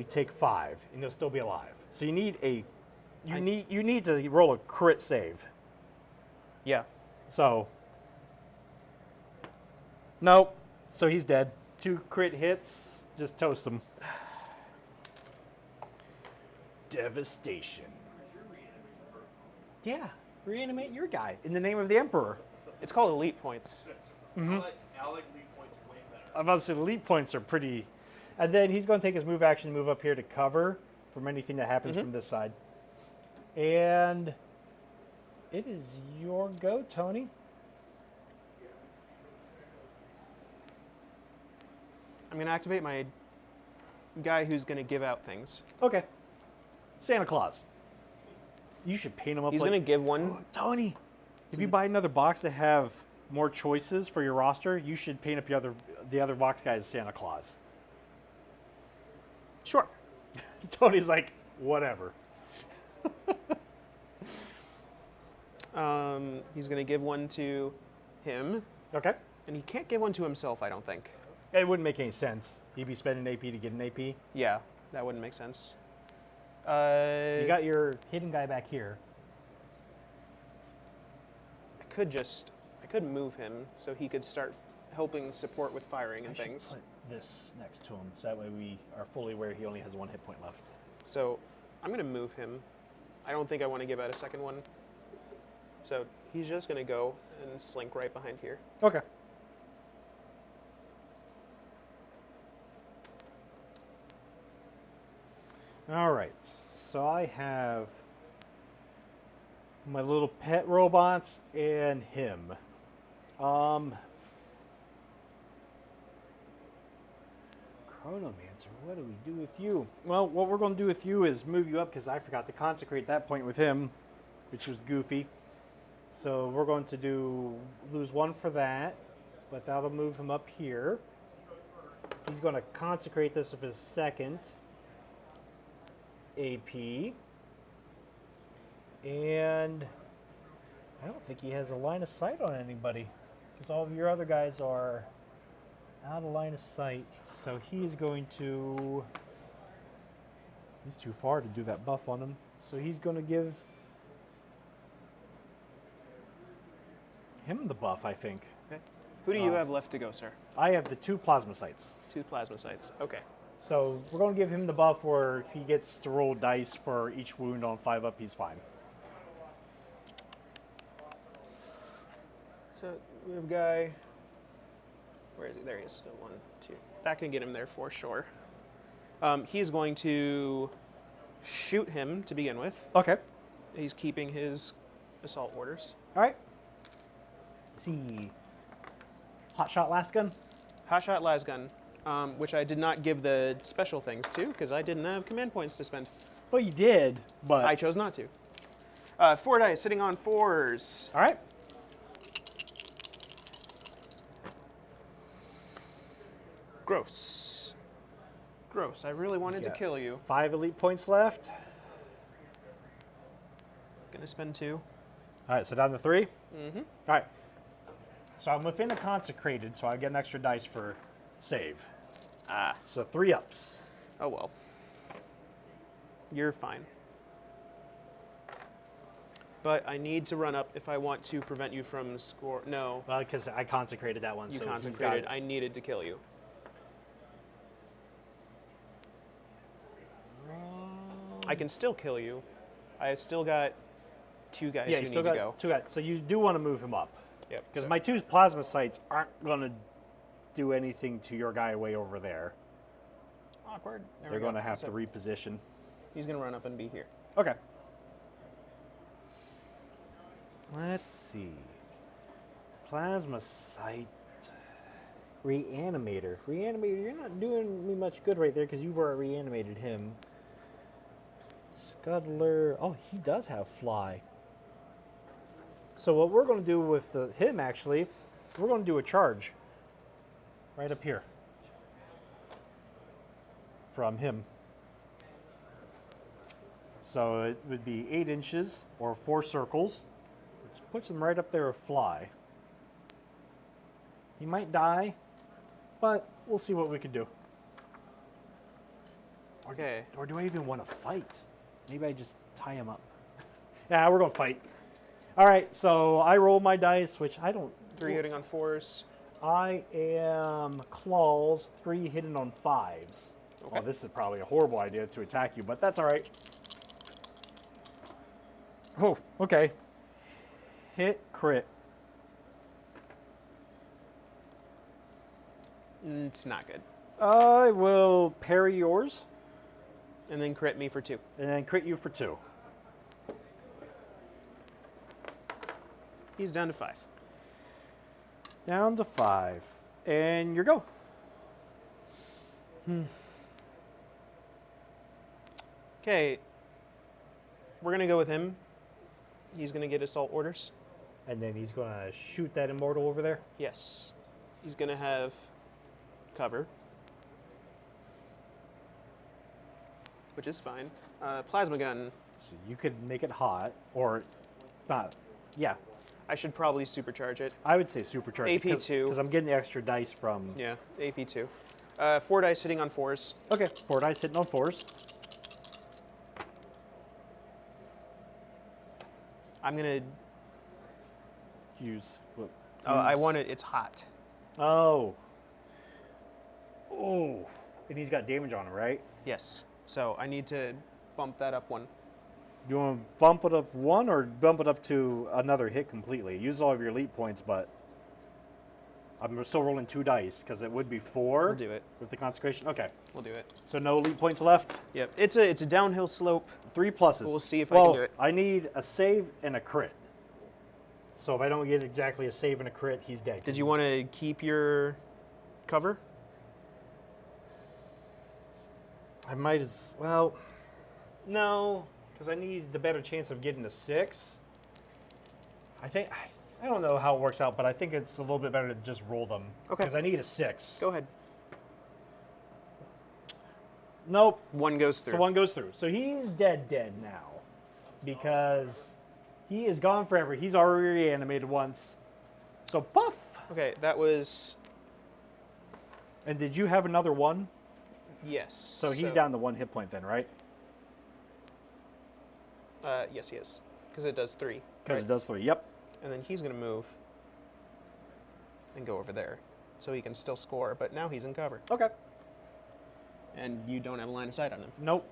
take 5, and you'll still be alive. So you need you need to roll a crit save. Yeah. So nope. So he's dead. 2 crit hits, just toast him. Devastation. Yeah, reanimate your guy in the name of the Emperor. It's called elite points. I like lead points way better. I'm about to say the lead points are pretty. And then he's going to take his move action, move up here to cover from anything that happens from this side. And it is your go, Tony. I'm going to activate my guy who's going to give out things. Okay. Santa Claus. You should paint him up He's like... going to give one. Tony, if you buy another box to have more choices for your roster, you should paint up the other box guy as Santa Claus. Sure. Tony's like, whatever. He's going to give one to him. Okay. And he can't give one to himself, I don't think. It wouldn't make any sense. He'd be spending AP to get an AP. Yeah, that wouldn't make sense. You got your hidden guy back here. I could move him so he could start helping support with firing and things. Put this next to him, so that way we are fully aware he only has 1 hit point left. So I'm going to move him. I don't think I want to give out a second one. So he's just going to go and slink right behind here. Okay. All right. So I have my little pet robots and him. Chronomancer, what do we do with you? Well, what we're going to do with you is move you up because I forgot to consecrate that point with him, which was goofy. So we're going to lose 1 for that, but that'll move him up here. He's going to consecrate this with his second AP. And I don't think he has a line of sight on anybody because all of your other guys are out of line of sight. So he's going to... He's too far to do that buff on him. So he's going to give him the buff, I think. Okay. Who do you have left to go, sir? I have the 2 plasma sights. 2 plasma sites. Okay. So we're going to give him the buff where if he gets to roll dice for each wound on 5 up, he's fine. So we have guy. Where is he? There he is. So 1, 2. That can get him there for sure. He's going to shoot him to begin with. Okay. He's keeping his assault orders. All right. Let's see. Hot shot, last gun. Hot shot lasgun, which I did not give the special things to because I didn't have command points to spend. Well, you did, but I chose not to. 4 dice sitting on 4s. all right. Gross. Gross. I really wanted to Yeah. kill you. 5 elite points left. Gonna spend 2. All right, so down to 3. Mm-hmm. All right. So I'm within the consecrated, so I get an extra dice for save. Ah. So 3 ups. Oh well. You're fine. But I need to run up if I want to prevent you from score. No, Well, because I consecrated that one. you so he's got- consecrated. I needed to kill you. I can still kill you. I've still got 2 guys Yeah, who you need still to got go. 2 guys. So you do want to move him up. Yep. Because so- my 2 plasma sites aren't going to do anything to your guy way over there. Awkward. There They're we go. going to have So to reposition. He's going to run up and be here. Okay. Let's see. Plasma site. Reanimator. Reanimator, you're not doing me much good right there because you've already reanimated him. Scuttler. Oh, he does have fly. So what we're going to do with him, actually, we're going to do a charge. Right up here. From him. So it would be 8 inches or 4 circles, which puts him right up there with fly. He might die, but we'll see what we can do. Okay. Or do I even want to fight? Maybe I just tie him up. Yeah, we're going to fight. All right, so I roll my dice, which I don't... 3 hitting on 4s. I am claws, 3 hitting on 5s. Okay. Well, this is probably a horrible idea to attack you, but that's all right. Oh, okay. Hit, crit. It's not good. I will parry yours And then crit me for 2. and then crit you for 2. He's down to 5. Down to 5. And your go. Okay. We're going to go with him. He's going to get assault orders. And then he's going to shoot that immortal over there. Yes. He's going to have cover, which is fine. Plasma gun. So you could make it hot or not. Yeah, I should probably supercharge it. I would say supercharge. AP 2. Because I'm getting the extra dice from... Yeah, AP 2. 4 dice hitting on 4s. Okay, 4 dice hitting on 4s. I'm going to... Use... What, Oh, I use- want it. It's hot. Oh. Oh. And he's got damage on him, right? Yes. So I need to bump that up 1. You want to bump it up 1 or bump it up to another hit completely? Use all of your elite points, but I'm still rolling 2 dice because it would be 4 We'll do it. with the consecration. Okay, We'll do it. so no elite points left. Yep. It's a downhill slope. 3 pluses. We'll see if I well, can do it. I need a save and a crit. So if I don't get exactly a save and a crit, he's dead. Did you want to keep your cover? I might as well. No, because I need the better chance of getting a 6. I don't know how it works out, but I think it's a little bit better to just roll them. Okay. Because I need a 6. Go ahead. Nope. 1 goes through. So 1 goes through. So he's dead now. Because he is gone forever. He's already reanimated once. So puff. Okay, that was... And did you have another 1? Yes. So he's down to 1 hit point then, right? Yes, he is. Because it does 3. Because it does 3. Yep. And then he's going to move and go over there. So he can still score, but now he's in cover. Okay. And you don't have a line of sight on him. Nope.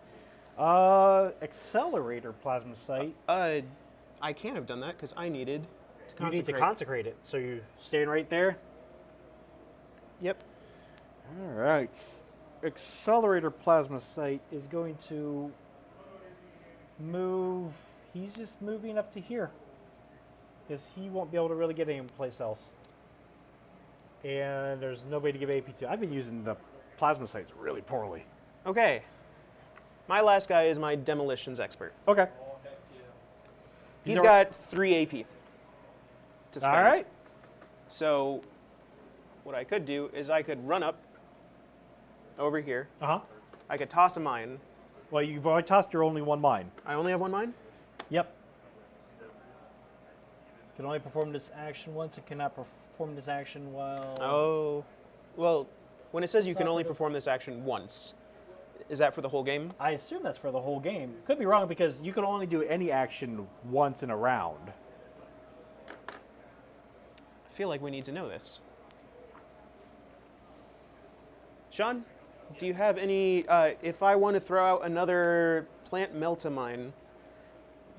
Accelerator plasma site. I can't have done that because I needed to You consecrate. need to consecrate it. So you're staying right there? Yep. All right. Accelerator plasma site is going to move. He's just moving up to here. Because he won't be able to really get any place else. And there's nobody to give AP to. I've been using the plasma sites really poorly. Okay. My last guy is my demolitions expert. Okay. He's all- got 3 AP to spend. All right. So what I could do is I could run up over here. Uh-huh. I could toss a mine. Well, you've already tossed your only 1 mine. I only have 1 mine? Yep. Can only perform this action once. It cannot perform this action while... Oh. Well, when it says you It's can not only for the- perform this action once, is that for the whole game? I assume that's for the whole game. Could be wrong because you can only do any action once in a round. I feel like we need to know this. Sean, do you have any, if I want to throw out another plant melt-a-mine,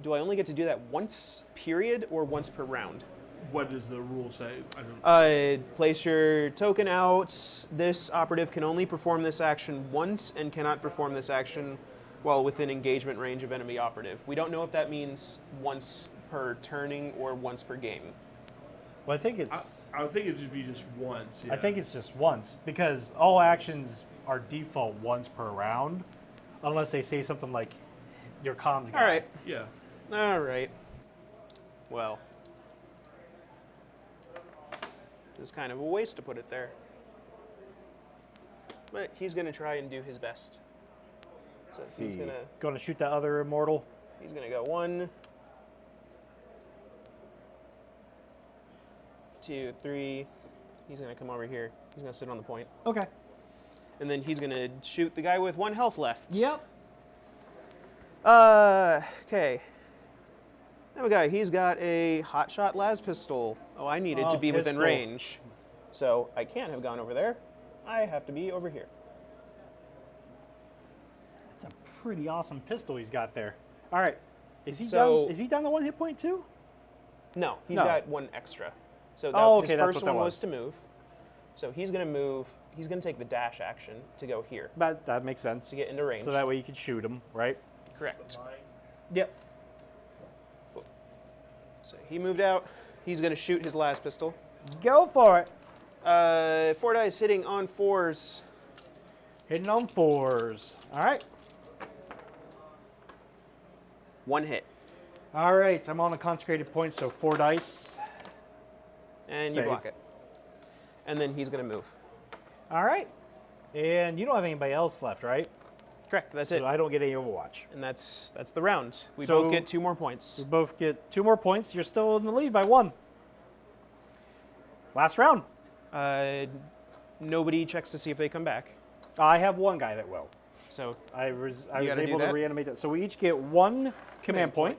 Do I only get to do that once, period, or once per round? What does the rule say? I don't. Place your token out. This operative can only perform this action once and cannot perform this action while within engagement range of enemy operative. We don't know if that means once per turning or once per game. Well, I think it's. I would think it'd just be just once. Yeah. I think it's just once because all actions are default once per round, unless they say something like your comms guy. All right. Yeah. All right. Well, it's kind of a waste to put it there. But he's going to try and do his best. So he's going to shoot that other immortal. He's going to go 1, 2, 3. He's going to come over here. He's going to sit on the point. Okay. And then he's going to shoot the guy with 1 health left. Yep. Okay. There we go. He's got a hotshot las pistol. Oh, I needed to be within pistol. range. So I can't have gone over there. I have to be over here. That's a pretty awesome pistol he's got there. All right. Is he So- down? Is he down to 1 hit point too? No, he's No. got 1 extra. So that, Oh, okay, his that's first what that one was. was to move. So he's going to move. He's going to take the dash action to go here. That makes sense. To get into range. So that way you can shoot him, right? Correct. Yep. So he moved out. He's going to shoot his last pistol. Go for it. 4 dice hitting on 4s. Hitting on 4s. All right. 1 hit. All right. I'm on a consecrated point, so 4 dice. And Save. you block it. And then he's going to move. All right. And you don't have anybody else left, right? Correct. That's So it. I don't get any Overwatch. And that's the round. We So- both get 2 more points. We both get 2 more points. You're still in the lead by 1. Last round. Nobody checks to see if they come back. I have 1 guy that will. So I was gotta do able to that? reanimate that. So we each get 1 command point.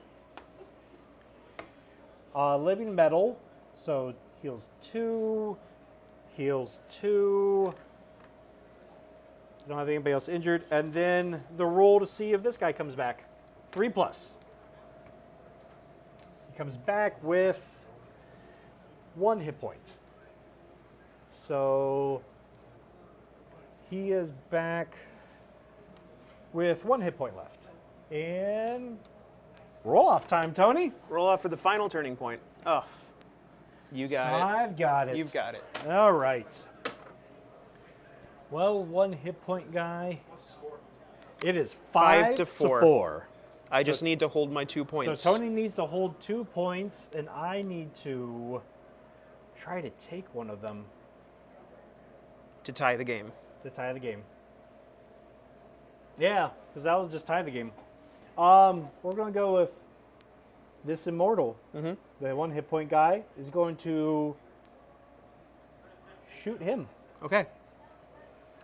Living metal. So heals 2. Heals 2. Don't have anybody else injured. And then the roll to see if this guy comes back. 3+. He comes back with 1 hit point. So he is back with 1 hit point left. And roll off time, Tony. roll off for the final turning point. Oh, you got I've got it. it. You've got it. All right. Well, 1 hit point guy. It is 5 to to 4. 4. I just need to hold my 2 points. So Tony needs to hold 2 points, and I need to try to take one of them to tie the game. to tie the game. Yeah, because that was just tie the game. We're going to go with this immortal. Mm-hmm. The 1 hit point guy is going to shoot him. Okay.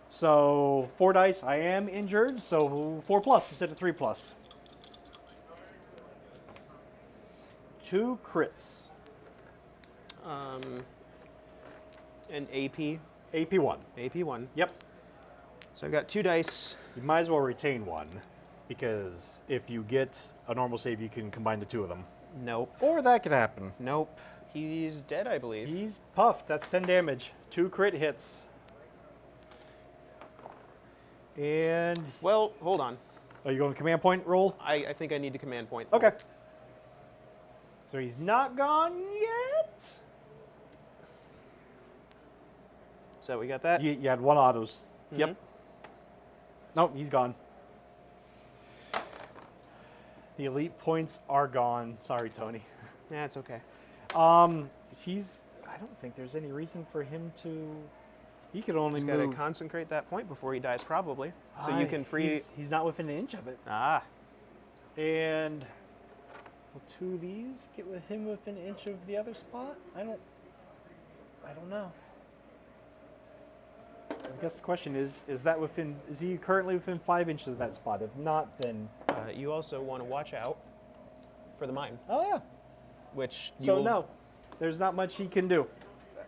So 4 dice. I am injured, so 4+ instead of 3+. 2 crits. An AP. AP1. AP1. Yep. So I've got 2 dice. You might as well retain 1, because if you get a normal save, you can combine the 2 of them. Nope. Or that could happen. Nope. He's dead, I believe. He's puffed. That's 10 damage. 2 crit hits. And Well, hold on. are you going command point roll? I think I need to command point. Okay. So he's not gone yet. So we got that. You had 1 autos. Yep. Mhm. Nope, he's gone. The elite points are gone. Sorry, Tony. Yeah, it's okay. I don't think there's any reason for him to. He could only He's got to move. consecrate that point before he dies, probably. So you can free. He's not within an inch of it. Ah. And will 2 of these get with him within an inch of the other spot? I don't know. I guess the question is that within? Is he currently within 5 inches of that spot? If not, then You also want to watch out for the mine, oh yeah. which you So will- no, there's not much he can do.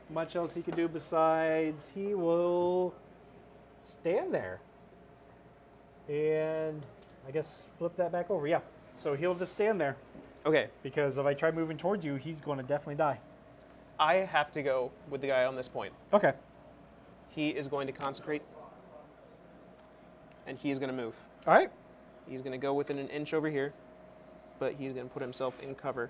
Much else he can do besides he will stand there and I guess flip that back over. Yeah. So he'll just stand there Okay, because if I try moving towards you, he's going to definitely die. I have to go with the guy on this point. Okay. He is going to consecrate, and he's going to move. All right. He's going to go within an inch over here, but he's going to put himself in cover.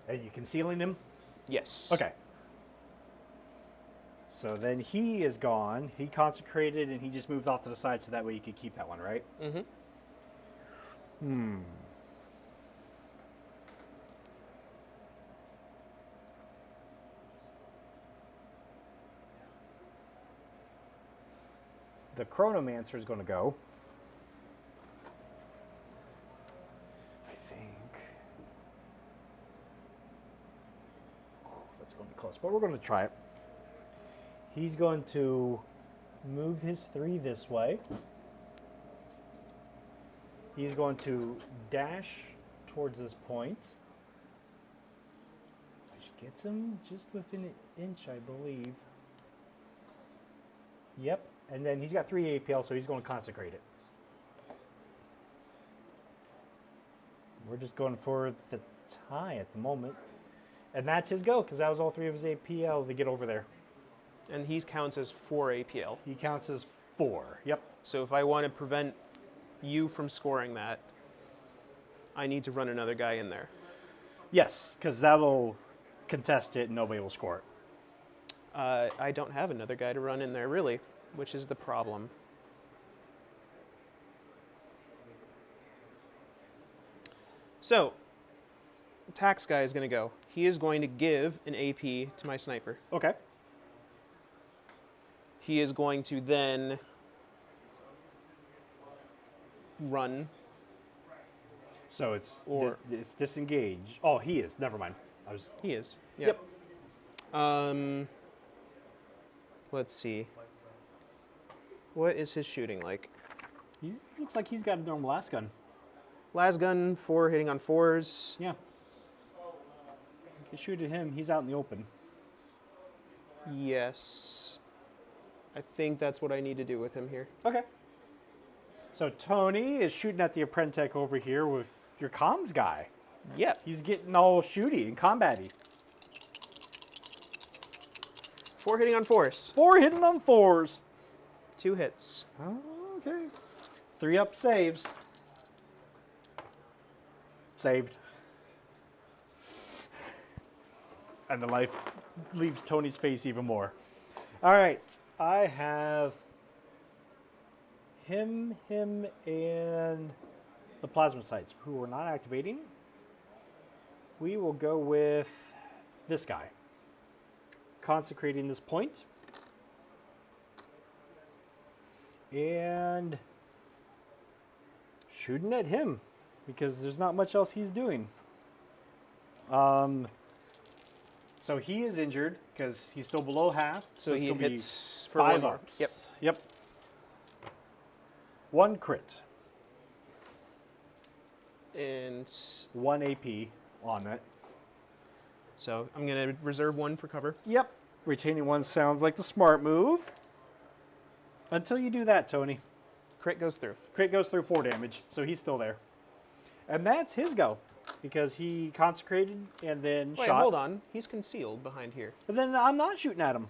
Are you concealing him? Yes. Okay. So then he is gone. He consecrated and he just moved off to the side so that way you could keep that one, right? Mm-hmm. The Chronomancer is going to go. I think. Oh, that's going to be close, but we're going to try it. He's going to move his 3 this way. He's going to dash towards this point. Which gets him just within an inch, I believe. Yep. And then he's got 3 APL, so he's going to consecrate it. We're just going for the tie at the moment. And that's his go, because that was all 3 of his APL to get over there. And he counts as 4 APL. He counts as 4. Yep. So if I want to prevent you from scoring that, I need to run another guy in there. Yes, because that'll contest it and nobody will score it. I don't have another guy to run in there, really, which is the problem. So, tax guy is going to go. He is going to give an AP to my sniper. Okay. He is going to then run. So it's Or- it's disengage. Oh, he is. Never mind. I was. He is. Yep. Let's see. What is his shooting like? He looks like he's got a normal last gun. Las gun, 4 hitting on 4s. Yeah. You can shoot at him. He's out in the open. Yes. I think that's what I need to do with him here. Okay. So Tony is shooting at the Apprentech over here with your comms guy. Yep. He's getting all shooty and combat-y. 4 hitting on 4s. 4 hitting on 4s. 2 hits. Oh, okay. 3 up saves. Saved. And the life leaves Tony's face even more. All right. I have him, and the plasma sites who are not activating. We will go with this guy. Consecrating this point. And shooting at him because there's not much else he's doing. So he is injured because he's still below half. So it's he gonna be hits for 5 1 more. ups. Yep. Yep. 1 crit, And 1 AP on it. so I'm going to reserve 1 for cover. Yep. Retaining 1 sounds like the smart move. Until you do that, Tony. Crit goes through. Crit goes through 4 damage, so he's still there. And that's his go because he consecrated and then Wait, shot. hold on. He's concealed behind here. But then I'm not shooting at him.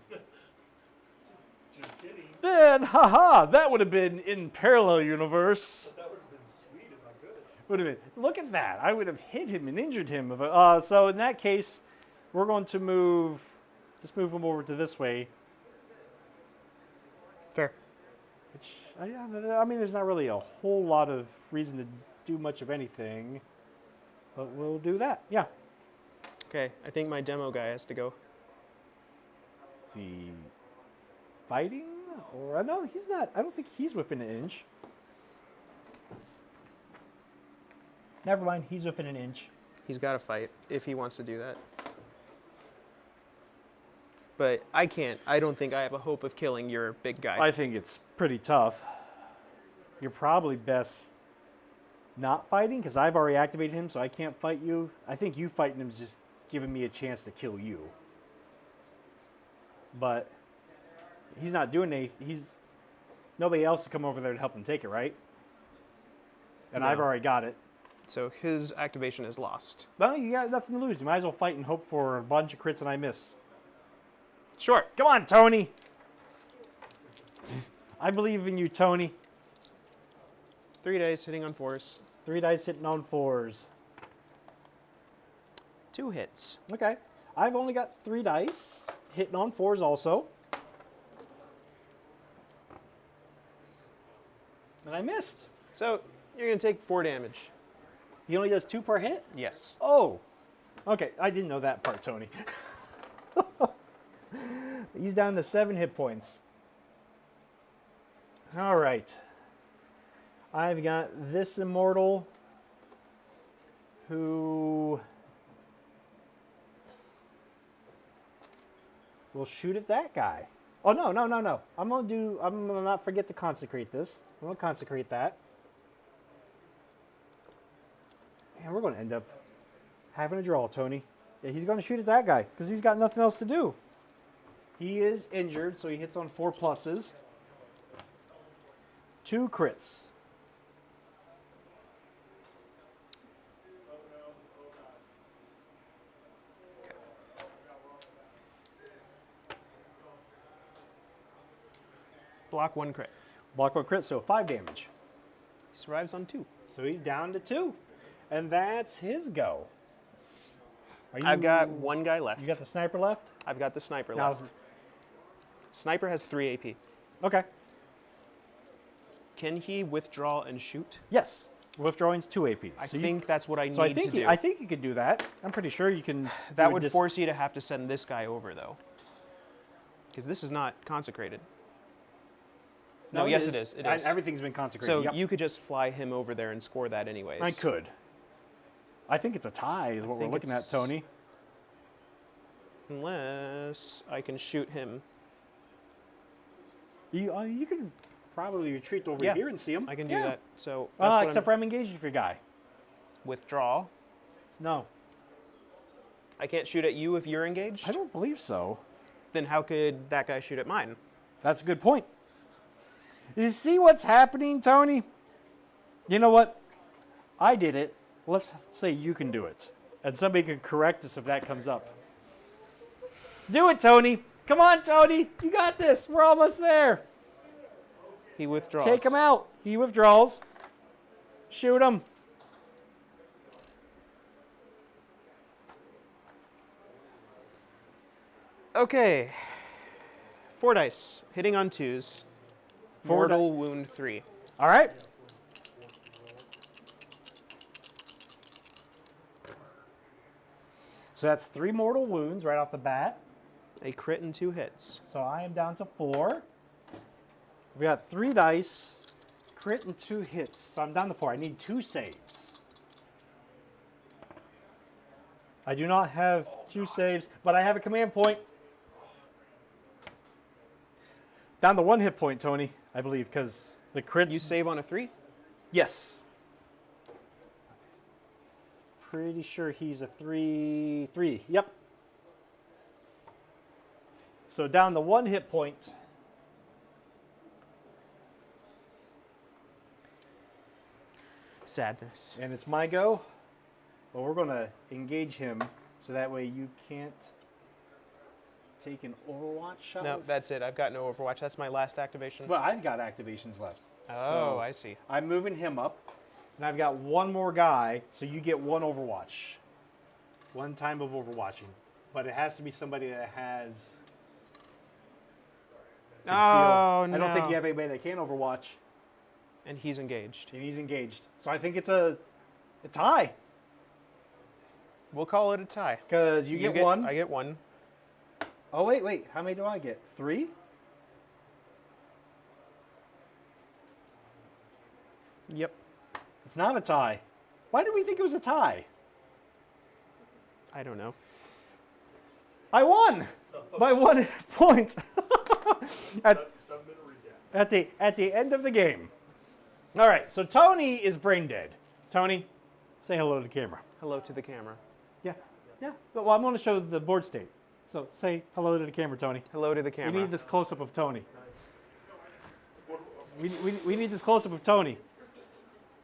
Just kidding. Then, haha, that would have been in parallel universe. That would have been sweet if I could. Would have been. Look at that. I would have hit him and injured him. So in that case, we're going to just move him over to this way. Fair. Which, I mean, there's not really a whole lot of reason to do much of anything. But we'll do that. Yeah. Okay, I think my demo guy has to go. The fighting? Or no, he's not. I don't think he's within an inch. Never mind. He's within an inch. He's got to fight if he wants to do that. But I can't. I don't think I have a hope of killing your big guy. I think it's pretty tough. You're probably best not fighting because I've already activated him, so I can't fight you. I think you fighting him is just giving me a chance to kill you. But he's not doing anything. Nobody else to come over there to help him take it, right? And I've No. already got it. So his activation is lost. Well, you got nothing to lose. You might as well fight and hope for a bunch of crits and I miss. Sure. Come on, Tony. I believe in you, Tony. 3 dice hitting on 4s. 3 dice hitting on 4s. 2 hits. Okay. I've only got 3 dice hitting on 4s also. And I missed. So you're going to take 4 damage. He only does 2 per hit? Yes. Oh. Okay, I didn't know that part, Tony. He's down to 7 hit points. All right. I've got this immortal who will shoot at that guy. Oh, no. I'm gonna not forget to consecrate this. I'm gonna consecrate that. And we're gonna end up having a draw, Tony. Yeah, he's gonna shoot at that guy because he's got nothing else to do. He is injured, so he hits on 4 pluses. 2 crits. Block 1 crit. Block 1 crit, so 5 damage. He survives on 2. So he's down to 2. And that's his go. I've got 1 guy left. You got the sniper left? I've got the sniper Now- left. Sniper has 3 AP. Okay. Can he withdraw and shoot? Yes. Withdrawing's 2 AP. I think that's what I need so I think to do. I think you could do that. I'm pretty sure you can. that do would a force you to have to send this guy over, though. Because this is not consecrated. No, yes, it is. It is. Everything's been consecrated. So Yep. you could just fly him over there and score that anyways. I could. I think it's a tie, is what we're think looking at, it's- Tony. Unless I can shoot him. You could probably retreat over Yeah, here and see him. I can do that. So that's what Except for I'm engaged with your guy. withdraw. No, I can't shoot at you if you're engaged? I don't believe so. Then how could that guy shoot at mine? That's a good point. You see what's happening, Tony? You know what? I did it. Let's say you can do it. And somebody can correct us if that comes up. Do it, Tony. Come on, Tony. You got this. We're almost there. He withdraws. Take him out. He withdraws. Shoot him. Okay. 4 dice. Hitting on 2s. 4 Mortal wound 3. All right. So that's 3 mortal wounds right off the bat. A crit and 2 hits. So I am down to 4. We got 3 dice, crit and 2 hits. So I'm down to 4. I need 2 saves. I do not have 2 saves, but I have a command point. Down to 1 hit point, Tony, I believe, because the crits. You save on a 3? Yes. Pretty sure he's a 3. Yep. So down to 1 hit point. Sadness. And it's my go. Well, we're going to engage him so that way you can't take an Overwatch shot. No, that's it. I've got no Overwatch. That's my last activation. Well, I've got activations left. Oh, So I see. I'm moving him up, and I've got 1 more guy, so you get 1 Overwatch. 1 time of Overwatching. But it has to be somebody that has conceal. Oh, no. I don't think you have anybody that can Overwatch, And he's engaged. and he's engaged. So I think it's a tie, We'll call it a tie. because you get 1. I get 1. Oh, wait. How many do I get? 3? Yep. It's not a tie. Why did we think it was a tie? I don't know. I won by 1 point at, Sub-minute recap. at the end of the game. All right, so Tony is brain dead. Tony, say hello to the camera. Hello to the camera. Yeah. Well, I'm going to show the board state. So say hello to the camera, Tony. Hello to the We camera. need this close-up of Tony. We need this close-up of Tony.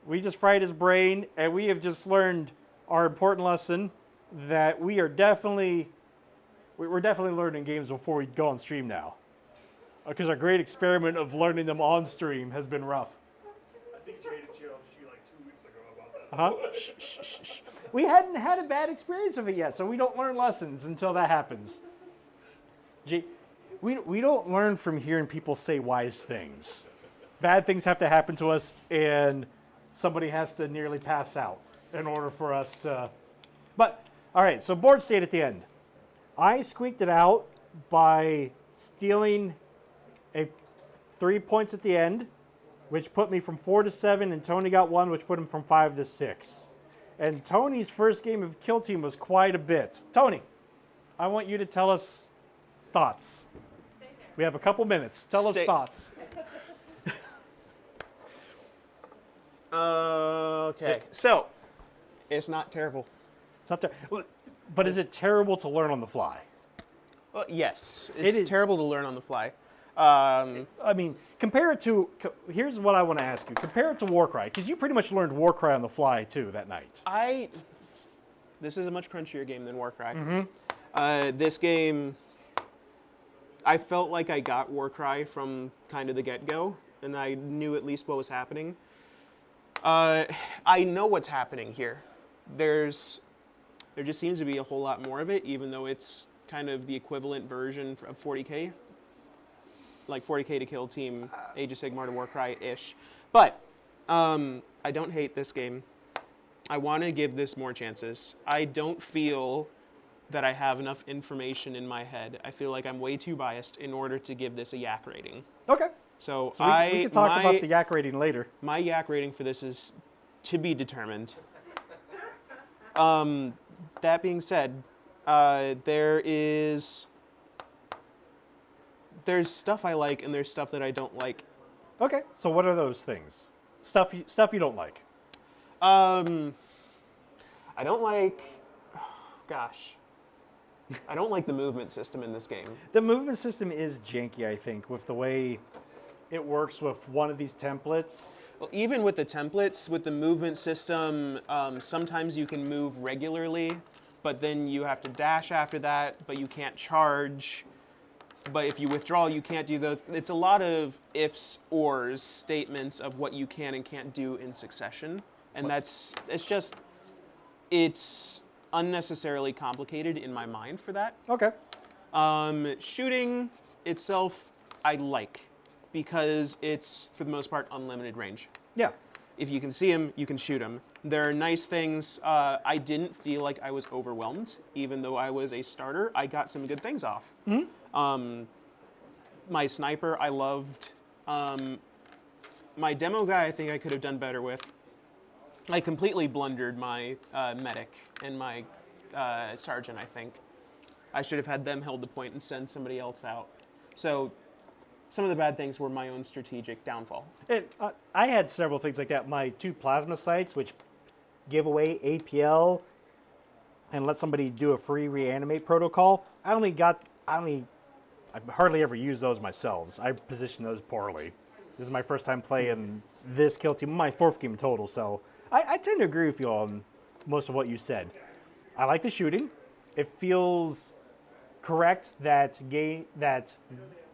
We just fried his brain, and we have just learned our important lesson that we're definitely learning games before we go on stream now. Because our great experiment of learning them on stream has been rough. I think Jada challenged you like 2 weeks ago about that. Uh-huh. We hadn't had a bad experience with it yet, so we don't learn lessons until that happens. We don't learn from hearing people say wise things. Bad things have to happen to us, and somebody has to nearly pass out in order for us to... But, all right, so board state at the end. I squeaked it out by stealing 3 points at the end, which put me from 4 to 7, and Tony got 1, which put him from 5 to 6. And Tony's first game of Kill Team was quite a bit. Tony, I want you to tell us thoughts. We have a couple minutes. Tell us thoughts. Okay, so it's not terrible. It's not but is it terrible to learn on the fly? Well, yes, It it's is. terrible to learn on the fly. I mean, compare it to... Here's what I want to ask you. Compare it to Warcry, because you pretty much learned Warcry on the fly, too, that night. This is a much crunchier game than Warcry. Mm-hmm. This game, I felt like I got Warcry from kind of the get-go, and I knew at least what was happening. I know what's happening here. There just seems to be a whole lot more of it, even though it's kind of the equivalent version of 40K. Like 40K to Kill Team, Age of Sigmar to Warcry-ish. But I don't hate this game. I want to give this more chances. I don't feel that I have enough information in my head. I feel like I'm way too biased in order to give this a yak rating. Okay. So we can talk about the yak rating later. My yak rating for this is to be determined. That being said, there's stuff I like and there's stuff that I don't like. Okay, so what are those things? Stuff you don't like. I don't like, gosh, I don't like the movement system in this game. The movement system is janky, I think, with the way it works with one of these templates. Well, even with the templates, with the movement system, sometimes you can move regularly, but then you have to dash after that, but you can't charge. But if you withdraw, you can't do those. It's a lot of ifs, ors, statements of what you can and can't do in succession. And it's unnecessarily complicated in my mind for that. Okay. Shooting itself, I like, because it's, for the most part, unlimited range. Yeah. If you can see him, you can shoot him. There are nice things. I didn't feel like I was overwhelmed, even though I was a starter. I got some good things off. Mm-hmm. My sniper, I loved. My demo guy, I think I could have done better with. I completely blundered my medic and my sergeant, I think. I should have had them held the point and send somebody else out. So some of the bad things were my own strategic downfall. I had several things like that. My 2 plasma sites, which give away APL and let somebody do a free reanimate protocol. I hardly ever use those myself. I position those poorly. This is my first time playing this Kill Team, my 4th game total, so I tend to agree with you on most of what you said. I like the shooting. It feels correct that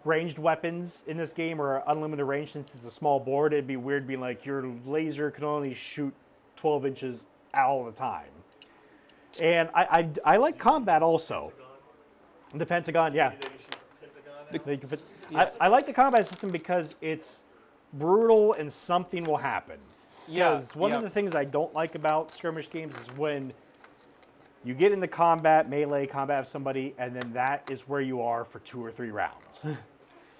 ranged weapons in this game are unlimited range since it's a small board. It'd be weird being like your laser can only shoot 12 inches all the time. And I like combat also. The Pentagon, yeah. I like the combat system because it's brutal and something will happen. Because one of the things I don't like about skirmish games is when you get into combat, melee combat with somebody, and then that is where you are for 2 or 3 rounds.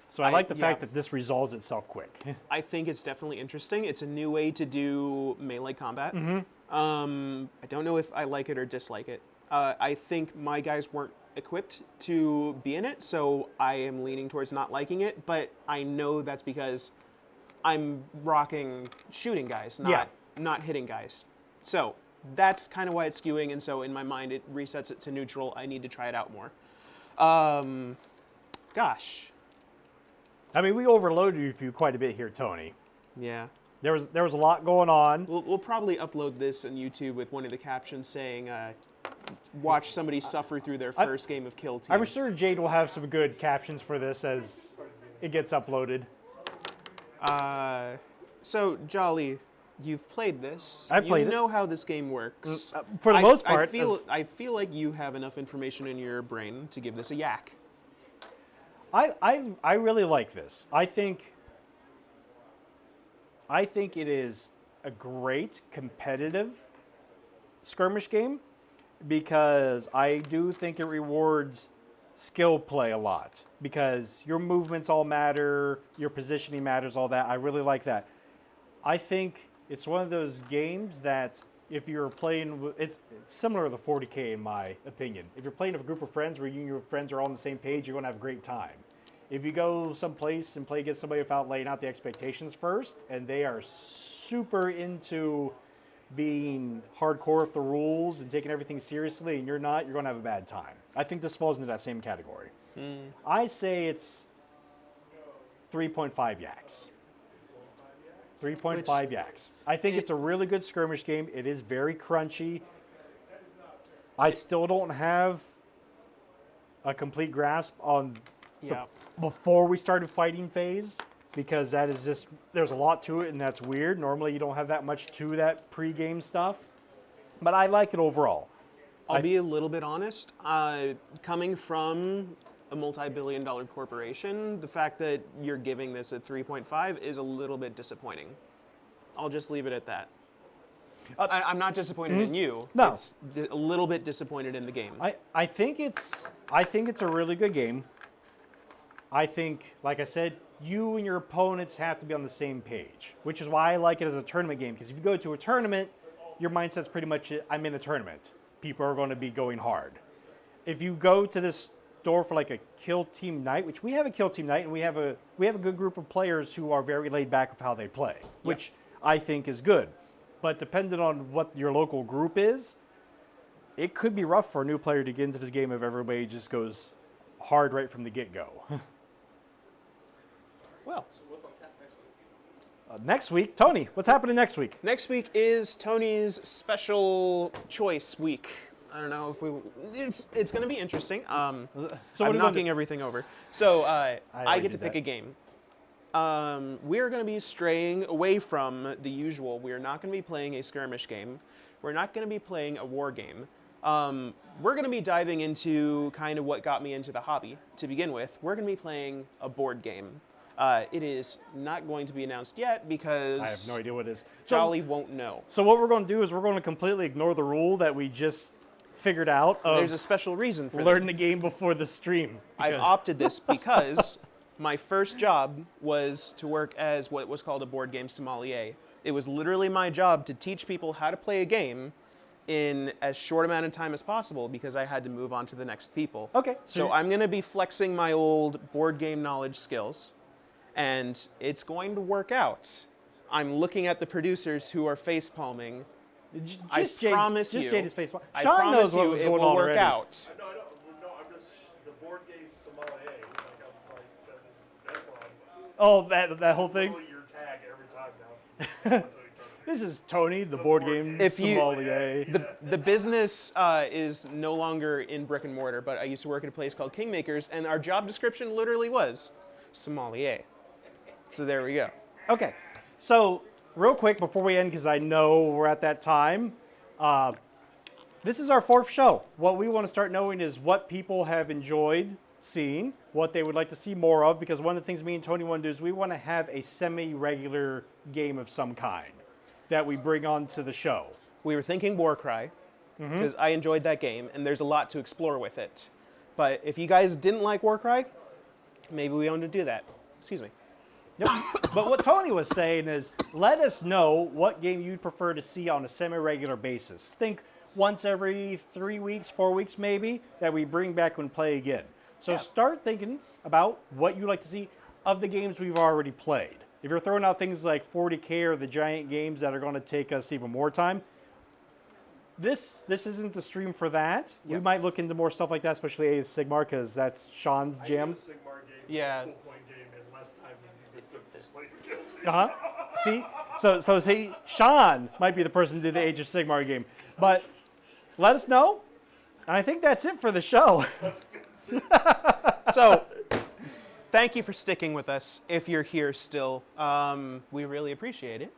So I like the fact that this resolves itself quick. I think it's definitely interesting. It's a new way to do melee combat. Mm-hmm. I don't know if I like it or dislike it. I think my guys weren't equipped to be in it, so I am leaning towards not liking it, but I know that's because I'm rocking shooting guys, not hitting guys. So that's kind of why it's skewing, and so in my mind it resets it to neutral. I need to try it out more. Gosh. I mean, we overloaded you quite a bit here, Tony. Yeah. There was a lot going on. We'll probably upload this on YouTube with one of the captions saying, watch somebody suffer through their first game of Kill Team. I'm sure Jade will have some good captions for this as it gets uploaded. So, Jolly, you've played this. I played it. You know how this game works. For the most part. I feel like you have enough information in your brain to give this a yak. I really like this. I think it is a great competitive skirmish game because I do think it rewards skill play a lot because your movements all matter, your positioning matters, all that. I really like that. I think it's one of those games that if you're playing, it's similar to the 40K in my opinion. If you're playing with a group of friends where you and your friends are all on the same page, you're going to have a great time. If you go someplace and play against somebody without laying out the expectations first, and they are super into being hardcore with the rules and taking everything seriously, and you're not, you're going to have a bad time. I think this falls into that same category. I say it's 3.5 yaks. 3.5 yaks. I think it's a really good skirmish game. It is very crunchy. I still don't have a complete grasp on before we started fighting phase because that is just, there's a lot to it and that's weird. Normally you don't have that much to that pre-game stuff, but I like it overall. I'll be a little bit honest. Coming from a multi-billion-dollar corporation, the fact that you're giving this a 3.5 is a little bit disappointing. I'll just leave it at that. I'm not disappointed in you. No. It's a little bit disappointed in the game. I think it's a really good game. I think, like I said, you and your opponents have to be on the same page, which is why I like it as a tournament game. Because if you go to a tournament, your mindset's pretty much, I'm in a tournament. People are going to be going hard. If you go to this store for like a kill team night, which we have a kill team night, and we have a good group of players who are very laid back with how they play, which I think is good. But depending on what your local group is, it could be rough for a new player to get into this game if everybody just goes hard right from the get-go. Well, So what's on tap next week? Next week, Tony, what's happening next week? next week is Tony's special choice week. I don't know if it's going to be interesting. So I'm what are we knocking gonna everything over. So I already get to did pick that. a game. We're going to be straying away from the usual. We're not going to be playing a skirmish game. We're not going to be playing a war game. We're going to be diving into kind of what got me into the hobby to begin with. We're going to be playing a board game. It is not going to be announced yet because I have no idea what it is. Jolly won't know. So what we're going to do is we're going to completely ignore the rule that we just figured out of There's a special reason for that. learning the game before the stream. I've because- opted this because my first job was to work as what was called a board game sommelier. It was literally my job to teach people how to play a game in as short amount of time as possible because I had to move on to the next people. Okay. So I'm going to be flexing my old board game knowledge skills, and it's going to work out. I'm looking at the producers who are face palming. Just Jade, promise just you- Jade is face. I Sean promise knows what you was it going will on work already. out. No, I'm just the board game sommelier. That's why Oh, that whole thing. literally your tag every time now. This is Tony, the board game If you- sommelier. The business is no longer in brick and mortar, but I used to work at a place called Kingmakers, and our job description literally was sommelier. So there we go. Okay, so real quick before we end, because I know we're at that time, this is our fourth show. What we want to start knowing is what people have enjoyed seeing, what they would like to see more of, because one of the things me and Tony want to do is we want to have a semi-regular game of some kind that we bring onto the show. We were thinking Warcry, because I enjoyed that game, and there's a lot to explore with it. But if you guys didn't like Warcry, maybe we want to do that. Excuse me. Yep. But what Tony was saying is, let us know what game you'd prefer to see on a semi-regular basis. Think once every 3 weeks, 4 weeks maybe, that we bring back and play again. So start thinking about what you'd like to see of the games we've already played. If you're throwing out things like 40K or the giant games that are going to take us even more time, this isn't the stream for that. We might look into more stuff like that, especially Age of Sigmar, because that's Sean's jam. Sigmar game, Yeah. full point game in less time plead guilty. Uh huh. See, so see, Sean might be the person to do the Age of Sigmar game, but let us know. And I think that's it for the show. So, thank you for sticking with us if you're here still. We really appreciate it.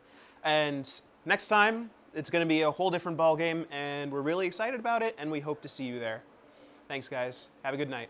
And next time, it's going to be a whole different ball game, and we're really excited about it, and we hope to see you there. Thanks, guys. Have a good night.